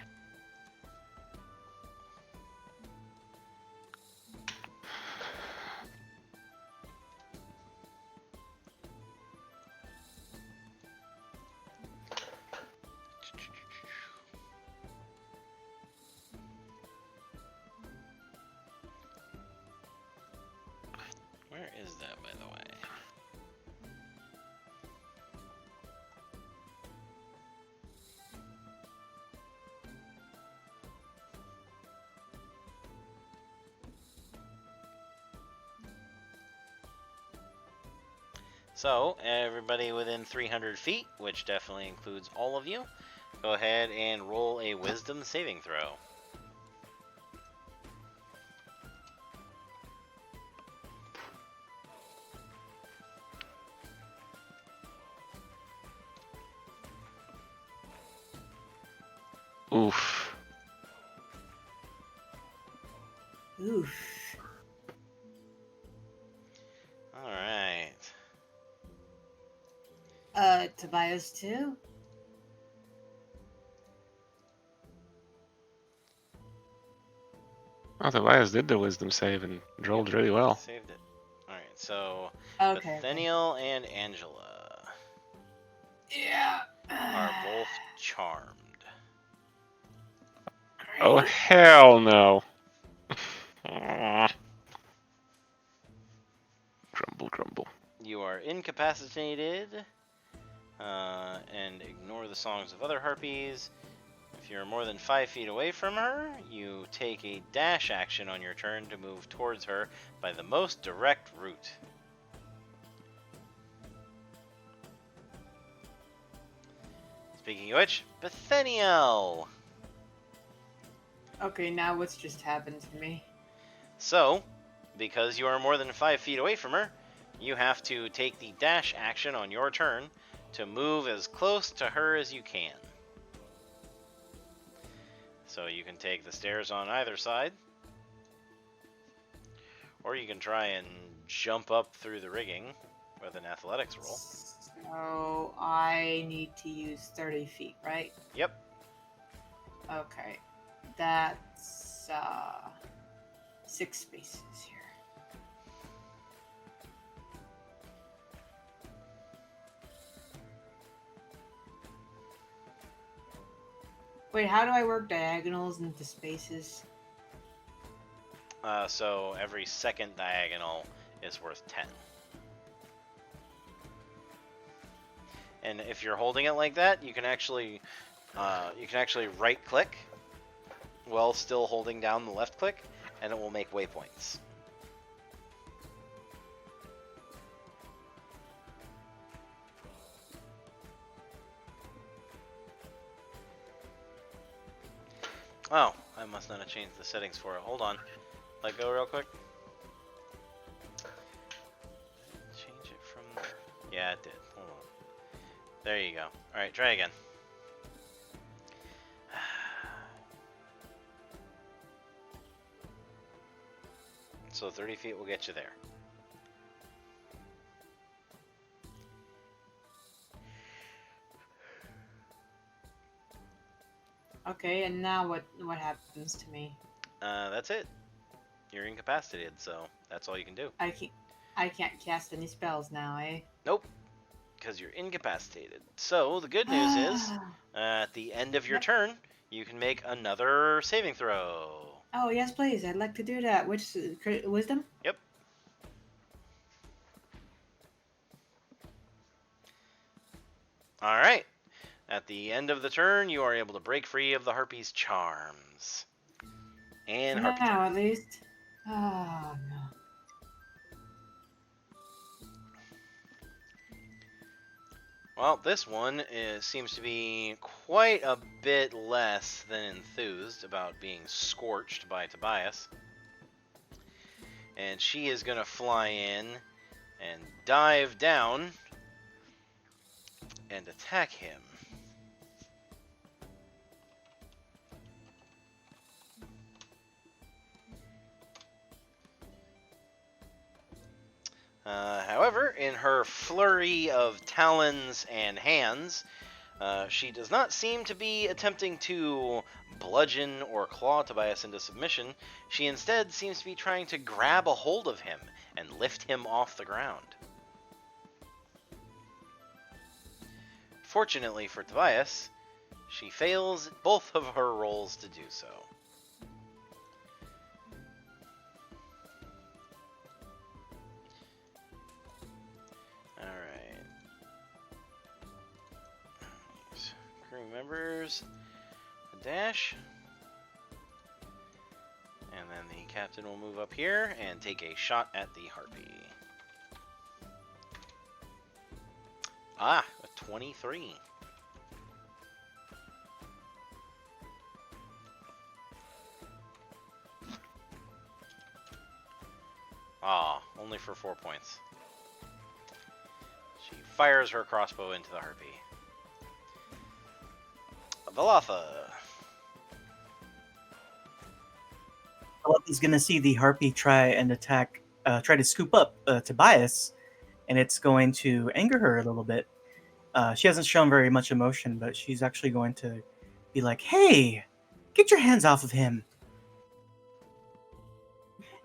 Where is that, by the way? So, everybody within 300 feet, which definitely includes all of you, go ahead and roll a wisdom saving throw. Oof. Oof. Alright. Tobias too? Oh, Tobias did the wisdom save and rolled really well. Saved it. Alright, so Okay. Nathaniel and Angela Yeah. are both charmed. Oh, hell no. Aw. Grumble, grumble. You are incapacitated, and ignore the songs of other harpies. If you're more than 5 feet away from her, you take a dash action on your turn to move towards her by the most direct route. Speaking of which, Bethaniel! Okay, now what's just happened to me? So, because you are more than 5 feet away from her, you have to take the dash action on your turn to move as close to her as you can. So you can take the stairs on either side, or you can try and jump up through the rigging with an athletics roll. So I need to use 30 feet, right? Yep. Okay. That's 6 spaces here. Wait, how do I work diagonals into spaces? So every second diagonal is worth 10. And if you're holding it like that, you can actually right click while still holding down the left click, and it will make waypoints. Oh, I must not have changed the settings for it. Hold on. Let go real quick. Change it from there. Yeah, it did. Hold on. There you go. Alright, try again. So 30 feet will get you there. Okay, and now what happens to me? That's it. You're incapacitated, so that's all you can do. I can't cast any spells now, eh? Nope, because you're incapacitated. So the good news is, at the end of your Yep. turn, you can make another saving throw. Oh yes, please. I'd like to do that. Which wisdom? Yep. All right. At the end of the turn, you are able to break free of the harpy's charms. And For harpy now, charm. at least. Oh no. Well, this one seems to be quite a bit less than enthused about being scorched by Tobias. And she is going to fly in and dive down and attack him. However, in her flurry of talons and hands, she does not seem to be attempting to bludgeon or claw Tobias into submission. She instead seems to be trying to grab a hold of him and lift him off the ground. Fortunately for Tobias, she fails both of her rolls to do so. Alright. Crew members, a dash. And then the captain will move up here and take a shot at the harpy. Ah, a 23. Ah, only for 4 points. She fires her crossbow into the harpy. Velatha. He's gonna see the harpy try and attack, try to scoop up Tobias, and it's going to anger her a little bit. She hasn't shown very much emotion, but she's actually going to be like, "Hey, get your hands off of him!"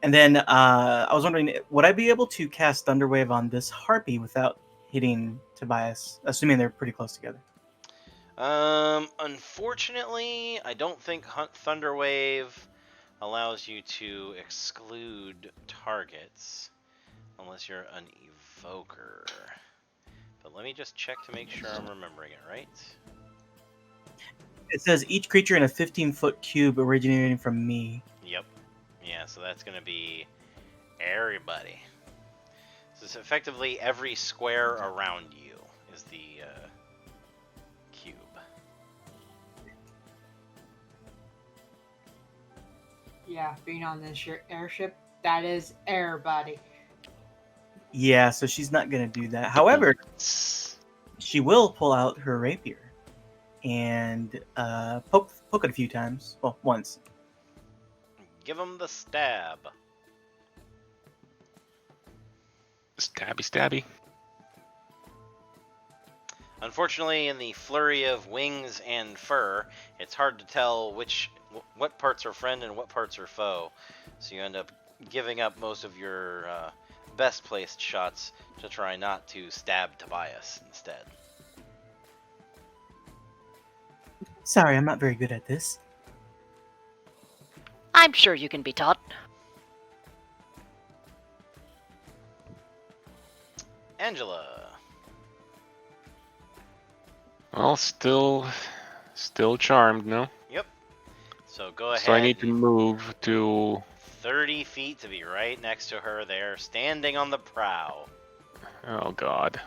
And then I was wondering, would I be able to cast Thunderwave on this harpy without hitting Tobias, assuming they're pretty close together? Unfortunately, I don't think Thunderwave allows you to exclude targets unless you're an evoker. But let me just check to make sure I'm remembering it right. It says each creature in a 15-foot cube originating from me. Yep. Yeah, so that's going to be everybody. So it's effectively every square around you is the cube. Yeah, being on this airship, that is everybody. Yeah, so she's not gonna do that. However, she will pull out her rapier and poke it a few times. Well, once. Give him the stab. Stabby, stabby. Unfortunately, in the flurry of wings and fur, it's hard to tell what parts are friend and what parts are foe. So you end up giving up most of your best placed shots to try not to stab Tobias instead. Sorry, I'm not very good at this. I'm sure you can be taught. Angela. Well, still charmed, no? Yep. So go ahead. So I need to You've move to. 30 feet to be right next to her there, standing on the prow. Oh God.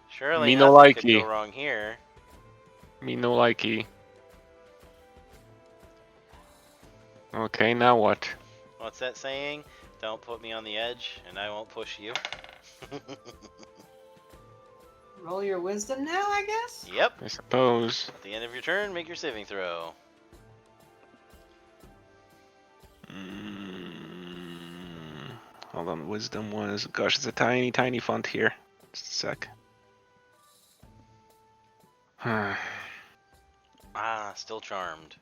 Surely Me no nothing could go likey. wrong here. Me no likey. Okay, now what? What's that saying? Don't put me on the edge, and I won't push you. Roll your wisdom now, I guess? Yep. I suppose. At the end of your turn, make your saving throw. Hold on, wisdom was. Gosh, it's a tiny, tiny font here. Just a sec. Ah, still charmed.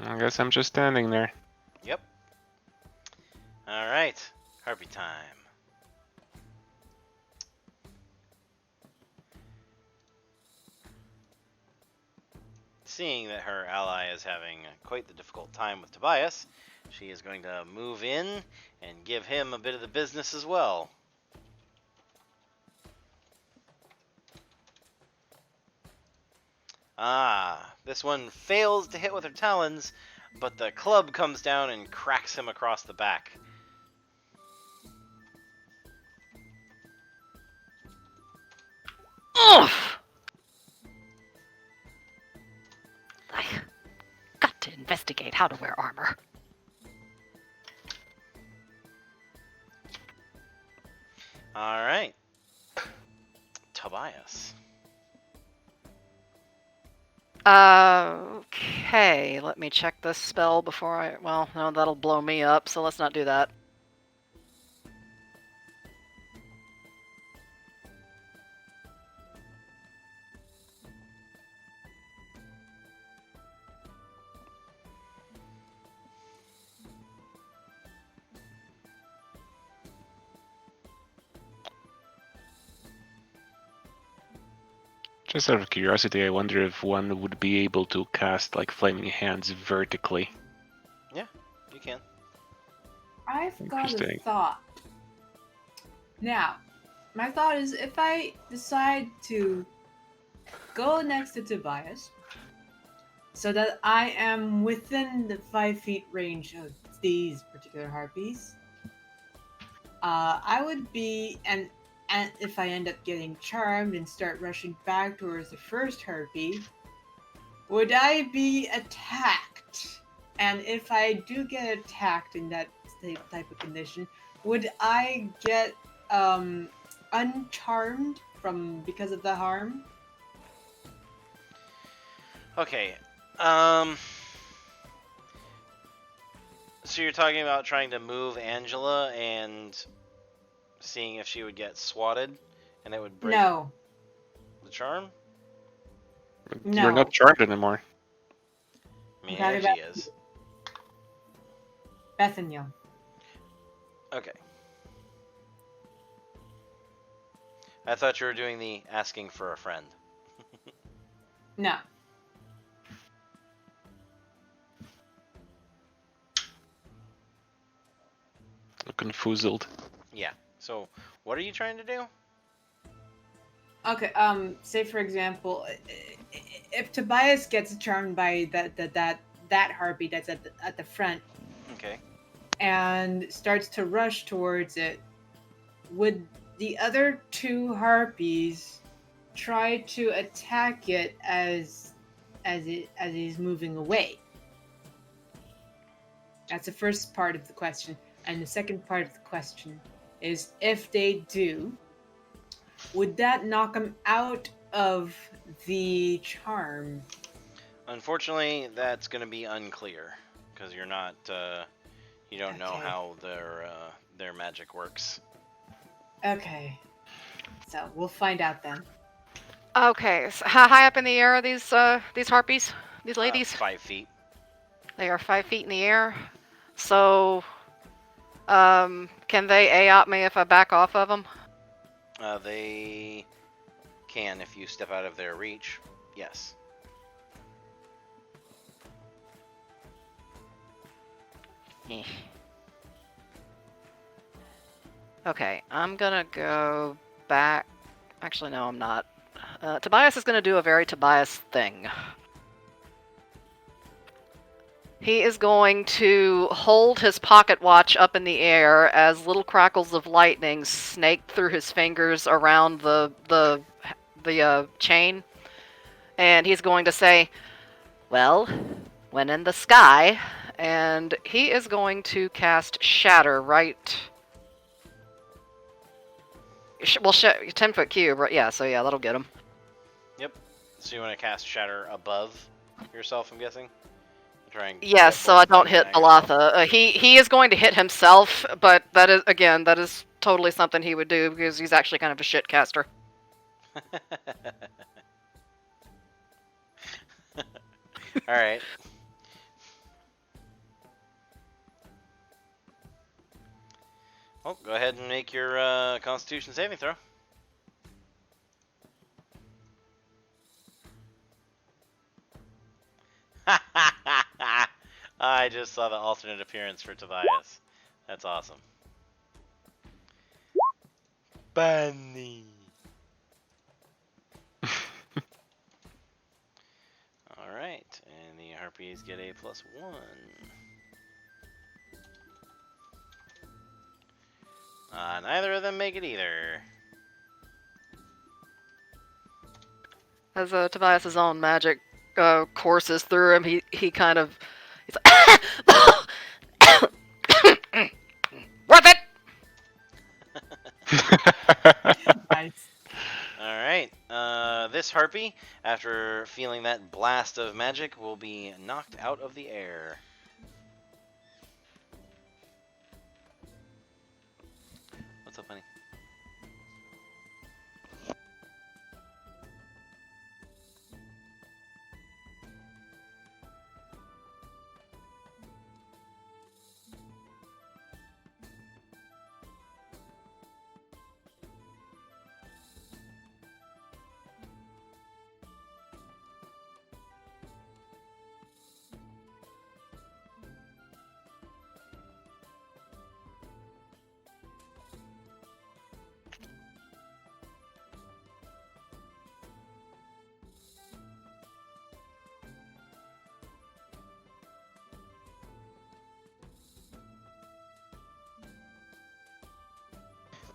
I guess I'm just standing there. Yep. Alright. Harpy time. Seeing that her ally is having quite the difficult time with Tobias, she is going to move in and give him a bit of the business as well. This one fails to hit with her talons, but the club comes down and cracks him across the back. Ugh! I got to investigate how to wear armor. Alright. Tobias. Okay, let me check this spell before I. Well, no, that'll blow me up, so let's not do that. Just out of curiosity, I wonder if one would be able to cast like flaming hands vertically. You can. I've got a Interesting. thought. Now, my thought is if I decide to go next to Tobias, so that I am within the 5 feet range of these particular harpies, I would be, and if I end up getting charmed and start rushing back towards the first harpy, would I be attacked? And if I do get attacked in that type of condition, would I get uncharmed because of the harm? Okay. So you're talking about trying to move Angela and seeing if she would get swatted, and it would break No. the charm? You're No. not charmed anymore. I mean, Talking Angie about- is. Bethaniel. Okay. I thought you were doing the asking for a friend. No. Confuzzled. Yeah. So, what are you trying to do? Okay, say for example, if Tobias gets charmed by that harpy that's at the front Okay. and starts to rush towards it, would the other two harpies try to attack it as he's moving away? That's the first part of the question. And the second part of the question is, if they do, would that knock them out of the charm? Unfortunately, that's going to be unclear because you're not. You don't know Okay. how their magic works. Okay. So we'll find out then. Okay, so how high up in the air are these harpies? These ladies? 5 feet. They are 5 feet in the air. So, can they AOP me if I back off of them? They can if you step out of their reach. Yes. Eh. Okay, I'm gonna go back Actually, no, I'm not. Tobias is going to do a very Tobias thing. He is going to hold his pocket watch up in the air as little crackles of lightning snake through his fingers around the chain, and he's going to say, "Well, when in the sky," and he is going to cast Shatter right. Well, 10-foot cube, right? Yeah, so yeah, that'll get him. Yep. So you want to cast Shatter above yourself, I'm guessing? Try and Yes, get so both I don't of them hit at yourself. Balatha. He is going to hit himself, but that is totally something he would do because he's actually kind of a shit caster. Alright. Well, go ahead and make your Constitution saving throw. I just saw the alternate appearance for Tobias. That's awesome. Bunny. Alright, and the Harpies get a +1. Neither of them make it either. As Tobias's own magic courses through him, he's like, worth it. Nice. Alright, this Harpy, after feeling that blast of magic, will be knocked out of the air. What's up, honey?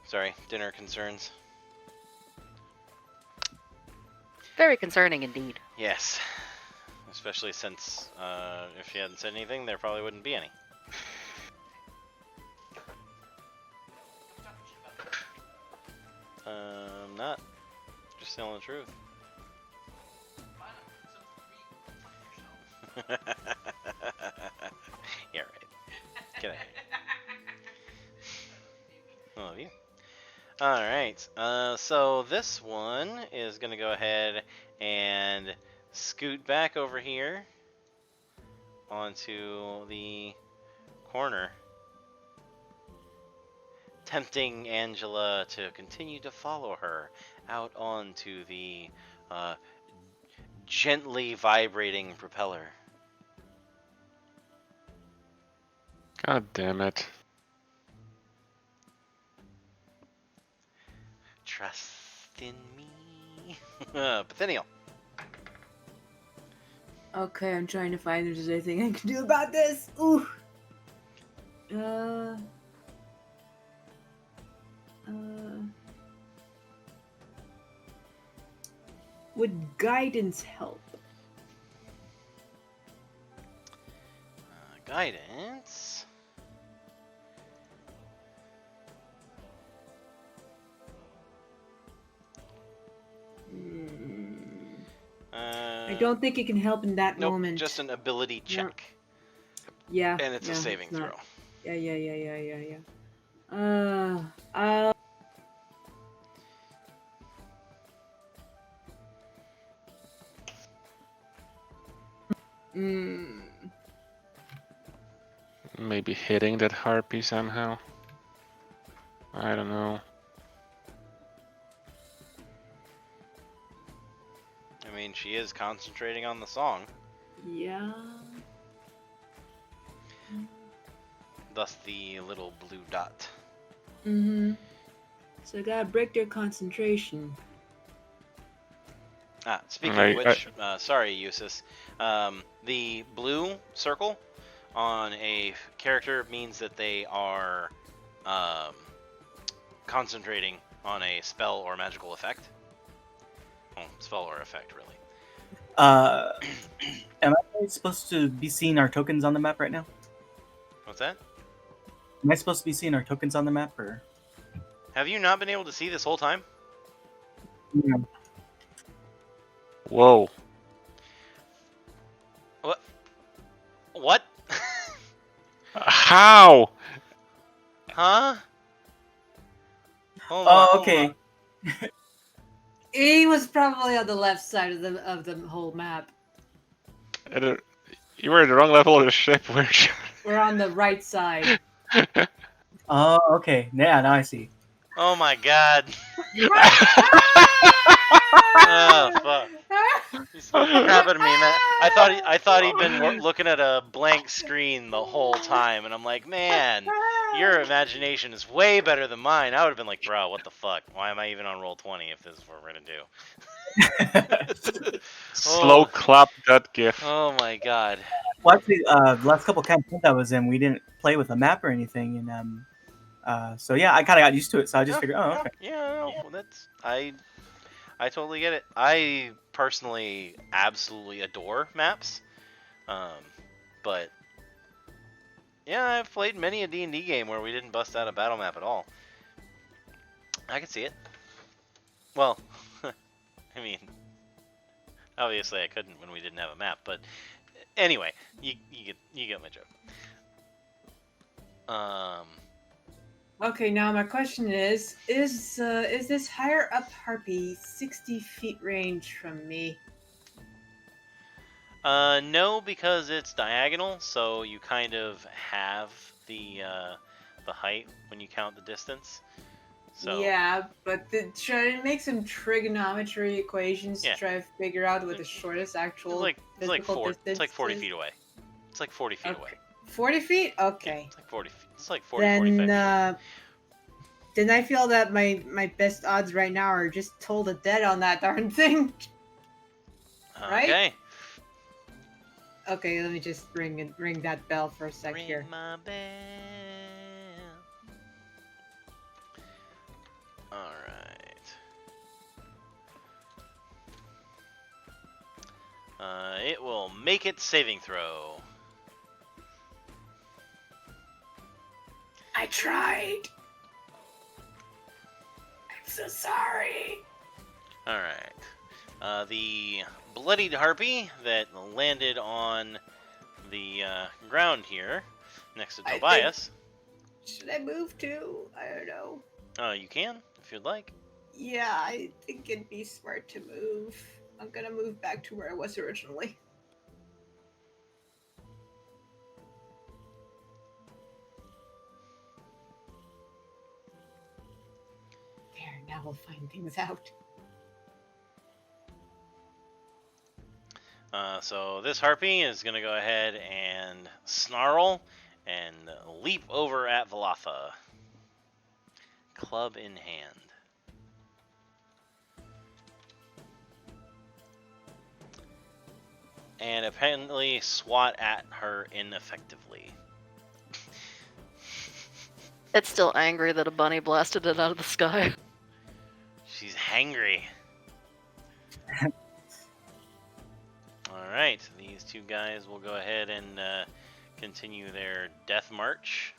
Sorry, dinner concerns. Very concerning indeed. Yes. Especially since, if she hadn't said anything, there probably wouldn't be any. Not. Just telling the truth. Yeah, right. Get out of here. I love you. Alright, so this one is going to go ahead and scoot back over here onto the corner, tempting Angela to continue to follow her out onto the gently vibrating propeller. God damn it. Trust in me. Pathenial. Okay, I'm trying to find if there's anything I can do about this. Ooh. Would guidance help? Guidance. I don't think it can help in that Nope, moment. just an ability check. Yeah. And it's a saving it's throw. not. Yeah. Maybe hitting that harpy somehow. I don't know. I mean, she is concentrating on the song, Yeah. thus the little blue dot. Mm-hmm. So I gotta break their concentration. Speaking of which, sorry, Eustace. The blue circle on a character means that they are concentrating on a spell or magical effect. Well, spell or effect, really. Am I supposed to be seeing our tokens on the map right now? What's that? Am I supposed to be seeing our tokens on the map, or? Have you not been able to see this whole time? Yeah. Whoa. What? How? Huh? Oh, okay. He was probably on the left side of the whole map. You were at the wrong level of the ship. Weren't you? We're on the right side. Oh, okay. Yeah, now I see. Oh my god. Oh fuck. He's crapping me, man. I thought he'd been looking at a blank screen the whole time, and I'm like, man, your imagination is way better than mine. I would have been like, bro, what the fuck? Why am I even on roll 20 if this is what we're gonna do? Slow clap that gif. Oh my god. Well, actually, the last couple campaigns I was in, we didn't play with a map or anything, and so yeah, I kind of got used to it. So I just figured, oh, okay. Yeah, no, that's I totally get it. I personally absolutely adore maps, but yeah, I've played many a D&D game where we didn't bust out a battle map at all. I can see it. Well, I mean, obviously I couldn't when we didn't have a map, but anyway, you get my joke. Okay, now my question is this higher up harpy 60 feet range from me? No, because it's diagonal, so you kind of have the height when you count the distance. So Yeah, but should I make some trigonometry equations Yeah. to try to figure out what the shortest actual it's like physical 40 distance is? feet away. It's like 40 feet Okay. away. 40 feet? Yeah, Okay. it's like 40 feet. It's like 40, 45 feet away. Then I feel that my best odds right now are just told to dead on that darn thing. right? Okay. Okay, let me just ring that bell for a sec Ring here. my bell. Alright. It will make its saving throw. I tried. I'm so sorry. Alright. The bloodied harpy that landed on the ground here next to I Tobias. Should I move too? I don't know. You can, if you'd like. Yeah, I think it'd be smart to move. I'm gonna move back to where I was originally. There, now we'll find things out. So this harpy is going to go ahead and snarl and leap over at Velatha. Club in hand. And apparently swat at her ineffectively. It's still angry that a bunny blasted it out of the sky. She's hangry. Alright, these two guys will go ahead and continue their death march.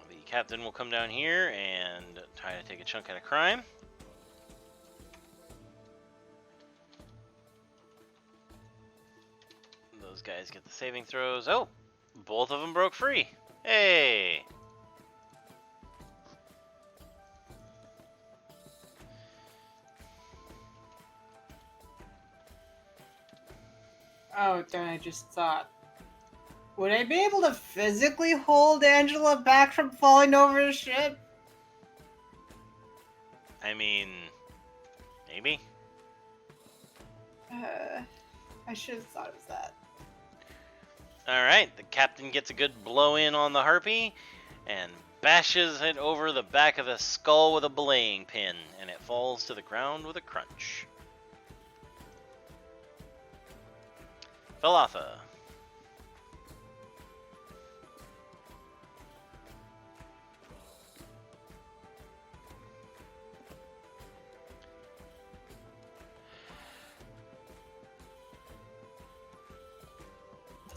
The captain will come down here and try to take a chunk out of crime. Those guys get the saving throws. Oh, both of them broke free. Hey! Oh, darn, I just thought. Would I be able to physically hold Angela back from falling over the ship? I mean, maybe. I should have thought of that. Alright, the captain gets a good blow in on the harpy and bashes it over the back of the skull with a belaying pin, and it falls to the ground with a crunch. Velatha.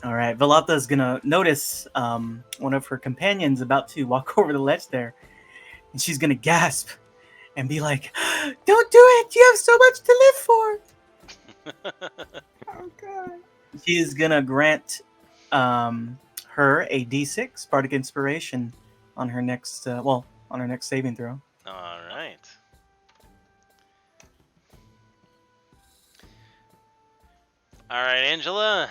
All right, Velatha is gonna notice one of her companions about to walk over the ledge there, and she's gonna gasp and be like, "Don't do it! You have so much to live for." Oh god. She is gonna grant her a D6 Bardic Inspiration on her next, on her next saving throw. All right. All right, Angela.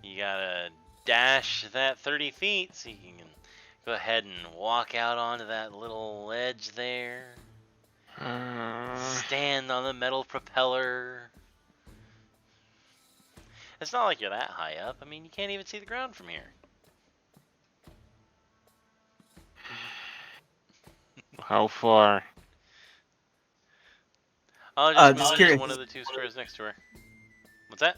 You gotta dash that 30 feet so you can go ahead and walk out onto that little ledge there. Stand on the metal propeller. It's not like you're that high up. I mean, you can't even see the ground from here. How far? I'll Just just move curious. to one of the two squares next to her. What's that?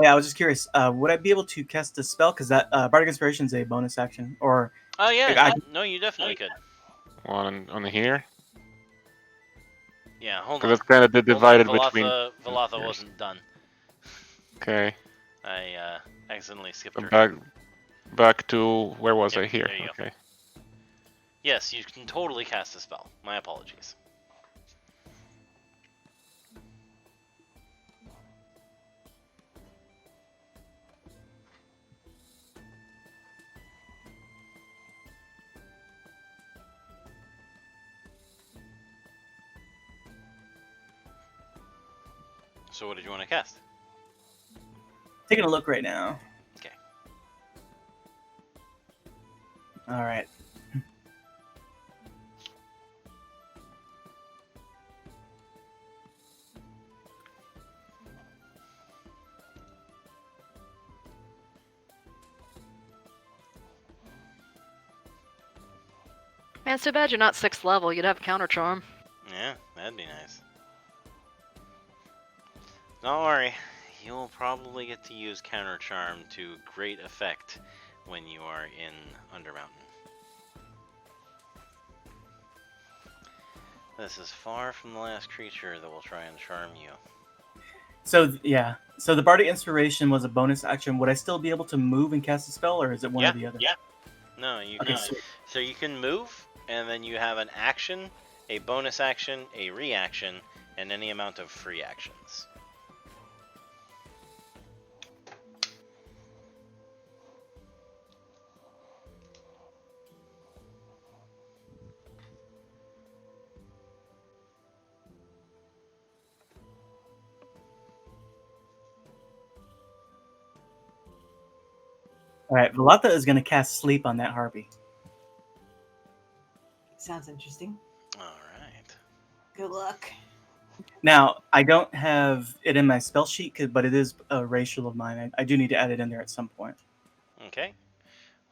Yeah, I was just curious. Would I be able to cast a spell? Because that Bardic Inspiration is a bonus action. Or Oh yeah, I- no, you definitely could. One on here? Yeah, hold on. Because it's kind of divided between. Velatha wasn't done. Okay. I accidentally skipped her. Back to where was Yep, I here? there you go. Okay. Yes, you can totally cast a spell. My apologies. So what did you want to cast? taking a look right now. Okay. All right. Man, it's too bad you're not 6th level. You'd have counter charm. Yeah, that'd be nice. Don't worry, you'll probably get to use Counter Charm to great effect when you are in Undermountain. This is far from the last creature that will try and charm you. So yeah. So the Bardic Inspiration was a bonus action. Would I still be able to move and cast a spell, or is it one or the other? Yeah. No, you Okay, can. So you can move, and then you have an action, a bonus action, a reaction, and any amount of free actions. All right. Velatha is going to cast Sleep on that harpy. Sounds interesting. All right. Good luck. Now, I don't have it in my spell sheet, but it is a racial of mine. I do need to add it in there at some point. Okay.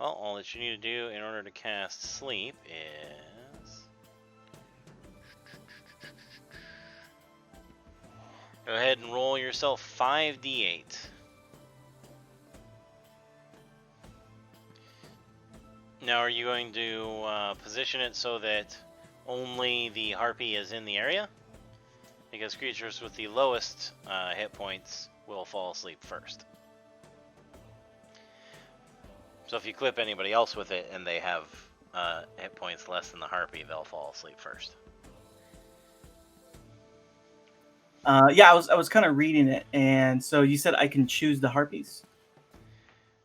Well, all that you need to do in order to cast Sleep is... Go ahead and roll yourself 5d8. Now, are you going to position it so that only the harpy is in the area? Because creatures with the lowest hit points will fall asleep first. So if you clip anybody else with it and they have hit points less than the harpy, they'll fall asleep first. Yeah, I was kind of reading it, and so you said I can choose the harpies.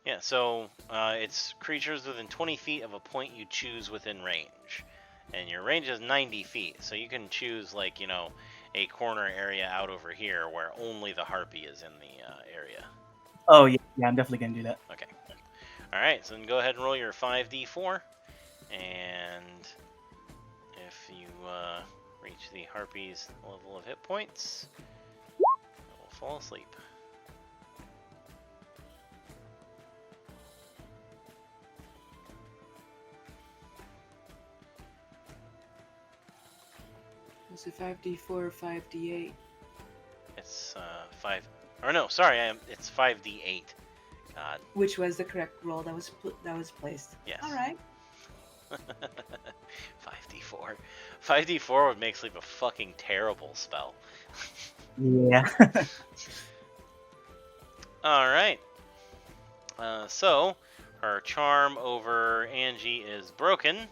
Yeah, so it's creatures within 20 feet of a point you choose within range. And your range is 90 feet, so you can choose, like, you know, a corner area out over here where only the harpy is in the area. Oh, yeah, I'm definitely going to do that. Okay. Alright, so then go ahead and roll your 5d4. And if you reach the harpy's level of hit points, it will fall asleep. Is it 5d4 or 5d8? It's 5. Or no, sorry, it's 5d8. God. Which was the correct roll that was placed. Yes. All right. 5d4. 5d4 would make sleep a fucking terrible spell. Yeah. Alright. So, her charm over Angie is broken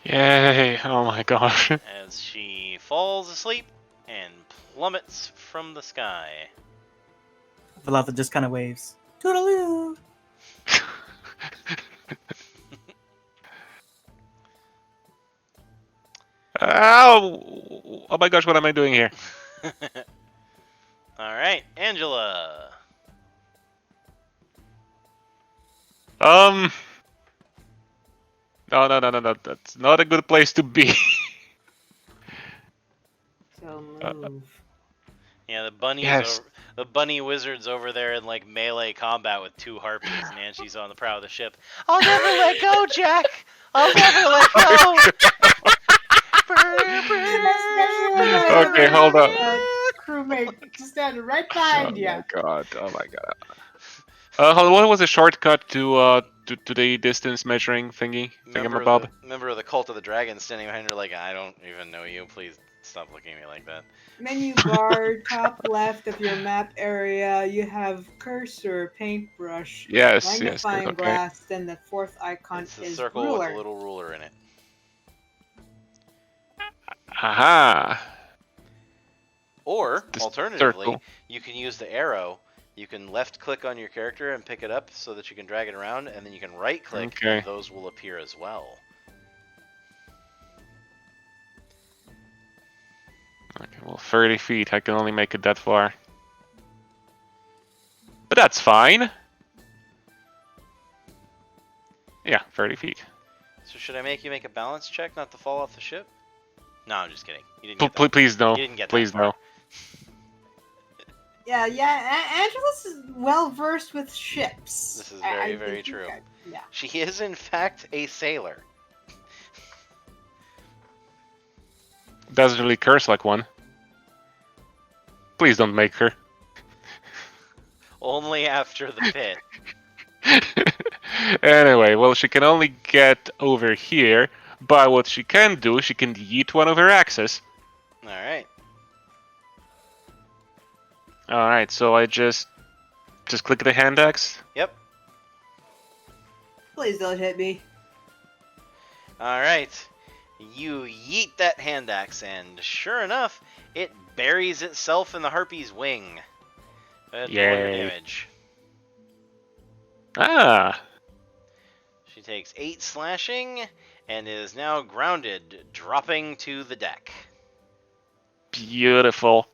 Yay! Oh my gosh. as she falls asleep and plummets from the sky. Valata just kind of waves. Toodaloo! Ow! Oh my gosh, what am I doing here? Alright, Angela. No, that's not a good place to be. So move. Yeah, the bunny's Yes. the bunny wizard's over there in like melee combat with 2 harpies, and Angie's on the prow of the ship. I'll never let go, Jack. I'll never let go. Okay, hold up. Crewmate, just stand right Oh behind you. my god! Oh my god! What was the shortcut to the distance measuring thingy? Thingamabob? Member of the Cult of the Dragon standing behind her like, I don't even know you. Please stop looking at me like that. Menu bar, top left of your map area, you have cursor, paintbrush, Yes, magnifying okay. glass, then the 4th icon It's the is circle ruler. with a little ruler in it. Aha! Or, This alternatively, circle. you can use the arrow. You can left click on your character and pick it up so that you can drag it around, and then you can right click Okay. and those will appear as well. Okay, well, 30 feet. I can only make it that far. But that's fine. Yeah, 30 feet. So should I make you make a balance check not to fall off the ship? No, I'm just kidding. You didn't get that. Please no. You didn't get that Please far. no. Yeah, Angelus is well versed with ships. This is I very, think very you true. got- Yeah. She is, in fact, a sailor. Doesn't really curse like one. Please don't make her. Only after the pit. Anyway, well, she can only get over here, but what she can do, she can yeet one of her axes. Alright. Alright, so I just click the hand axe. Yep. Please don't hit me. Alright. You yeet that hand axe, and sure enough, it buries itself in the harpy's wing. Roll your Yay. damage. Ah, She takes 8 slashing and is now grounded, dropping to the deck. beautiful.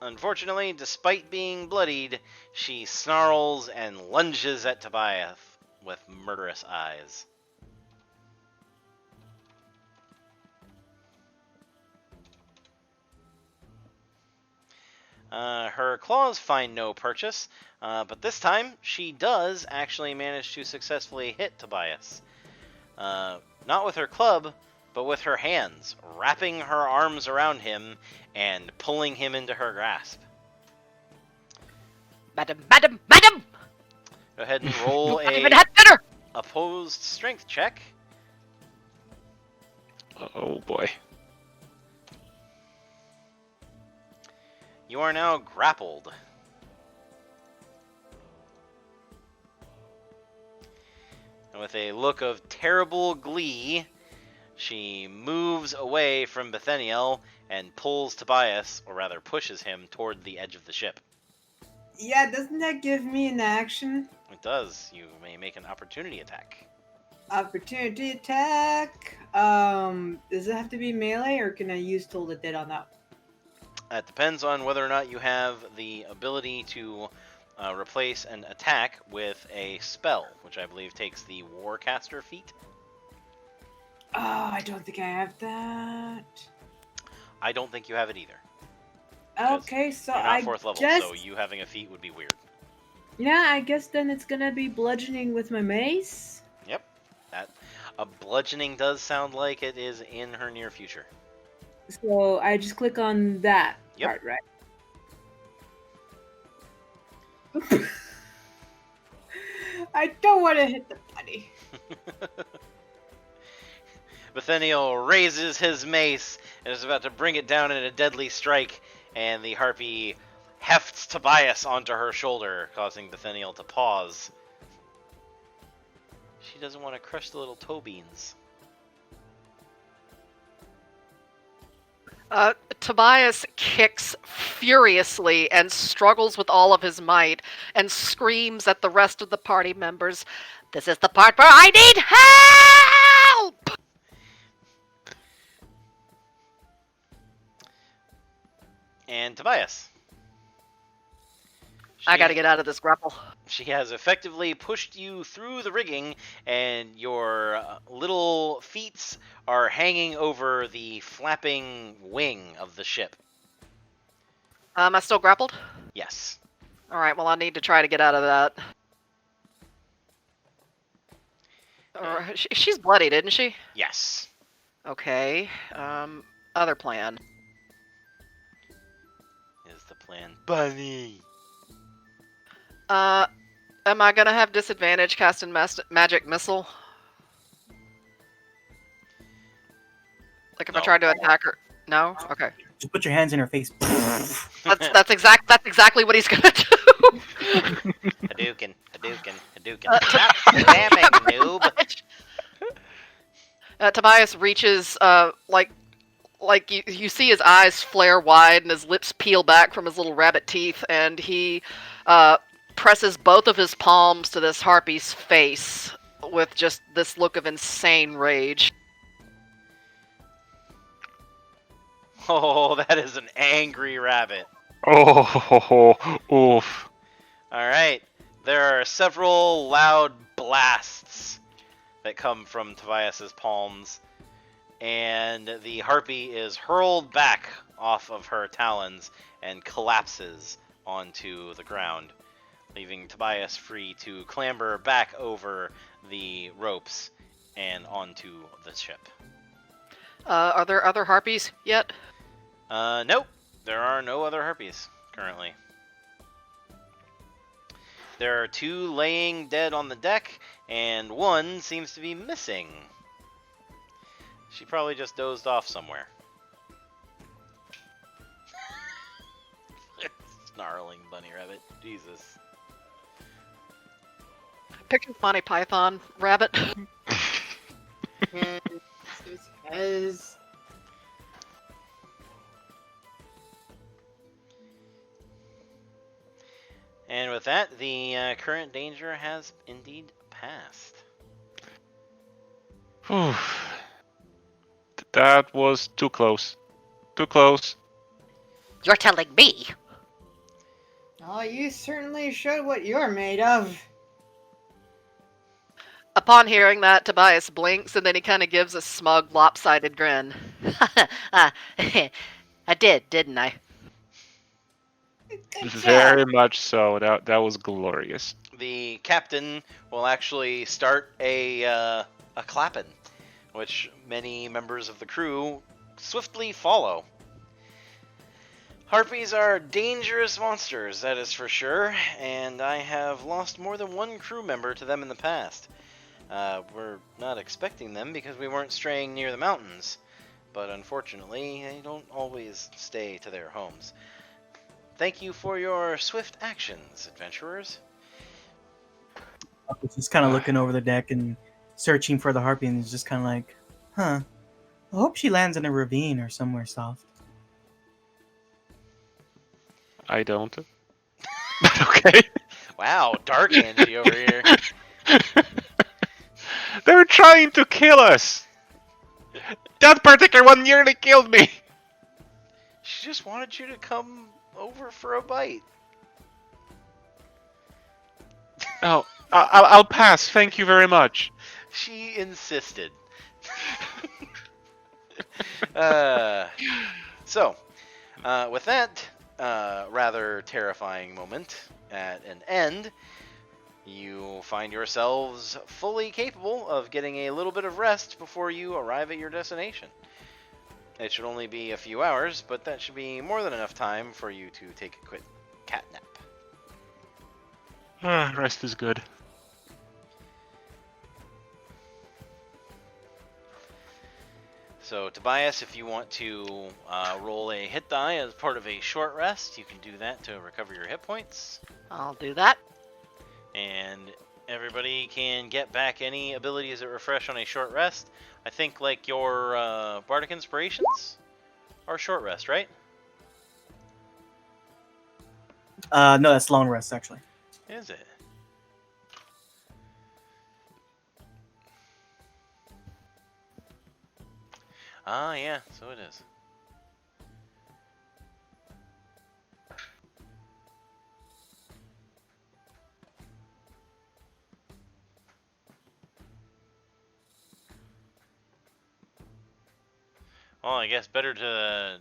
Unfortunately, despite being bloodied, she snarls and lunges at Tobias with murderous eyes. Her claws find no purchase, but this time she does actually manage to successfully hit Tobias. Not with her club, but with her hands, wrapping her arms around him and pulling him into her grasp. Madam, madam, madam! Go ahead and roll Not even a had dinner! opposed strength check. Oh boy. You are now grappled. And with a look of terrible glee, she moves away from Bethaniel and pulls Tobias, or rather pushes him, toward the edge of the ship. Yeah, doesn't that give me an action? It does. You may make an opportunity attack. Opportunity attack. Does it have to be melee, or can I use Toll the Dead on that? It depends on whether or not you have the ability to replace an attack with a spell, which I believe takes the Warcaster feat. Oh, I don't think I have that. I don't think you have it either. Okay, so You're not I 4th level, guess so you having a feat would be weird. yeah, I guess then it's gonna be bludgeoning with my mace. Yep. That. A bludgeoning does sound like it is in her near future. So I just click on that Yep. part, right? I don't want to hit the bunny. Nathaniel raises his mace and is about to bring it down in a deadly strike, and the harpy hefts Tobias onto her shoulder, causing Nathaniel to pause. She doesn't want to crush the little toe beans. Tobias kicks furiously and struggles with all of his might and screams at the rest of the party members, This is the part where I need help! And Tobias. I gotta get out of this grapple. She has effectively pushed you through the rigging, and your little feet are hanging over the flapping wing of the ship. Am I still grappled? Yes. Alright, well I need to try to get out of that. She's bloodied, isn't she? Yes. Okay. Other plan. Is the plan. Bunny! Am I gonna have disadvantage casting magic missile? Like if I No. tried to attack her? No? Okay. Just put your hands in her face. That's exactly what he's gonna do. Hadouken. Stop spamming, noob! Tobias reaches, like you see his eyes flare wide and his lips peel back from his little rabbit teeth, and he presses both of his palms to this harpy's face with just this look of insane rage. Oh, that is an angry rabbit. Oh, oof. Alright. There are several loud blasts that come from Tobias's palms, and the harpy is hurled back off of her talons and collapses onto the ground, leaving Tobias free to clamber back over the ropes and onto the ship. Are there other harpies yet? Nope. There are no other harpies currently. There are 2 laying dead on the deck, and 1 seems to be missing. She probably just dozed off somewhere. Snarling bunny rabbit. Jesus. Picture Monty Python rabbit. As And with that, the current danger has indeed passed. Whew. That was too close. Too close. You're telling me? oh, you certainly showed what you're made of. Upon hearing that, Tobias blinks and then he kind of gives a smug, lopsided grin. I did, didn't I? Good Very job. much so. That was glorious. The captain will actually start a clapping, which many members of the crew swiftly follow. Harpies are dangerous monsters, that is for sure, and I have lost more than 1 crew member to them in the past. We're not expecting them because we weren't straying near the mountains, but unfortunately, they don't always stay to their homes. Thank you for your swift actions, adventurers. Just kind of looking over the deck and searching for the harpy, and it's just kind of like, huh. I hope she lands in a ravine or somewhere soft. I don't. Okay. Wow, dark Angie over here. They're trying to kill us. That particular one nearly killed me. She just wanted you to come over for a bite. Oh, I'll pass. Thank you very much. She insisted. So, with that rather terrifying moment at an end, You find yourselves fully capable of getting a little bit of rest before you arrive at your destination. It should only be a few hours, but that should be more than enough time for you to take a quick cat nap. Rest is good. So, Tobias, if you want to roll a hit die as part of a short rest, you can do that to recover your hit points. I'll do that. And everybody can get back any abilities that refresh on a short rest. I think, like, your Bardic Inspirations are short rest, right? No, that's long rest actually. Is it? Ah, yeah, so it is. Well, I guess better to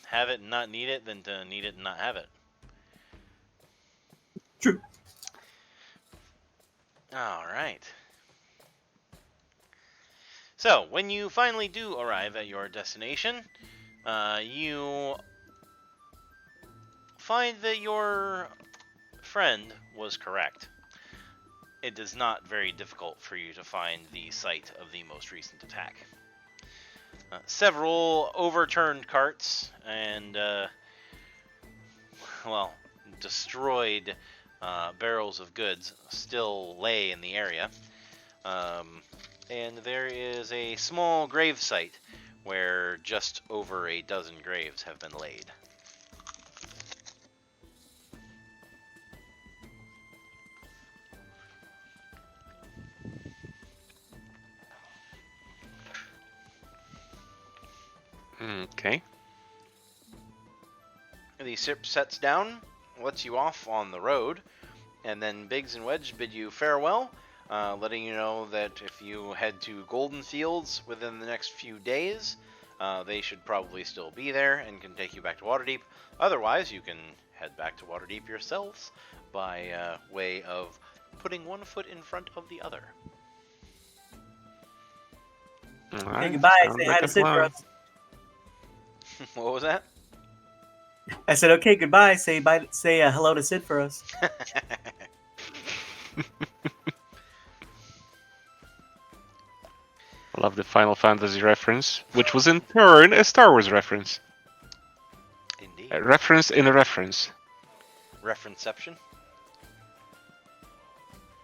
have it and not need it than to need it and not have it. True. All right. So, when you finally do arrive at your destination, you find that your friend was correct. It is not very difficult for you to find the site of the most recent attack. Several overturned carts and, destroyed barrels of goods still lay in the area. And there is a small grave site where just over a dozen graves have been laid. Okay. The ship sets down, lets you off on the road, and then Biggs and Wedge bid you farewell, letting you know that if you head to Golden Fields within the next few days, they should probably still be there and can take you back to Waterdeep. Otherwise, you can head back to Waterdeep yourselves by way of putting one foot in front of the other. Okay, Alright, goodbye. sounds Say like hi to a Sid for plan. us. What was that? I said, okay, goodbye. Say bye. Say hello to Sid for us. I love the Final Fantasy reference, which was in turn a Star Wars reference. Indeed. A reference in a reference. Referenception?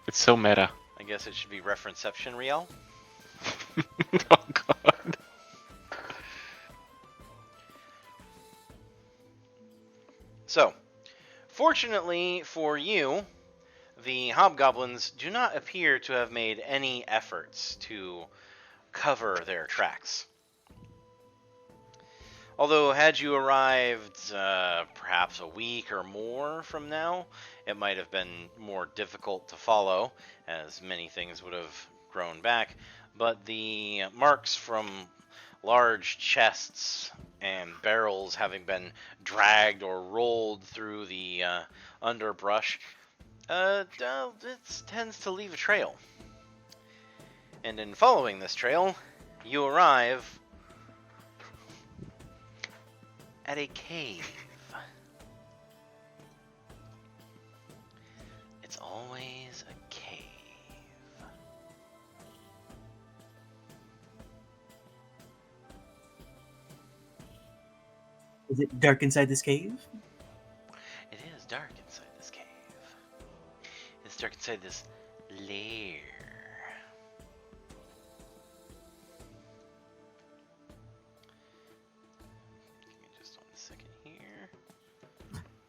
It's so meta. I guess it should be referenception, Riel. Oh god. So, fortunately for you, the hobgoblins do not appear to have made any efforts to cover their tracks. Although, had you arrived perhaps a week or more from now, it might have been more difficult to follow, as many things would have grown back. But the marks from large chests and barrels having been dragged or rolled through the underbrush, it tends to leave a trail. And in following this trail, you arrive at a cave. It's always a cave. Is it dark inside this cave? It is dark inside this cave. It's dark inside this lair. Give me just 1 second here.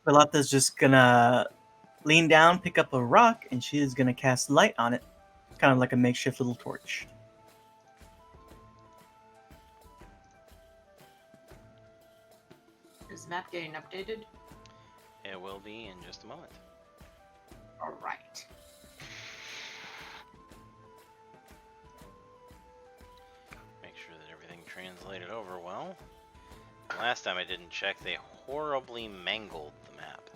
Velata's just gonna lean down, pick up a rock, and she is gonna cast light on it, kind of like a makeshift little torch. Is the map getting updated? It will be in just a moment. All right. Make sure that everything translated over well. Last time I didn't check, they horribly mangled the map.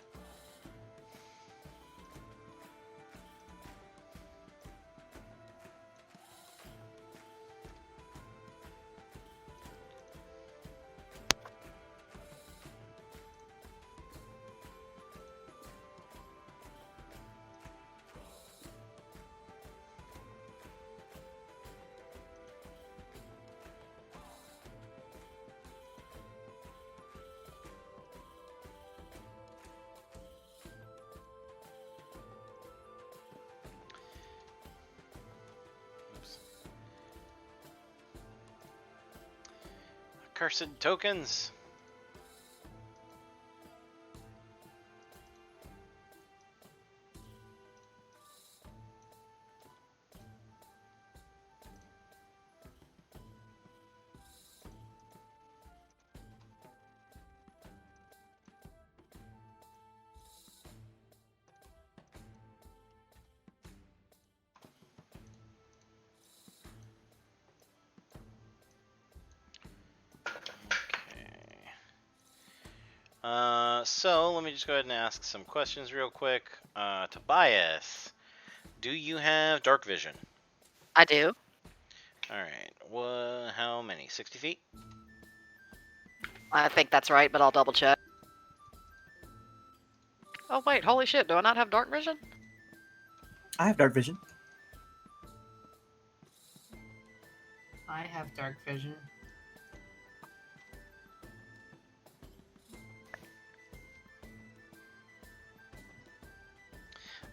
Cursed tokens. So let me just go ahead and ask some questions real quick. Tobias, do you have dark vision? I do. All right. How many? 60 feet? I think that's right, but I'll double check. Oh wait, holy shit! Do I not have dark vision? I have dark vision. I have dark vision.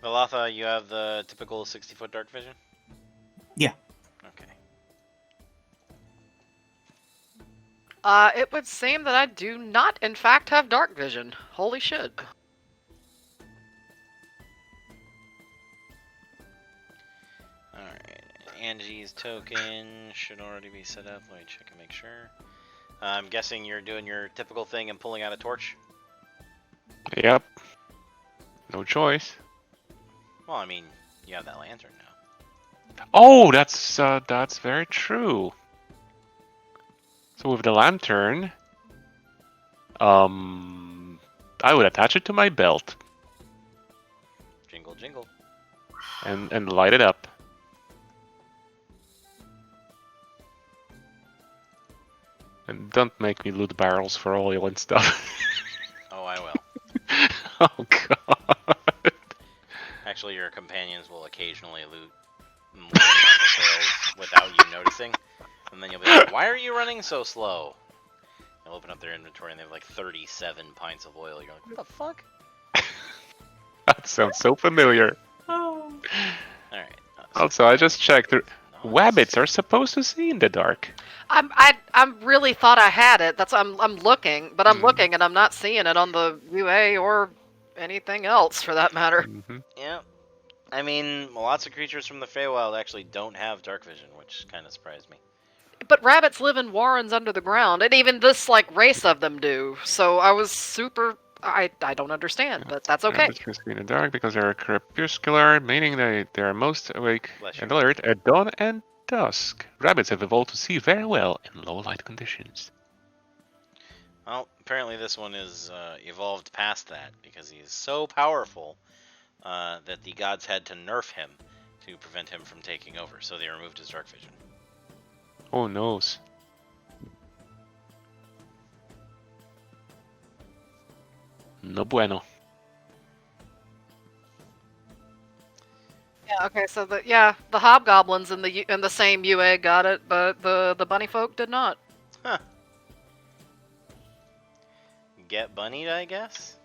Velatha, you have the typical 60-foot dark vision? Yeah. Okay. It would seem that I do not, in fact, have dark vision. Holy shit. Alright. Angie's token should already be set up. Let me check and make sure. I'm guessing you're doing your typical thing and pulling out a torch? Yep. No choice. Well, I mean, you have that lantern now. Oh, that's very true. So with the lantern, I would attach it to my belt Jingle, jingle. and light it up. And don't make me loot barrels for oil and stuff. Oh, I will. Oh god. Actually, your companions will occasionally loot barrels without you noticing. And then you'll be like, why are you running so slow? You'll open up their inventory and they have like 37 pints of oil. You're like, what the fuck? That sounds so familiar. Alright. Also, I just checked. Nice. Wabbits are supposed to see in the dark. I'm really thought I had it. I'm looking, but I'm Hmm. looking and I'm not seeing it on the UA or anything else for that matter. Mm-hmm. Yeah. I mean, lots of creatures from the Feywild actually don't have dark vision, which kind of surprised me. But rabbits live in warrens under the ground, and even this like race of them do. So I was super. I don't understand, but that's okay. Rabbits can see in the dark because they're crepuscular, meaning they are most awake Bless you. and alert at dawn and dusk. Rabbits have evolved to see very well in low light conditions. Well, apparently this one is evolved past that because he is so powerful that the gods had to nerf him to prevent him from taking over. So they removed his dark vision. Oh noes. No bueno. Yeah. Okay. So the hobgoblins in the same UA got it, but the bunny folk did not. Huh. Get bunnied, I guess?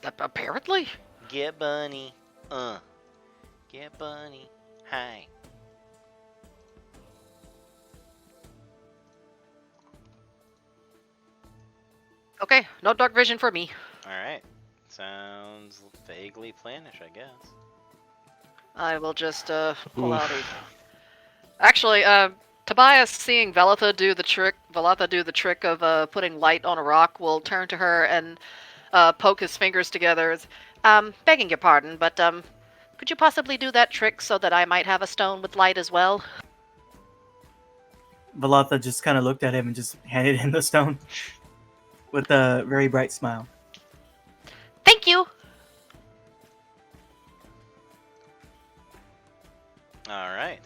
Apparently. Get bunny. Get bunny. Hi. Okay. No dark vision for me. Alright. Sounds vaguely plannish, I guess. I will just pull Oof. out a. Actually, Tobias seeing Velatha do the trick of putting light on a rock will turn to her and poke his fingers together. Begging your pardon, but could you possibly do that trick so that I might have a stone with light as well? Velatha just kind of looked at him and just handed him the stone with a very bright smile. Thank you. Alright.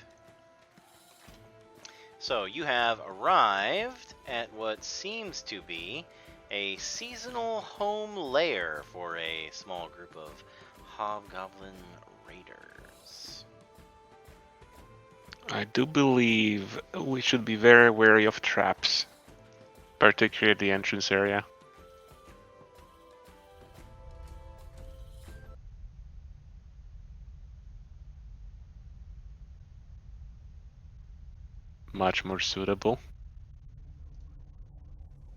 So you have arrived at what seems to be a seasonal home lair for a small group of hobgoblin raiders. I do believe we should be very wary of traps, particularly at the entrance area. Much more suitable.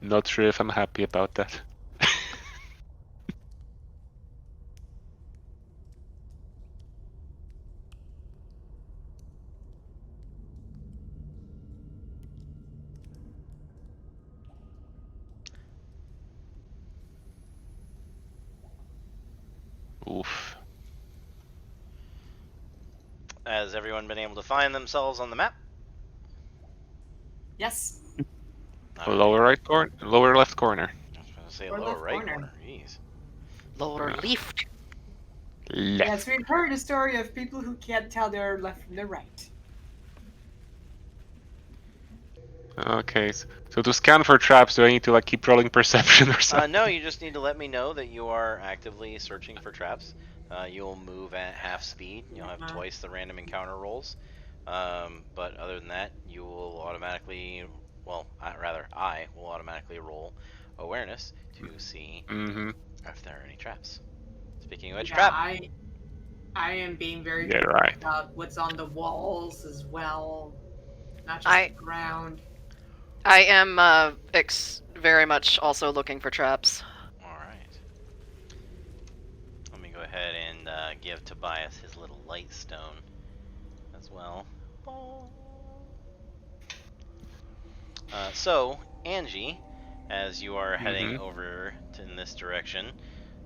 Not sure if I'm happy about that. Oof. Has everyone been able to find themselves on the map? Yes. Alright. Lower left corner. I was going to say Or lower left right corner. corner. Jeez. Lower Yeah. left. Left. Yes, we've heard a story of people who can't tell their left from their right. Okay, so to scan for traps, do I need to like keep rolling perception or something? No, you just need to let me know that you are actively searching for traps. You'll move at half speed. You'll have twice the random encounter rolls. But other than that, you will automatically, well, I will automatically roll awareness to see Mm-hmm. if there are any traps. Speaking of which, Yeah, trap. I am being very Yeah, careful right. about what's on the walls as well, not just I the ground. I am very much also looking for traps. All right. Let me go ahead and give Tobias his little light stone as well. So, Angie, as you are heading Mm-hmm. over in this direction,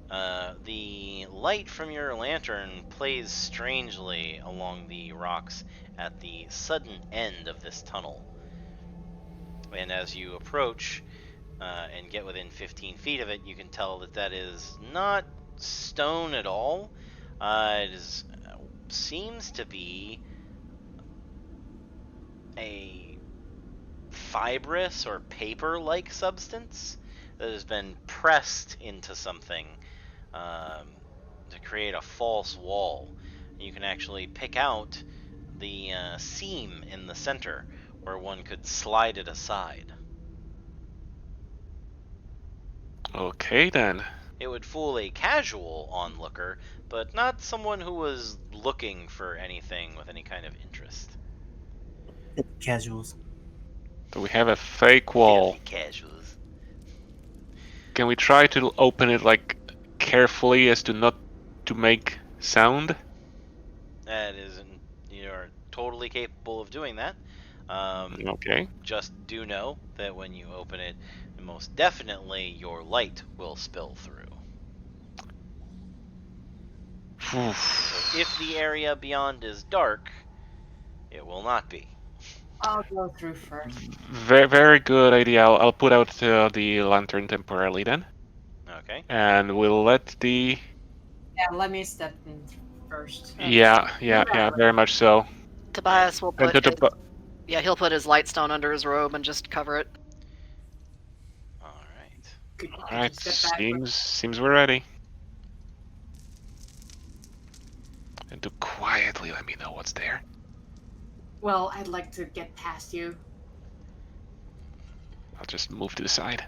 the light from your lantern plays strangely along the rocks at the sudden end of this tunnel. And as you approach and get within 15 feet of it, you can tell that that is not stone at all. Seems to be a fibrous or paper-like substance that has been pressed into something um, to create a false wall. You can actually pick out the seam in the center where one could slide it aside. Okay then. It would fool a casual onlooker, but not someone who was looking for anything with any kind of interest. Casuals. So we have a fake wall. Filthy casuals. Can we try to open it like carefully as to not to make sound? That isn't. You're totally capable of doing that. Okay. Just do know that when you open it, most definitely your light will spill through. So if the area beyond is dark, it will not be. I'll go through first. Very, very good idea. I'll put out the lantern temporarily then, Okay. and we'll let the Yeah, let me step in first. yeah, very much so. Tobias will And put his to, he'll put his light stone under his robe and just cover it. All right. Could all you right, step back? seems we're ready. And to quietly let me know what's there. Well, I'd like to get past you. I'll just move to the side.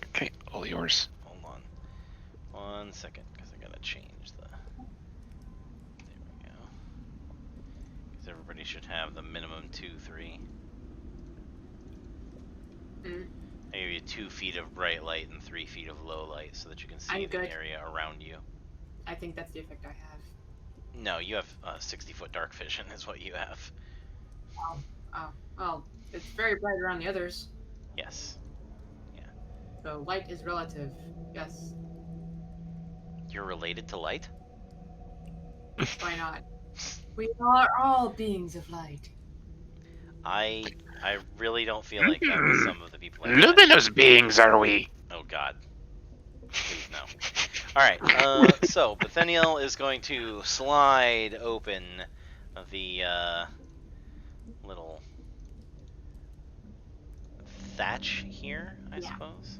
Okay, all yours. Hold on. 1 second, because I gotta change the. There we go. Because everybody should have the minimum 2, 3. Mm. I give you 2 feet of bright light and 3 feet of low light so that you can see I'm the good. area around you. I think that's the effect I have. No, you have 60-foot dark vision, is what you have. Oh, well, it's very bright around the others, Yes. so light is relative. Yes, You're related to light? why not? We are all beings of light. I really don't feel like that was some of the people I met. Luminous beings are we? Oh god. Please no. Alright, so Bethaniel is going to slide open the little thatch here, I Yeah. suppose.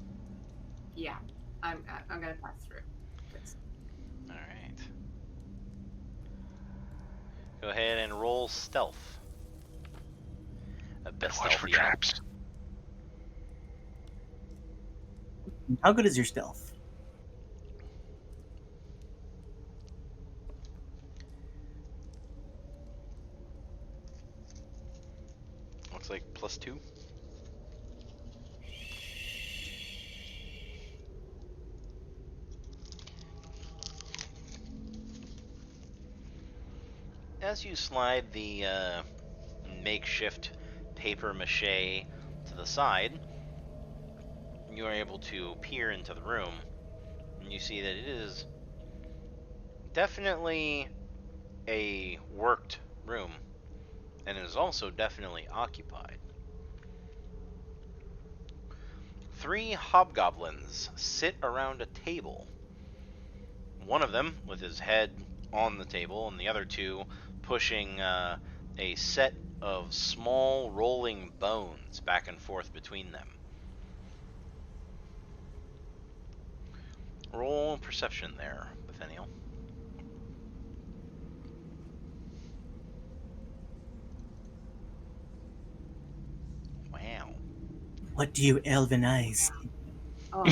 Yeah, I'm gonna pass through. Alright. Go ahead and roll stealth. Best Watch for stealth yet. traps. How good is your stealth? Looks like +2. as you slide the makeshift paper mache to the side, you are able to peer into the room, and you see that it is definitely a worked room, and it is also definitely occupied. 3 hobgoblins sit around a table. One of them with his head on the table, and the other 2 pushing a set of small rolling bones back and forth between them. Roll perception there, Nathaniel. Wow. What do you elven eyes? Oh,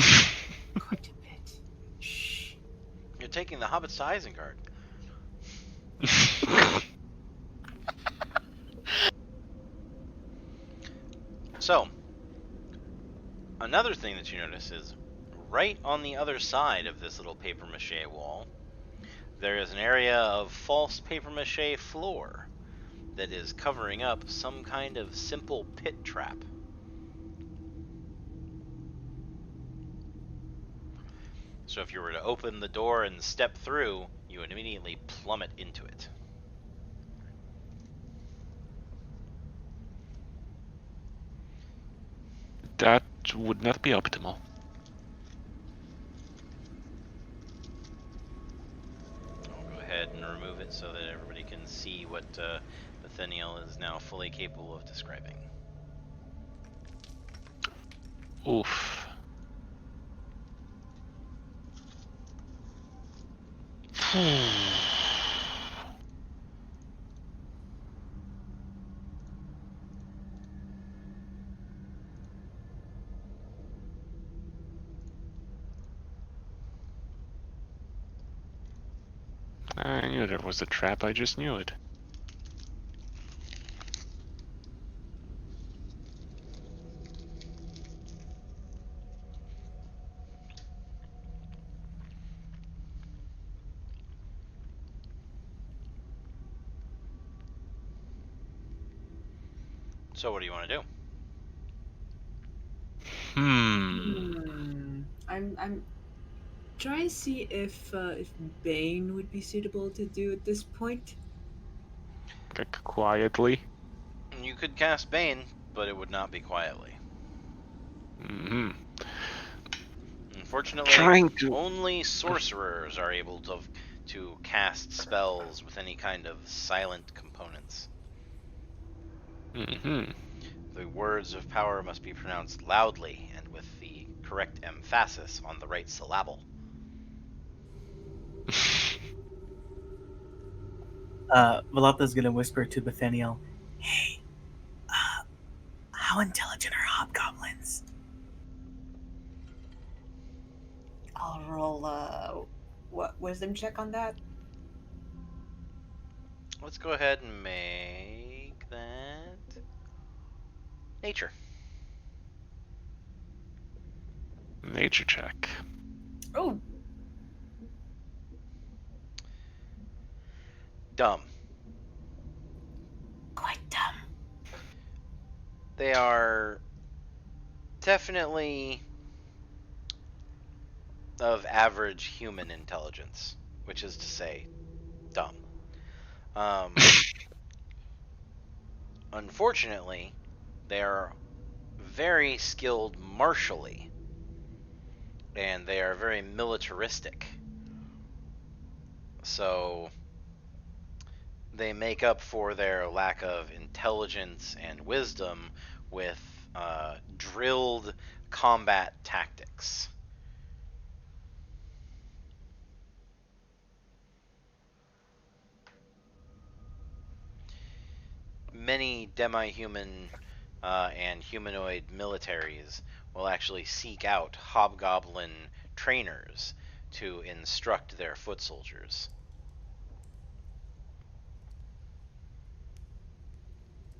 quite a bit. Shh. You're taking the Hobbit's to Isengard. So, another thing that you notice is right on the other side of this little paper mache wall, there is an area of false paper mache floor that is covering up some kind of simple pit trap. So if you were to open the door and step through, you would immediately plummet into it. That would not be optimal. I'll go ahead and remove it so that everybody can see what Nathaniel is now fully capable of describing. Oof. I knew there was a trap, I just knew it. So what do you want to do? I'm trying to see if Bane would be suitable to do at this point. Like, quietly. You could cast Bane, but it would not be quietly. Mm-hmm. Unfortunately, Trying to... only sorcerers are able to cast spells with any kind of silent components. Mm-hmm. The words of power must be pronounced loudly and with the correct emphasis on the right syllable. Valata's gonna whisper to Nathaniel, "Hey, how intelligent are hobgoblins?" I'll roll what wisdom check on that? Let's go ahead and make that nature. Nature check. Oh, Dumb. quite dumb. They are definitely of average human intelligence, which is to say, dumb. Unfortunately, they are very skilled martially, and they are very militaristic. So they make up for their lack of intelligence and wisdom with drilled combat tactics. Many demi-human and humanoid militaries will actually seek out hobgoblin trainers to instruct their foot soldiers.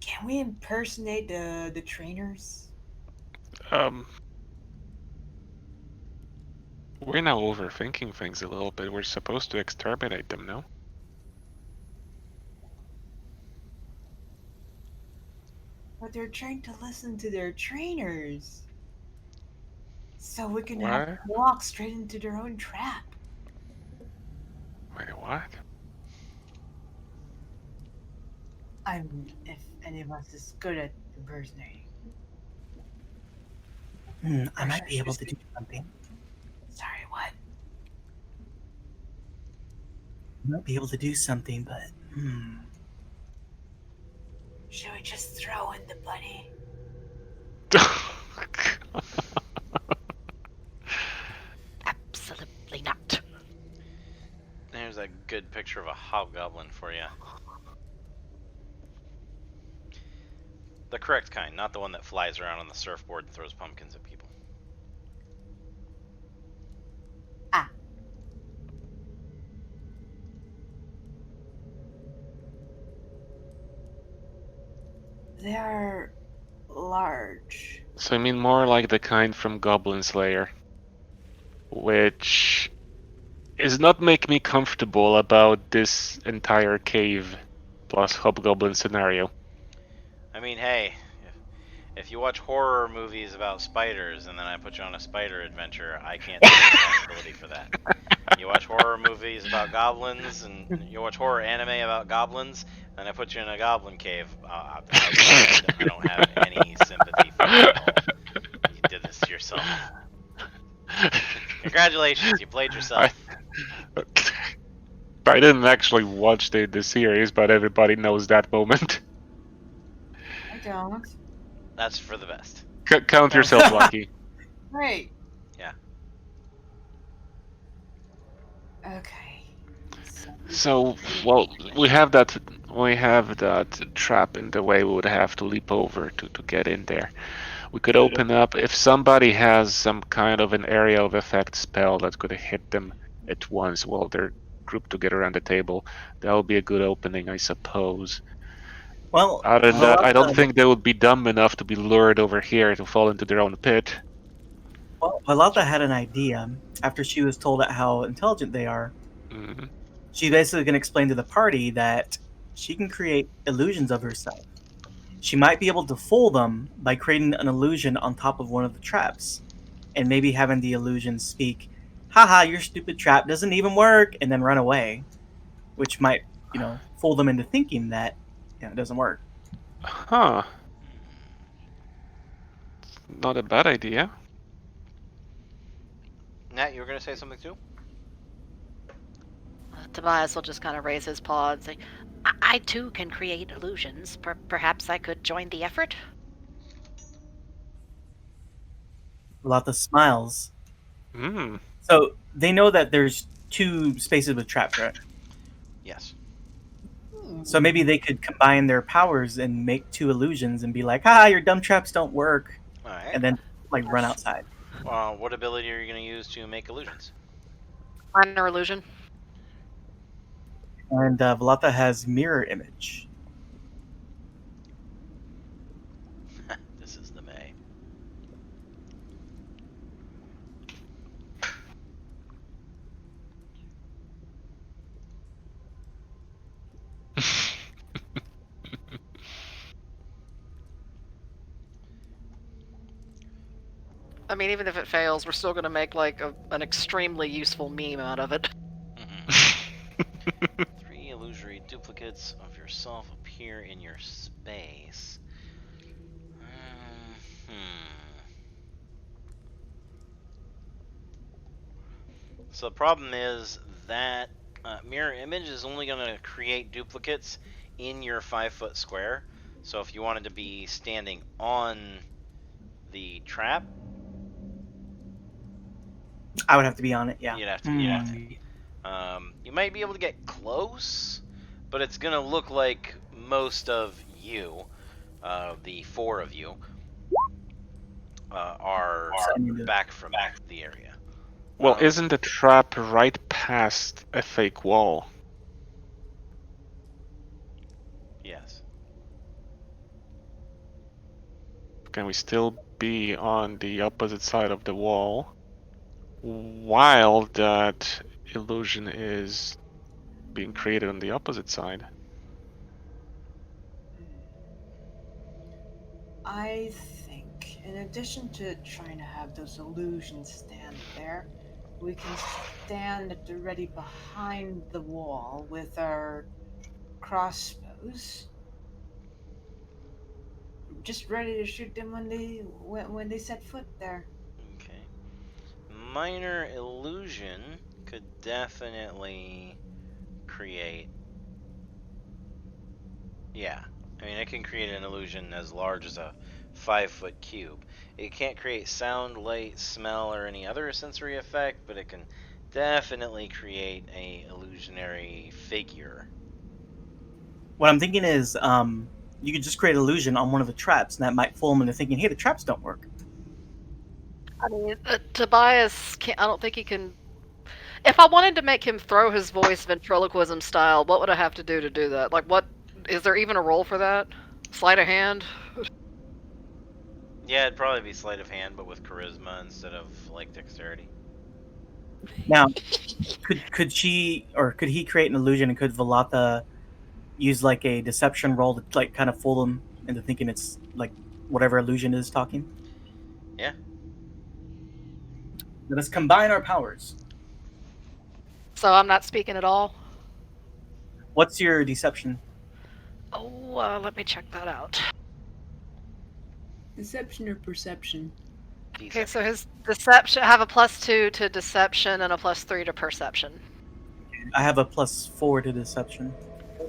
Can we impersonate the trainers? We're now overthinking things a little bit. We're supposed to exterminate them, no? But they're trying to listen to their trainers. So we can have What? them walk straight into their own trap. Wait, what? If any of us is good at impersonating. I might be able to do something. Sorry, what? I might be able to do something, but Should we just throw in the bunny? Absolutely not. There's a good picture of a hobgoblin for you. The correct kind, not the one that flies around on the surfboard and throws pumpkins at people. They're large. So I mean more like the kind from Goblin Slayer, which is not make me comfortable about this entire cave plus hobgoblin scenario. I mean, hey, if you watch horror movies about spiders and then I put you on a spider adventure, I can't take responsibility for that. You watch horror movies about goblins and you watch horror anime about goblins, and I put you in a goblin cave. I don't have any sympathy for you at all. You did this to yourself. Congratulations, you played yourself. I didn't actually watch the series, but everybody knows that moment. I don't. That's for the best. Count yourself lucky. Great. Yeah. Okay. So, well, we have that trap in the way we would have to leap over to get in there. We could open up if somebody has some kind of an area of effect spell that could hit them at once while they're grouped together around the table. That would be a good opening, I suppose. well, Other than that, I don't Valata- think they would be dumb enough to be lured over here to fall into their own pit. Well, Valata had an idea after she was told how intelligent they are. Mhm. She basically can explain to the party that she can create illusions of herself. She might be able to fool them by creating an illusion on top of one of the traps, and maybe having the illusion speak, "Haha, your stupid trap doesn't even work," and then run away, which might, fool them into thinking that it doesn't work. Huh. Not a bad idea. Nat, you were going to say something too? Tobias will just kind of raise his paw and say, I too can create illusions. Perhaps I could join the effort? Valata smiles. Hmm. So they know that there's 2 spaces with traps, right? Yes. So maybe they could combine their powers and make 2 illusions and be like, "Ha, your dumb traps don't work," All right. and then run outside. What ability are you going to use to make illusions? Minor illusion. And Valata has mirror image. This is the May. I mean, even if it fails, we're still gonna make like an extremely useful meme out of it. Mm-hmm. 3 illusory duplicates of yourself appear in your space. So the problem is that mirror image is only going to create duplicates in your 5-foot square. So if you wanted to be standing on the trap, I would have to be on it, yeah. you'd have to be on it. You might be able to get close, but it's going to look like most of you, the 4 of you, are back from the area. Well, isn't the trap right past a fake wall? Yes. Can we still be on the opposite side of the wall while that illusion is being created on the opposite side? I think, in addition to trying to have those illusions stand there, we can stand at the ready behind the wall with our crossbows, just ready to shoot them when they set foot there. Okay. Minor illusion could definitely create. Yeah. I mean, it can create an illusion as large as a 5-foot cube. It can't create sound, light, smell, or any other sensory effect, but it can definitely create a illusionary figure. What I'm thinking is, you could just create illusion on one of the traps, and that might fool them into thinking, "Hey, the traps don't work." I mean, Tobias can't. I don't think he can. If I wanted to make him throw his voice ventriloquism style, what would I have to do that? Like, what is there even a role for that? Sleight of hand? Yeah, it'd probably be sleight of hand, but with charisma instead of like dexterity. Now, could she or could he create an illusion, and could Velatha use like a deception roll to like kind of fool them into thinking it's like whatever illusion is talking? Yeah. Let us combine our powers. So I'm not speaking at all. What's your deception? Oh, let me check that out. Deception or perception? Okay, so his deception. I have a +2 to deception and a +3 to perception. I have a +4 to deception.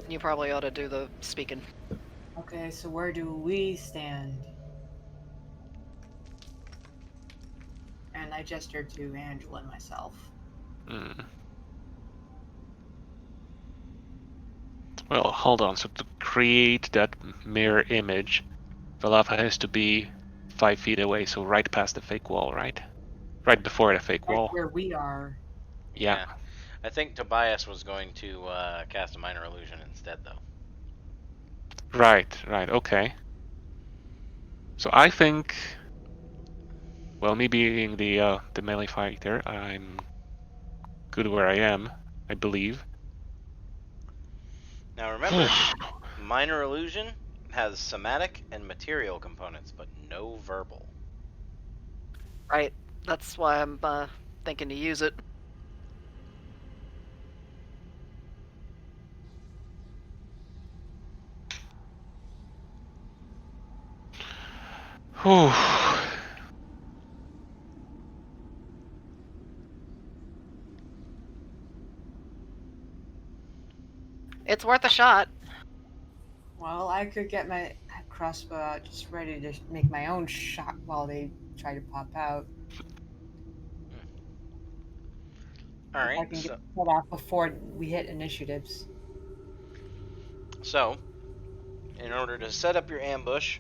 You probably ought to do the speaking. Okay, so where do we stand? And I gestured to Angela and myself. Well, hold on. So to create that mirror image, Velatha has to be 5 feet away, so right past the fake wall, right? Right before the fake Right wall. where we are. Yeah. I think Tobias was going to cast a minor illusion instead, though. Right, okay. So I think, well, me being the melee fighter, I'm good where I am, I believe. Now remember, minor illusion has somatic and material components, but no verbal. Right. That's why I'm thinking to use it. Whew. It's worth a shot. Well, I could get my crossbow out just ready to make my own shot while they try to pop out. Alright, I can get set off before we hit initiatives. So, in order to set up your ambush,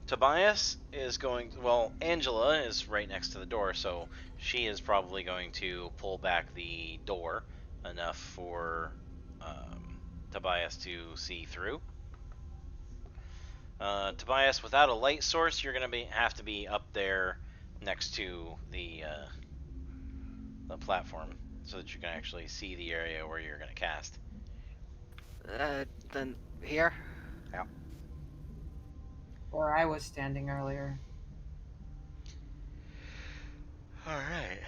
Tobias is going. Well, Angela is right next to the door, so she is probably going to pull back the door enough for Tobias to see through. Tobias, without a light source, you're gonna have to be up there next to the platform so that you can actually see the area where you're gonna cast. Then here. Yeah. Where I was standing earlier. Alright.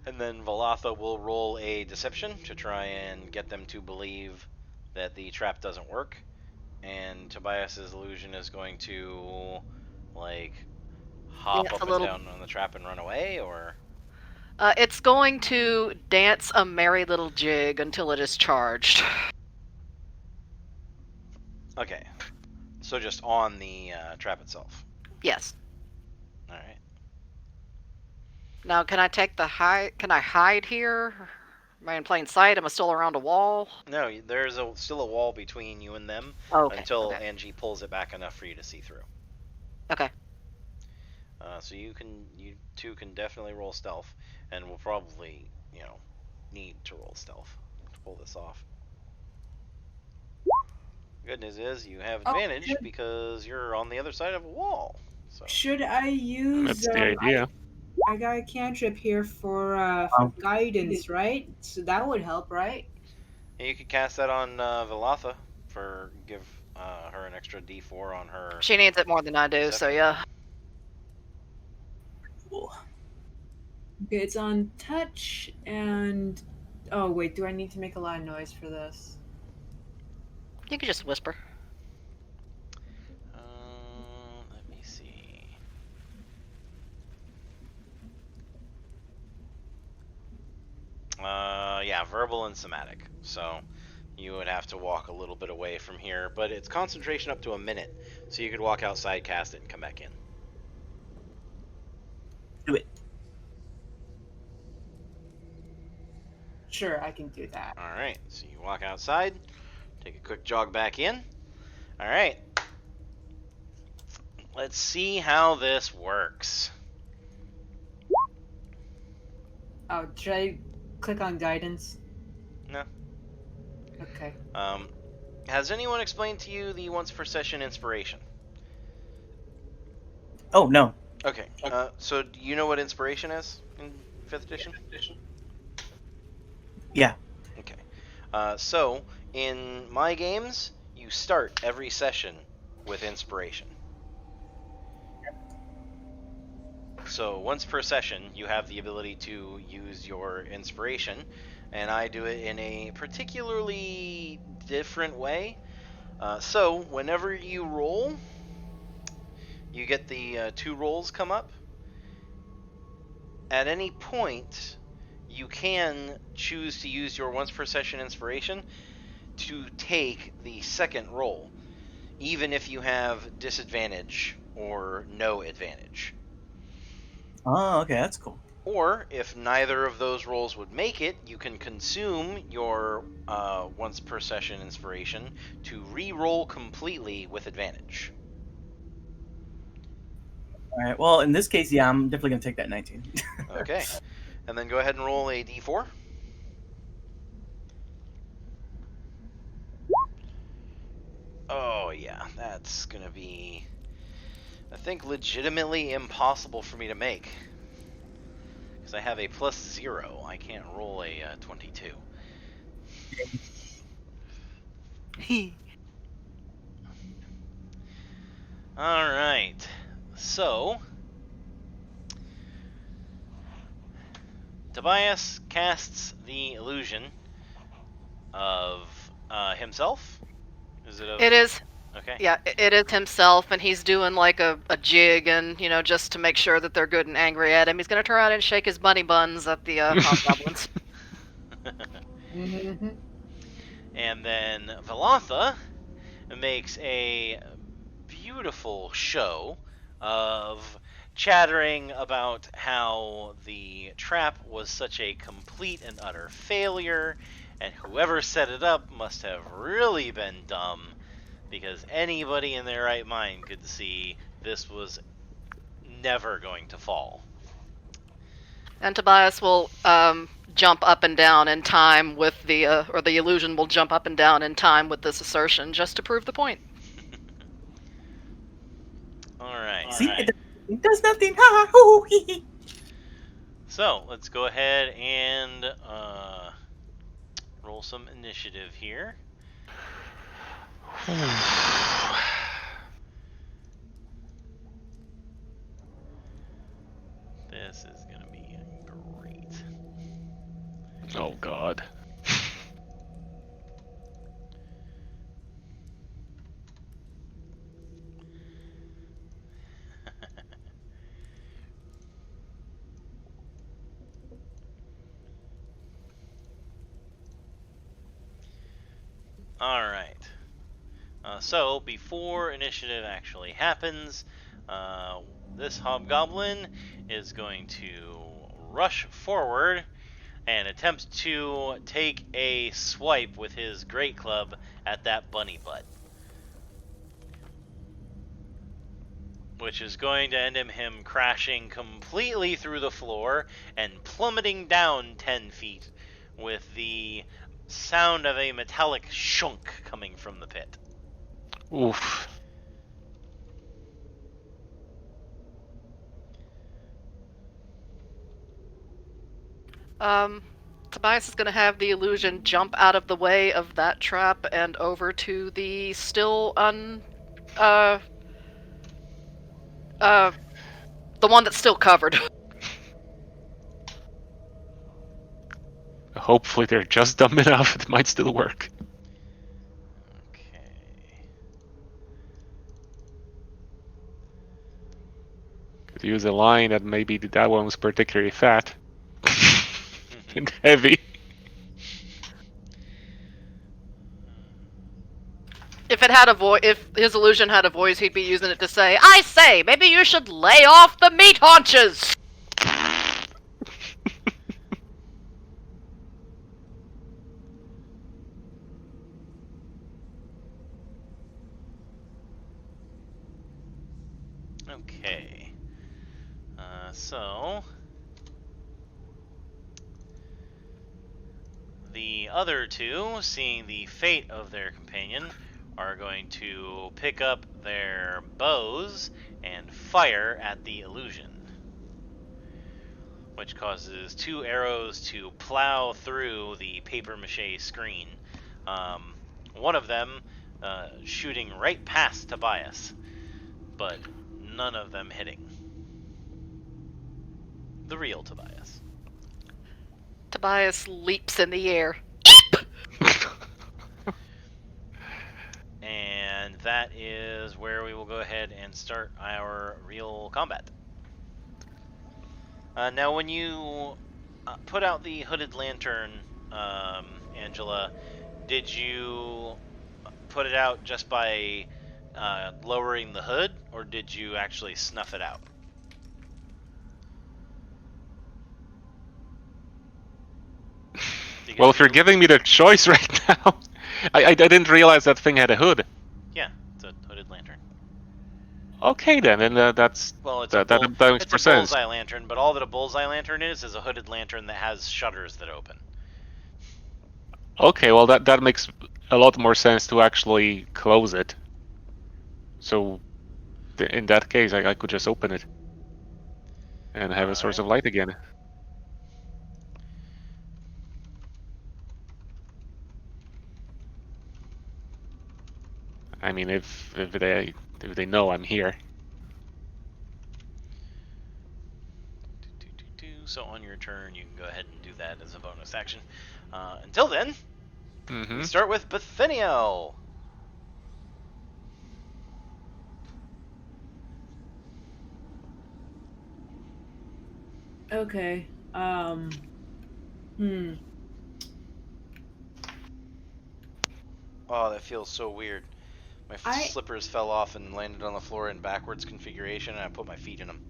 And then Velatha will roll a deception to try and get them to believe that the trap doesn't work. And Tobias's illusion is going to, like, hop up and down on the trap and run away, or? It's going to dance a merry little jig until it is charged. Okay. So just on the trap itself. Yes. Alright. Now, can I take the hide? Can I hide here? Am I in plain sight? Am I still around a wall? No, there's still a wall between you and them until Angie pulls it back enough for you to see through. Okay. So you two can definitely roll stealth, and we'll probably, need to roll stealth to pull this off. Good news is you have advantage because you're on the other side of a wall. So. Should I use? That's the idea. I got a cantrip here for guidance, right? So that would help, right? Yeah, you could cast that on Velatha her an extra D4 on her. She needs it more than I do, so yeah. Cool. Okay, it's on touch and. Oh wait, do I need to make a lot of noise for this? You can just whisper. Let me see. Yeah, verbal and somatic. So you would have to walk a little bit away from here, but it's concentration up to a minute. So you could walk outside, cast it, and come back in. Do it. Sure, I can do that. All right. So you walk outside, take a quick jog back in. All right. Let's see how this works. Oh, should I click on guidance? No. Okay. Has anyone explained to you the once per session inspiration? Oh no. Okay. So do you know what inspiration is in 5th edition? Yeah. Okay. So in my games, you start every session with inspiration. So once per session, you have the ability to use your inspiration, and I do it in a particularly different way. So whenever you roll, you get the 2 rolls come up. At any point, you can choose to use your once per session inspiration to take the second roll, even if you have disadvantage or no advantage. Oh, okay, that's cool. Or, if neither of those rolls would make it, you can consume your once per session inspiration to re-roll completely with advantage. All right. Well, in this case, yeah, I'm definitely gonna take that 19. Okay. And then go ahead and roll a d4. Oh, yeah, that's going to be, I think, legitimately impossible for me to make. Because I have a +0. I can't roll a 22. Alright. So, Tobias casts the illusion of himself. Is it of... It is. Okay. Yeah, it is himself, and he's doing like a jig, and just to make sure that they're good and angry at him, he's gonna turn around and shake his bunny buns at the hobgoblins. Mm-hmm. And then Velantha makes a beautiful show of chattering about how the trap was such a complete and utter failure, and whoever set it up must have really been dumb, because anybody in their right mind could see this was never going to fall. And Tobias will jump up and down in time with the, or the illusion will jump up and down in time with this assertion, just to prove the point. Alright. See, it does nothing. Ha ha hoo hee hee. So, let's go ahead and roll some initiative here. This is going to be great. Oh god. Alright. So, before initiative actually happens, this hobgoblin is going to rush forward and attempt to take a swipe with his great club at that bunny butt, which is going to end in him crashing completely through the floor and plummeting down 10 feet with the sound of a metallic shunk coming from the pit. Oof. Tobias is going to have the illusion jump out of the way of that trap and over to the still the one that's still covered. Hopefully they're just dumb enough. It might still work. Okay. Could use a line that maybe that one was particularly fat and heavy. If it had a voice, if his illusion had a voice, he'd be using it to say, "I say, maybe you should lay off the meat haunches." Okay. So the other two, seeing the fate of their companion, are going to pick up their bows and fire at the illusion, which causes 2 arrows to plow through the papier-mâché screen. One of them shooting right past Tobias, but none of them hitting the real Tobias. Tobias leaps in the air. And that is where we will go ahead and start our real combat. Now, when you put out the hooded lantern, Angela, did you put it out just by lowering the hood, or did you actually snuff it out? Well, if you're giving me the choice right now, I didn't realize that thing had a hood. Yeah, it's a hooded lantern. Okay then, and that's Well, it's that a makes more it's a sense. bullseye lantern, but all that a bullseye lantern is a hooded lantern that has shutters that open. Okay, well that makes a lot more sense to actually close it. So in that case, I could just open it and have a source of light again. I mean, if they know I'm here. So on your turn, you can go ahead and do that as a bonus action. Until then, we start with Bethaniel. Okay. Oh, that feels so weird. My slippers fell off and landed on the floor in backwards configuration, and I put my feet in them.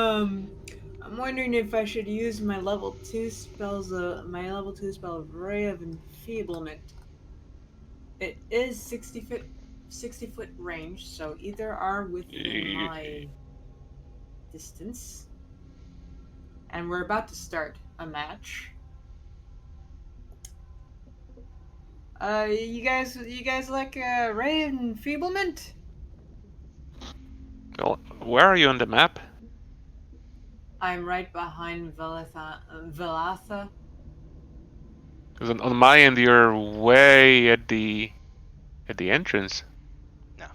I'm wondering if I should use my level 2 spells, my level 2 spell of Ray of Enfeeblement. It is 60 foot range, so either are within my distance. And we're about to start a match. You guys like Ray of Enfeeblement? Well, where are you on the map? I'm right behind Velatha. Because on my end, you're way at the entrance. No.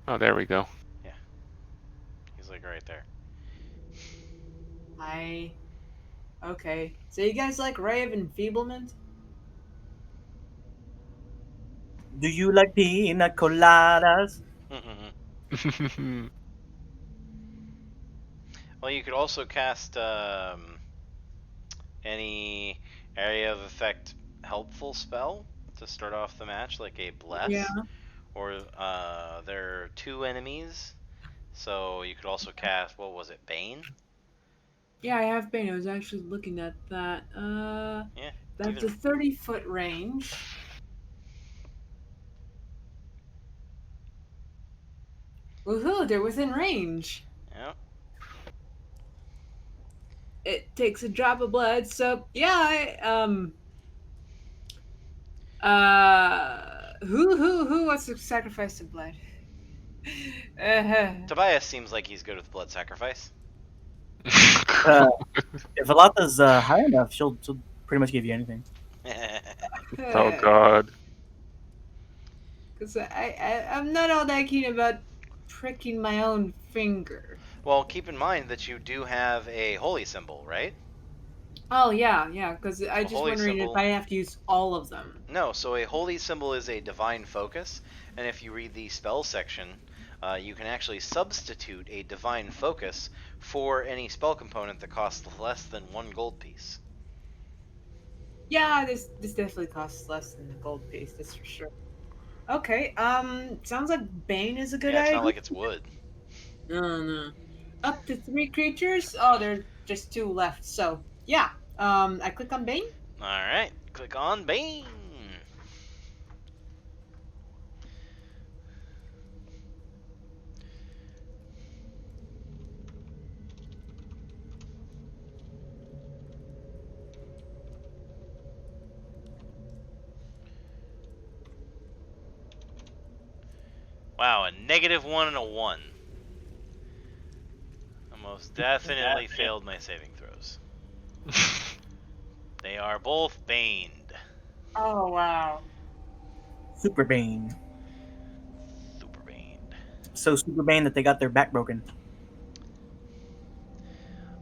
Oh, there we go. Yeah. He's like right there. Okay. So you guys like Ray of Enfeeblement? Do you like pina coladas? Well, you could also cast any area of effect helpful spell to start off the match, like a bless. Yeah. Or there are 2 enemies, so you could also cast, what was it, Bane? Yeah, I have Bane. I was actually looking at that. Yeah. That's a 30-foot range. Woohoo! They're within range. Yeah. It takes a drop of blood, so yeah. Who wants to sacrifice some blood? Tobias seems like he's good with blood sacrifice. If Alata's high enough, she'll pretty much give you anything. Oh God. Because I'm not all that keen about pricking my own finger. Well, keep in mind that you do have a holy symbol, right? Oh, yeah, because I A just holy wondering symbol. if I have to use all of them. No, so a holy symbol is a divine focus, and if you read the spell section, you can actually substitute a divine focus for any spell component that costs less than 1 gold piece. Yeah, this definitely costs less than the gold piece, that's for sure. Okay, sounds like Bane is a good Yeah, it's idea. not like it's wood. No. Up to 3 creatures? Oh, there's just 2 left, so yeah. I click on Bane. Alright, click on Bane. Wow, a -1 and a 1. I most definitely failed my saving throws. They are both baned. Oh, wow. Super Bane. Super baned. So Super Bane that they got their back broken.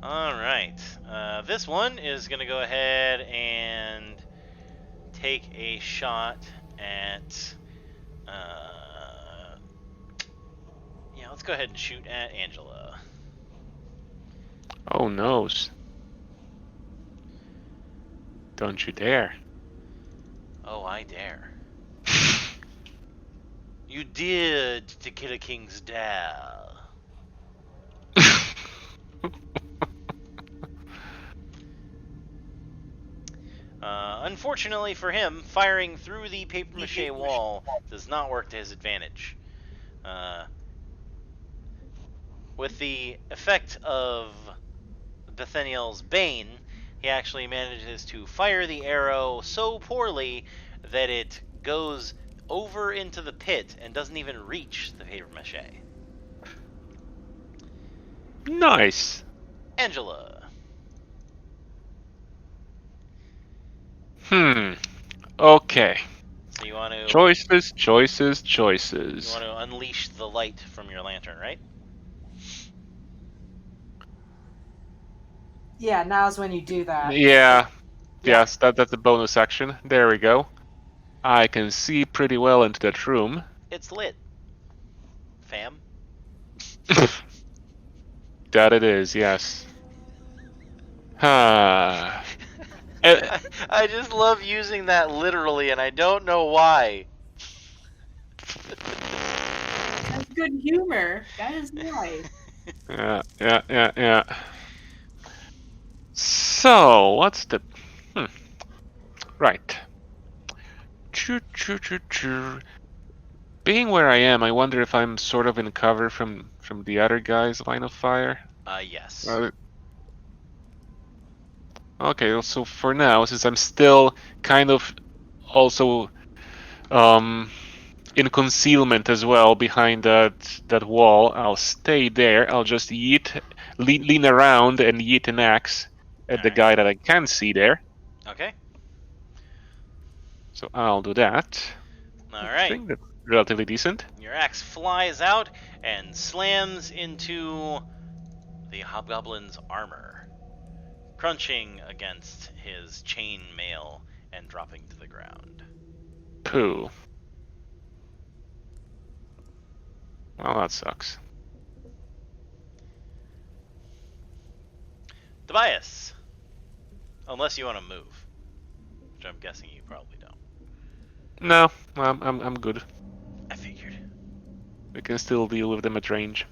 Alright. This one is going to go ahead and take a shot at... yeah, let's go ahead and shoot at Angela. Oh noes. Don't you dare. Oh, I dare. You did to kill a king's dad. Unfortunately for him, firing through the papier-mâché wall does not work to his advantage. With the effect of Bethaniel's Bane, he actually manages to fire the arrow so poorly that it goes over into the pit and doesn't even reach the papier-mâché. Nice. Angela. Okay. So you want to Choices. you want to unleash the light from your lantern, right? Yeah, now's when you do that. Yeah. Yes, that's a bonus action. There we go. I can see pretty well into that room. It's lit. Fam. That it is, yes. I just love using that literally, and I don't know why. That's good humor. That is nice. Yeah. So, what's the... Right. Choo. Being where I am, I wonder if I'm sort of in cover from the other guy's line of fire. Yes. Okay, so for now, since I'm still kind of also in concealment as well behind that wall, I'll stay there. I'll just lean around and yeet an axe at the guy that I can see there. Okay. So I'll do that. All I right. think that's relatively decent. Your axe flies out and slams into the hobgoblin's armor, crunching against his chain mail and dropping to the ground. Pooh. Well, that sucks. Tobias, unless you want to move, which I'm guessing you probably don't. No, I'm good. I figured. We can still deal with them at range.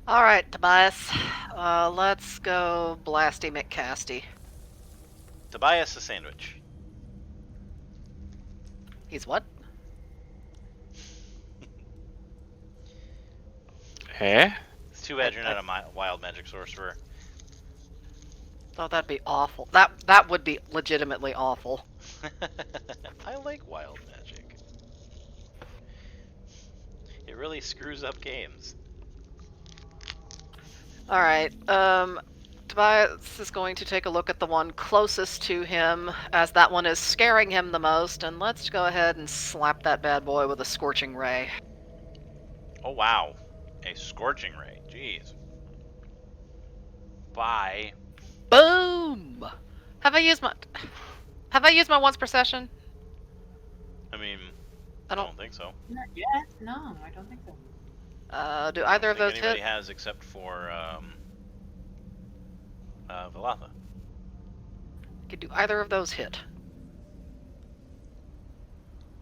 All right, Tobias. Let's go Blasty McCasty. Tobias a sandwich. He's what? Eh? It's too bad you're not a wild magic sorcerer. Oh, that'd be awful. That would be legitimately awful. I like wild magic. It really screws up games. All right. Tobias is going to take a look at the one closest to him, as that one is scaring him the most, and let's go ahead and slap that bad boy with a scorching ray. Oh wow, a scorching ray. Jeez. Bye. Boom! Have I used my once per session? I mean, I I don't. don't think so. Not yet. No, I don't think so. Do I either don't of those think anybody hit? has except for Velatha. Do either of those hit?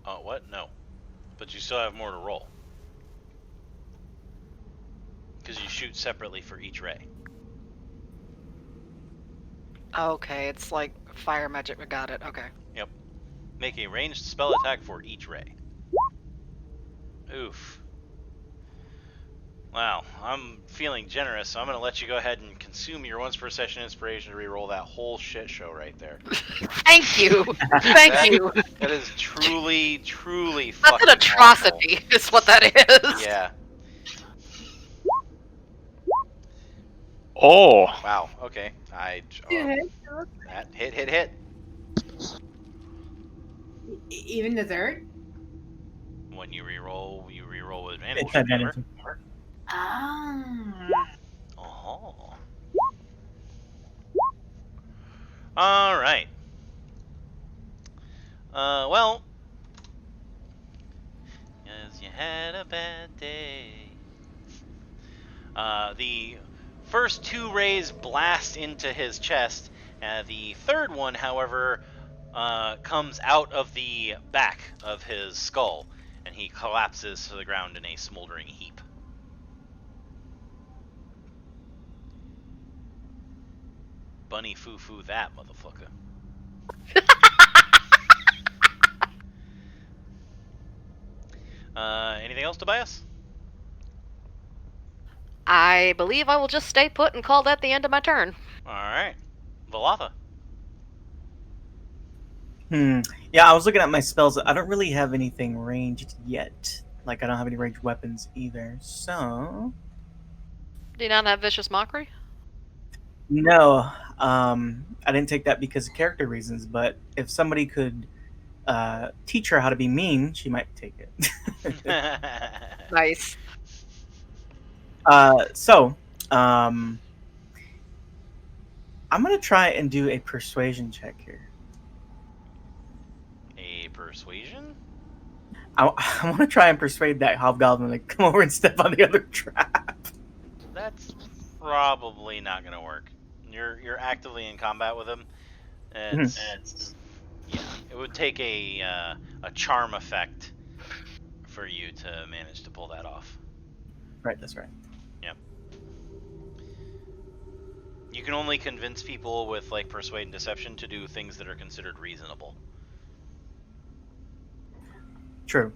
Oh, what? No. But you still have more to roll. Because you shoot separately for each ray. Okay, it's like fire magic. I got it. Okay. Yep. Make a ranged spell attack for each ray. Oof. Wow, I'm feeling generous, so I'm going to let you go ahead and consume your once per session inspiration to re-roll that whole shit show right there. Thank you. Thank you. That is truly, truly That's fucking an atrocity, awful. is what that is. Yeah. Oh, Wow. Okay. That hit. Even the third? When you re-roll with advantage. It's advantage. Remember? Ah. Oh. All right. Well, as you had a bad day. The first two rays blast into his chest. The third one, however, comes out of the back of his skull, and he collapses to the ground in a smoldering heap. Bunny foo-foo that, motherfucker. Anything else, Tobias? I believe I will just stay put and call that the end of my turn. Alright. Velatha. Yeah, I was looking at my spells. I don't really have anything ranged yet. Like, I don't have any ranged weapons either. So, Do you not have Vicious Mockery? no. I didn't take that because of character reasons. But if somebody could teach her how to be mean, she might take it. Nice. So, I'm gonna try and do a persuasion check here. A persuasion? I want to try and persuade that hobgoblin to come over and step on the other trap. That's probably not gonna work. You're actively in combat with him. It's yeah. It would take a charm effect for you to manage to pull that off. Right, that's right. Yep. You can only convince people with like persuade and deception to do things that are considered reasonable. True.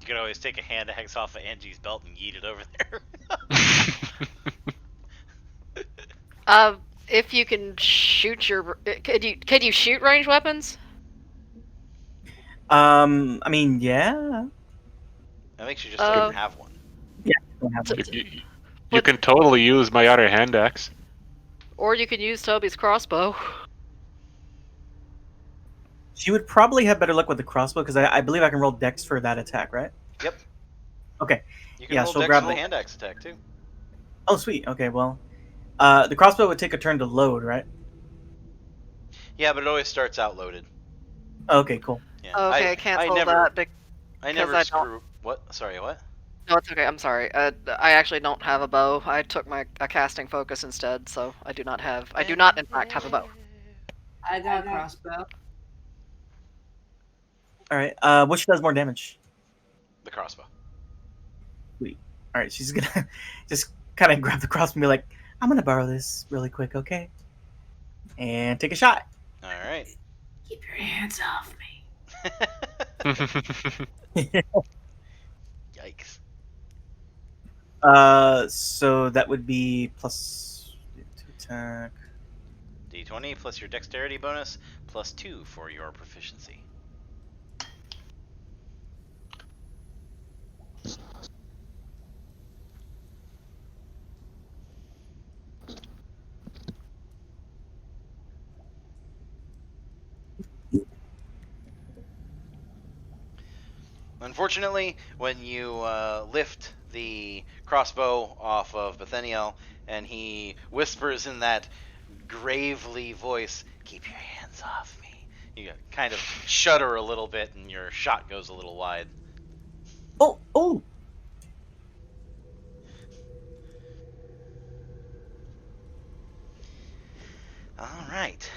You could always take a hand axe off of Angie's belt and yeet it over there. If you can shoot your, can you shoot ranged weapons? I mean, yeah. I think she just doesn't have one. I don't have one. you can totally use my other hand axe. Or you can use Toby's crossbow. She would probably have better luck with the crossbow because I believe I can roll dex for that attack, right? Yep. Okay. You can Yeah, roll she'll dex grab with a the- hand axe attack too. Oh, sweet. Okay, well, the crossbow would take a turn to load, right? Yeah, but it always starts out loaded. Okay, cool. Yeah. Okay, cancel that. I never I don't- screw. What? Sorry, what? No, it's okay. I'm sorry. I actually don't have a bow. I took a casting focus instead, so I do not in fact have a bow. I got a crossbow. All right. Which does more damage? The crossbow. All right. She's gonna just kind of grab the crossbow and be like, "I'm gonna borrow this really quick, okay?" And take a shot. All right. Keep your hands off me. Yikes. So that would be plus 2 attack. D20 plus your dexterity bonus plus 2 for your proficiency. Unfortunately, when you lift the crossbow off of Bethaniel, and he whispers in that gravely voice, "Keep your hands off me," you kind of shudder a little bit, and your shot goes a little wide. Oh, oh. All right.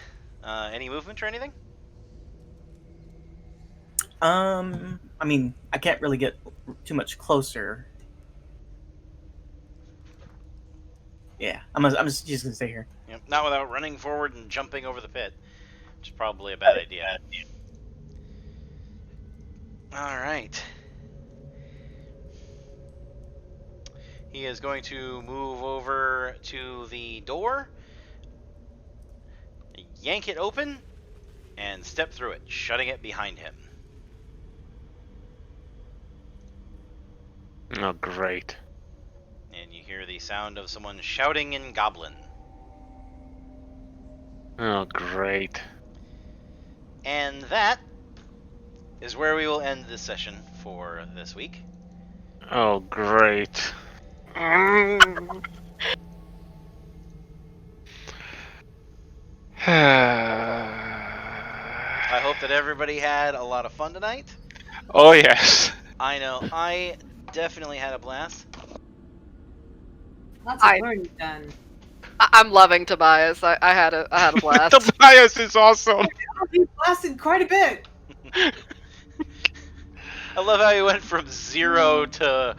Any movement or anything? I mean, I can't really get too much closer. Yeah, I'm just gonna stay here. Yep. Not without running forward and jumping over the pit, which is probably a bad idea. All right. He is going to move over to the door, yank it open, and step through it, shutting it behind him. Oh, great. And you hear the sound of someone shouting in Goblin. Oh, great. And that is where we will end this session for this week. Oh, great. I hope that everybody had a lot of fun tonight. Oh, yes. I know I definitely had a blast. Lots of learning done. I'm loving Tobias. I had a blast. Tobias is awesome. He blasted quite a bit. I love how he went from 0 to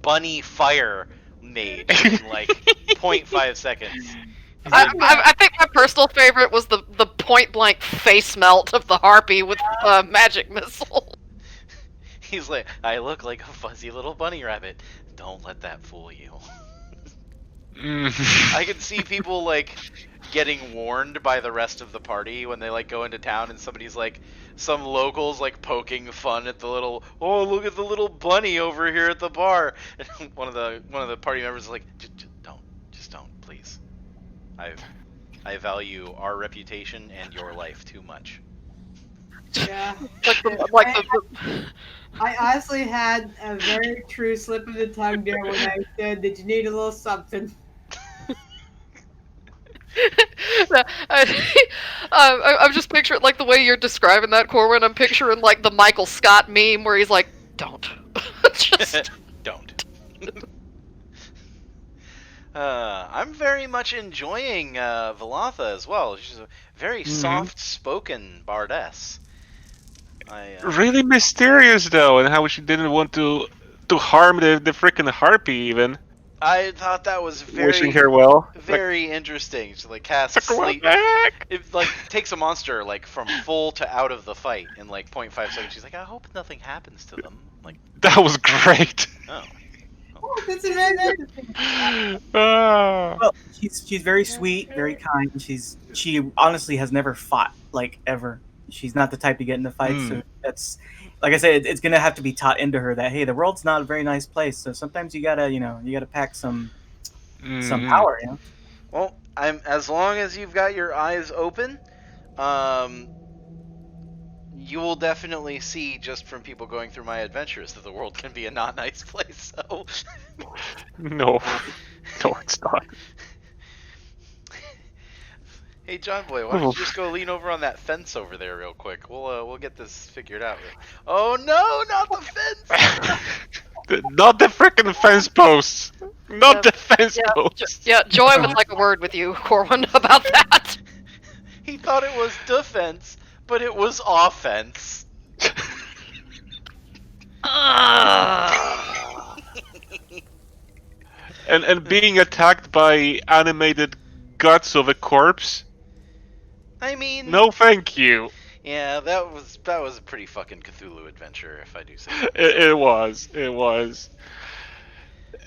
bunny fire mage in like 0.5 seconds. I think my personal favorite was the point blank face melt of the harpy with magic missile. He's like, "I look like a fuzzy little bunny rabbit. Don't let that fool you." I can see people like getting warned by the rest of the party when they like go into town and somebody's like, some locals like poking fun at the little, "Oh, look at the little bunny over here at the bar." And one of the party members is like, just don't, please. I value our reputation and your life too much. Yeah. I I honestly had a very true slip of the tongue there when I said that you need a little something. I'm just picturing like the way you're describing that, Corwin. I'm picturing like the Michael Scott meme where he's like, "Don't, just don't." I'm very much enjoying Velatha as well. She's a very soft-spoken bardess. Really mysterious, though, and how she didn't want to harm the freaking harpy, even. I thought that was Wishing her well. Very interesting. She like casts What sleep. the heck? It like takes a monster like from full to out of the fight in like 0.5 seconds. She's like, "I hope nothing happens to them." Like, That was great. oh. Oh, that's a very interesting. Well, she's very sweet, very kind. She honestly has never fought like ever. She's not the type to get into fights. So that's, like I said, it's gonna have to be taught into her that, hey, the world's not a very nice place. So sometimes you gotta pack some power. You know. Well, as long as you've got your eyes open, you will definitely see just from people going through my adventures that the world can be a not nice place. So No, it's not. Hey, John Boy, why don't you just go lean over on that fence over there real quick? We'll get this figured out. Oh no, not the fence! Not the freaking fence posts. Not the fence posts. Joy would like a word with you, Corwin, about that. He thought it was defense, but it was offense. And being attacked by animated guts of a corpse. I mean, no, thank you. Yeah, that was a pretty fucking Cthulhu adventure, if I do say so. It was.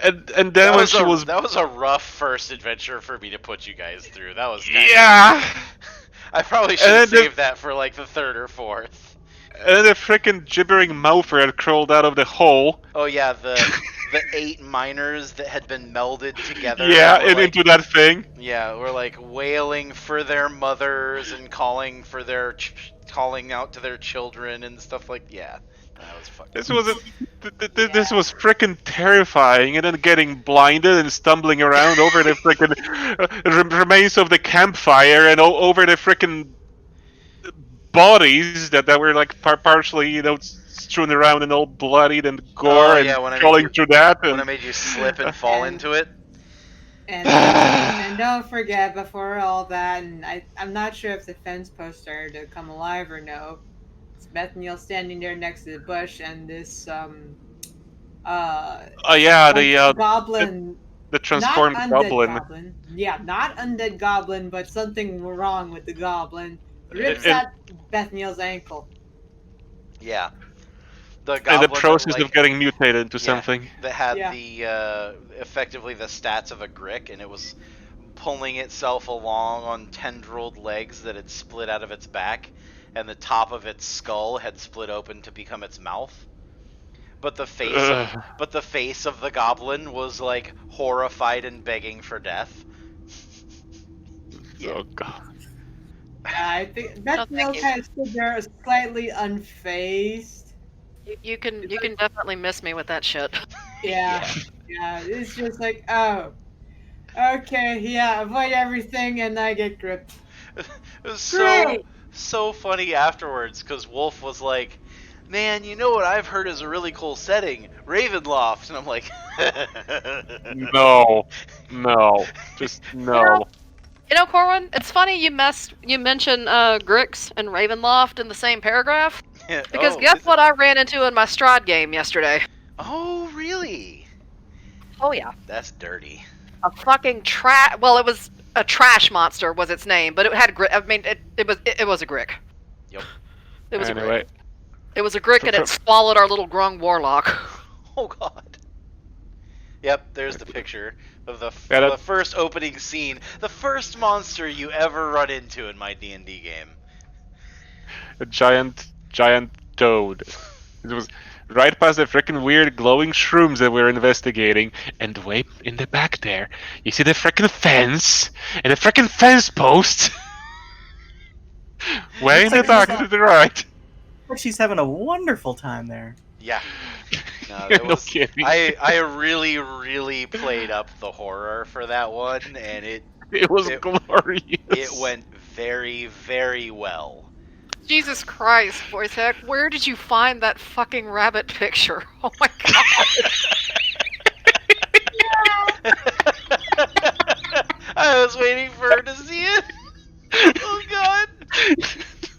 and then when she was that was a rough first adventure for me to put you guys through. That was kinda, yeah, I probably should and have then saved that for like the third or fourth. the freaking gibbering mouther had crawled out of the hole. Oh yeah, the 8 miners that had been melded together. Yeah, were and like, into that thing. yeah, were like wailing for their mothers and calling for their calling out to their children and stuff like. Yeah, that was fucking. This was this was freaking terrifying, and then getting blinded and stumbling around over the freaking remains of the campfire and over the freaking bodies that were like partially, strewn around and all bloodied and gore, Oh, yeah, when I and made crawling you- through that. When I And made you slip and fall And- into it. And don't forget, before all that, and I'm not sure if the fence posts are to come alive or no. It's Bethaniel standing there next to the bush, and this oh yeah, goblin, the transformed not undead goblin. Yeah, not undead goblin, but something wrong with the goblin. Rips And- at Bethaniel's ankle. Yeah. The In goblin the that, process like, of getting mutated into yeah, something. that had Yeah. the effectively the stats of a grick, and it was pulling itself along on tendrilled legs that had split out of its back, and the top of its skull had split open to become its mouth. But the face of the goblin was like horrified and begging for death. Oh god. I think No, Bethaniel thank you. kind of stood there slightly unfazed. You can definitely miss me with that shit. Yeah, yeah. It's just like, oh, okay, yeah. Avoid everything, and I get gripped. It was Great. so funny afterwards, because Wolf was like, "Man, you know what I've heard is a really cool setting, Ravenloft," and I'm like, No, just no. You know, Corwin, it's funny you mention Grix and Ravenloft in the same paragraph, because Oh, guess is what I ran into in my Strahd game yesterday? Oh, really? Oh yeah, That's dirty. a fucking trash. Well, it was a trash monster was its name, but it had I mean, it was a Grick. Yep. It was a Anyway, Grick. It was a Grick, and it swallowed our little grung warlock. Oh god. Yep, there's the picture of the Yeah, that- the first opening scene, the first monster you ever run into in my D&D game. a giant toad. It was right past the freaking weird glowing shrooms that we're investigating, and way in the back there, you see the freaking fence and the freaking fence post. Way in the Looks like back to the right. But she's having a wonderful time there. Yeah. No, No that was, kidding. I really played up the horror for that one, and it It was it- glorious. went very well. Jesus Christ, voice heck, where did you find that fucking rabbit picture? Oh my god. I was waiting for her to see it. Oh god.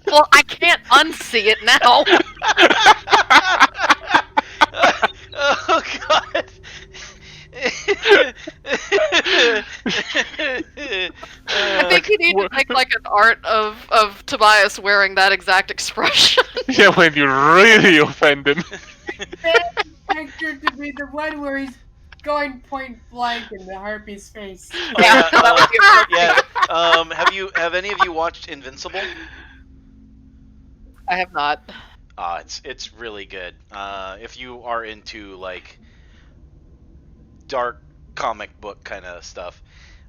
Well, I can't unsee it now. Oh god. I think you need to make like an art of Tobias wearing that exact expression. Yeah, when you really offend him. Picture to be the one where he's going point blank in the harpy's face. Yeah, that would be perfect. Yeah. Have any of you watched Invincible? I have not. It's really good. If you are into like dark comic book kind of stuff.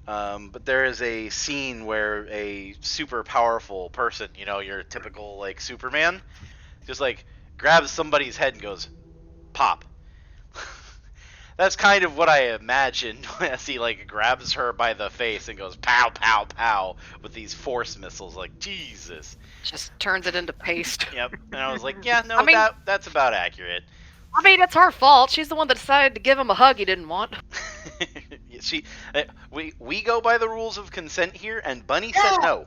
But there is a scene where a super powerful person, your typical like Superman, just like grabs somebody's head and goes, pop. That's kind of what I imagined as he like grabs her by the face and goes pow pow pow with these force missiles. Like Jesus. Just turns it into paste. Yep. And I was like, yeah, no, I mean- that's about accurate. I mean, it's her fault. She's the one that decided to give him a hug he didn't want. We go by the rules of consent here, and Bunny said no.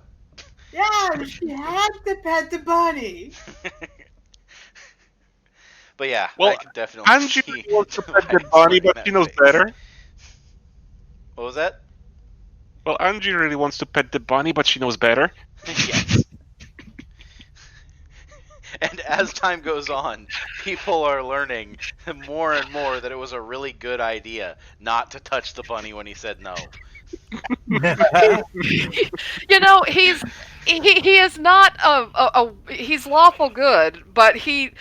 Yeah, she had to pet the bunny. But yeah, Well, I could definitely Angie see wants to pet the Tobias bunny, making but that she knows face. better. What was that? Well, Angie really wants to pet the bunny, but she knows better. Yes. And as time goes on, people are learning more and more that it was a really good idea not to touch the bunny when he said no. You know, he is not he's lawful good, but he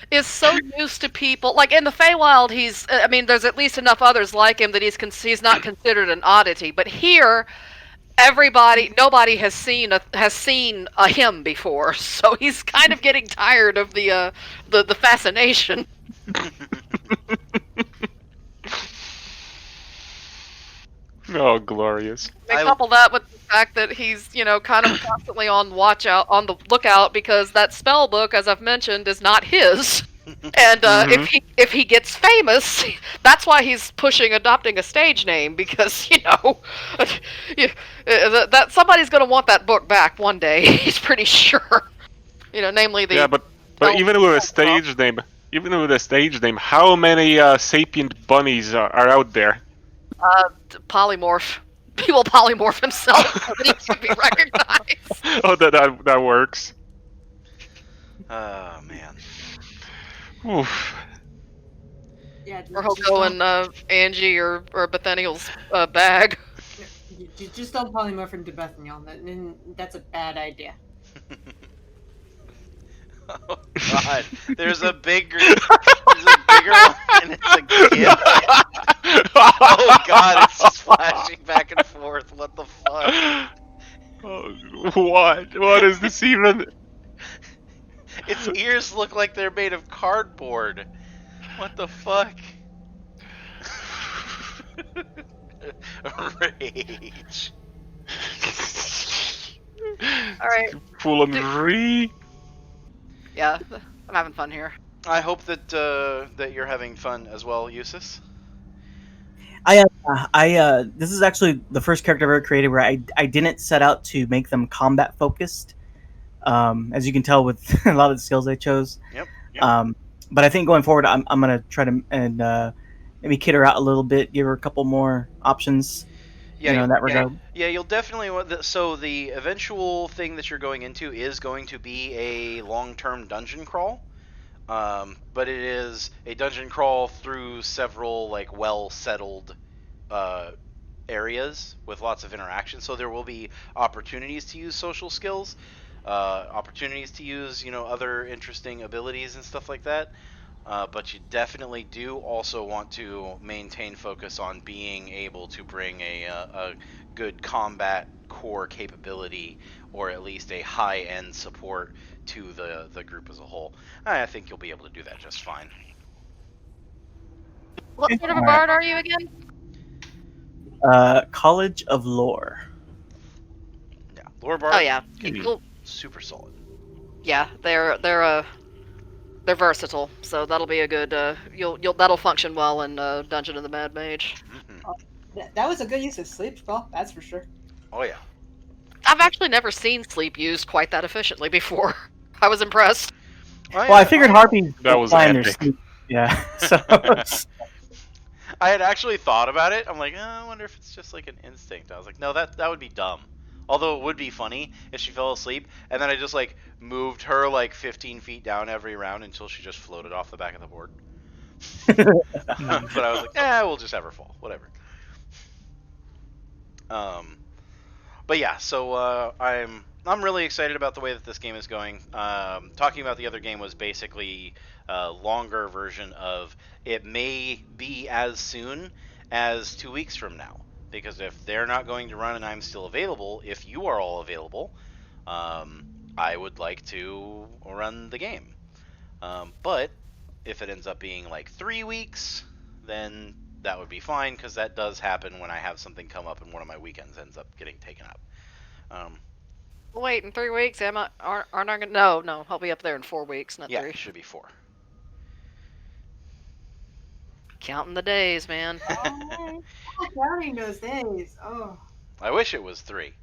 is so used to people. Like in the Feywild, I mean, there's at least enough others like him that he's not considered an oddity. But here, nobody has seen a him before, so he's kind of getting tired of the fascination. Oh, glorious. And couple that with the fact that he's, kind of constantly on the lookout because that spell book, as I've mentioned, is not his. And if he gets famous, that's why he's pushing adopting a stage name because that somebody's going to want that book back one day. He's pretty sure. Namely the but even with a stage name, how many sapient bunnies are out there? Polymorph. He will polymorph himself so that he can be recognized. Oh, that works. Oh man. Oof. Yeah, Or he'll go in Angie or Bethaniel's bag. You just don't polymorph into Bethaniel. That's a bad idea. Oh God! There's a bigger one, and it's a gift. Oh God! It's just flashing back and forth. What the fuck? Oh, what? What is this even? Its ears look like they're made of cardboard. What the fuck? Rage. All right. Full on re. Yeah, I'm having fun here. I hope that that you're having fun as well, Eustace. This is actually the first character I've ever created where I didn't set out to make them combat focused. As you can tell with a lot of the skills I chose. Yep. But I think going forward, I'm gonna try to maybe kid her out a little bit, give her a couple more options. Yeah, in that regard. Yeah, you'll definitely want. So the eventual thing that you're going into is going to be a long-term dungeon crawl, but it is a dungeon crawl through several like well-settled areas with lots of interaction. So there will be opportunities to use social skills, opportunities to use other interesting abilities and stuff like that. But you definitely do also want to maintain focus on being able to bring a good combat core capability, or at least a high-end support to the group as a whole. I think you'll be able to do that just fine. What sort of a bard are you again? College of Lore. Yeah, lore bard. Oh yeah, Super solid. Yeah, they're versatile, so that'll be a good. That'll function well in Dungeon of the Mad Mage. Mm-hmm. That was a good use of sleep spell, that's for sure. Oh yeah. I've actually never seen sleep used quite that efficiently before. I was impressed. Well, I figured harpies That was fly in their epic. sleep. Yeah. So I had actually thought about it. I'm like, I wonder if it's just like an instinct. I was like, no, that would be dumb. Although it would be funny if she fell asleep, and then I just like moved her like 15 feet down every round until she just floated off the back of the board. But I was like, we'll just have her fall, whatever. But yeah, so I'm really excited about the way that this game is going. Talking about the other game was basically a longer version of it may be as soon as 2 weeks from now. Because if they're not going to run and I'm still available, if you are all available, I would like to run the game. But if it ends up being like 3 weeks, then that would be fine, because that does happen when I have something come up and one of my weekends ends up getting taken up. Wait, in 3 weeks, aren't I gonna? No, I'll be up there in 4 weeks, not Yeah, 3. it should be 4. Counting the days, man. Oh, counting those days. Oh. I wish it was 3.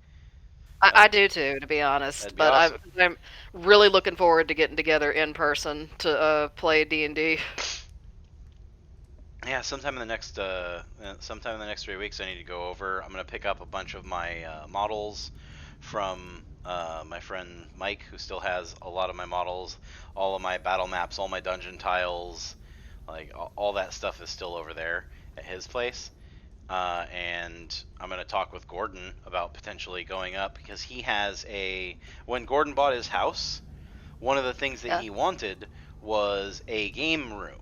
I do too, to be honest. That'd be But awesome. I'm really looking forward to getting together in person to play D&D. Yeah, sometime in the next 3 weeks, I need to go over. I'm gonna pick up a bunch of my models from My friend Mike, who still has a lot of my models, all of my battle maps, all my dungeon tiles, like all that stuff is still over there at his place. And I'm going to talk with Gordon about potentially going up because he has when Gordon bought his house, one of the things that Yeah. he wanted was a game room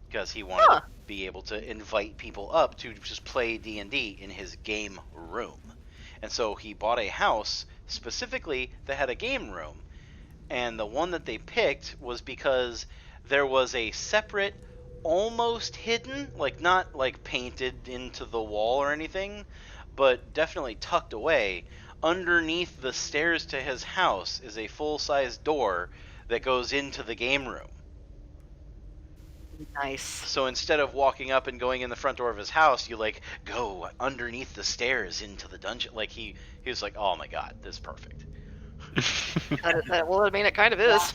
because he wanted Huh. to be able to invite people up to just play D&D in his game room. And so he bought a house specifically that had a game room. And the one that they picked was because there was a separate, almost hidden, like not like painted into the wall or anything, but definitely tucked away. Underneath the stairs to his house is a full-size door that goes into the game room. Nice. So instead of walking up and going in the front door of his house, you like go underneath the stairs into the dungeon. Like he was like, oh my god, this is perfect. Well, I mean, it kind of is.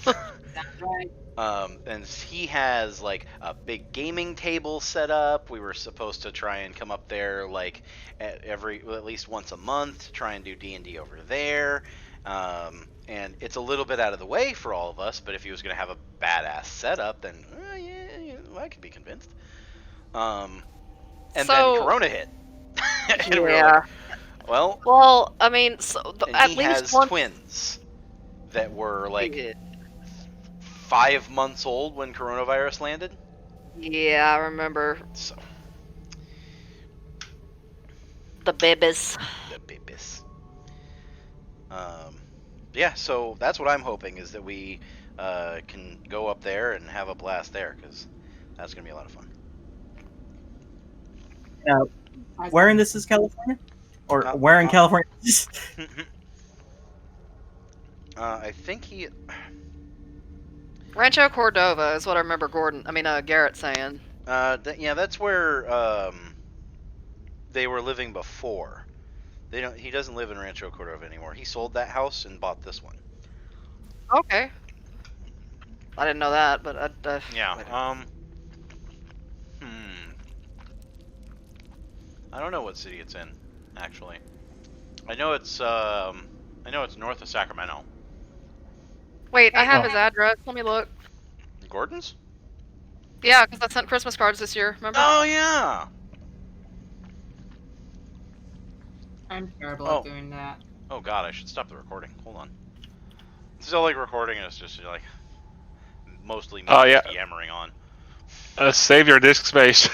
That's right. And he has like a big gaming table set up. We were supposed to try and come up there like at least once a month, try and do D&D over there. And it's a little bit out of the way for all of us, but if he was going to have a badass setup, then yeah, I could be convinced. And then Corona hit. And we were Yeah. like, Well, I mean, and at he least has one. twins that were like Yeah. 5 months old when coronavirus landed. Yeah, I remember So the babies. the babies. Yeah, so that's what I'm hoping is that we can go up there and have a blast there because that's gonna be a lot of fun. Where in this is California? Or Uh, where in uh, California? I think he. Rancho Cordova is what I remember Garrett saying. Yeah, that's where they were living before. He doesn't live in Rancho Cordova anymore. He sold that house and bought this one. Okay. I didn't know that, but Yeah. I don't know what city it's in, actually. I know it's north of Sacramento. Wait, I have Oh. his address. Let me look. Gordon's? Yeah, because I sent Christmas cards this year. Remember? Oh yeah. I'm terrible Oh. at doing that. Oh god, I should stop the recording. Hold on. Still like recording, and it's just like mostly me Oh, yeah. yammering on. Save your disk space.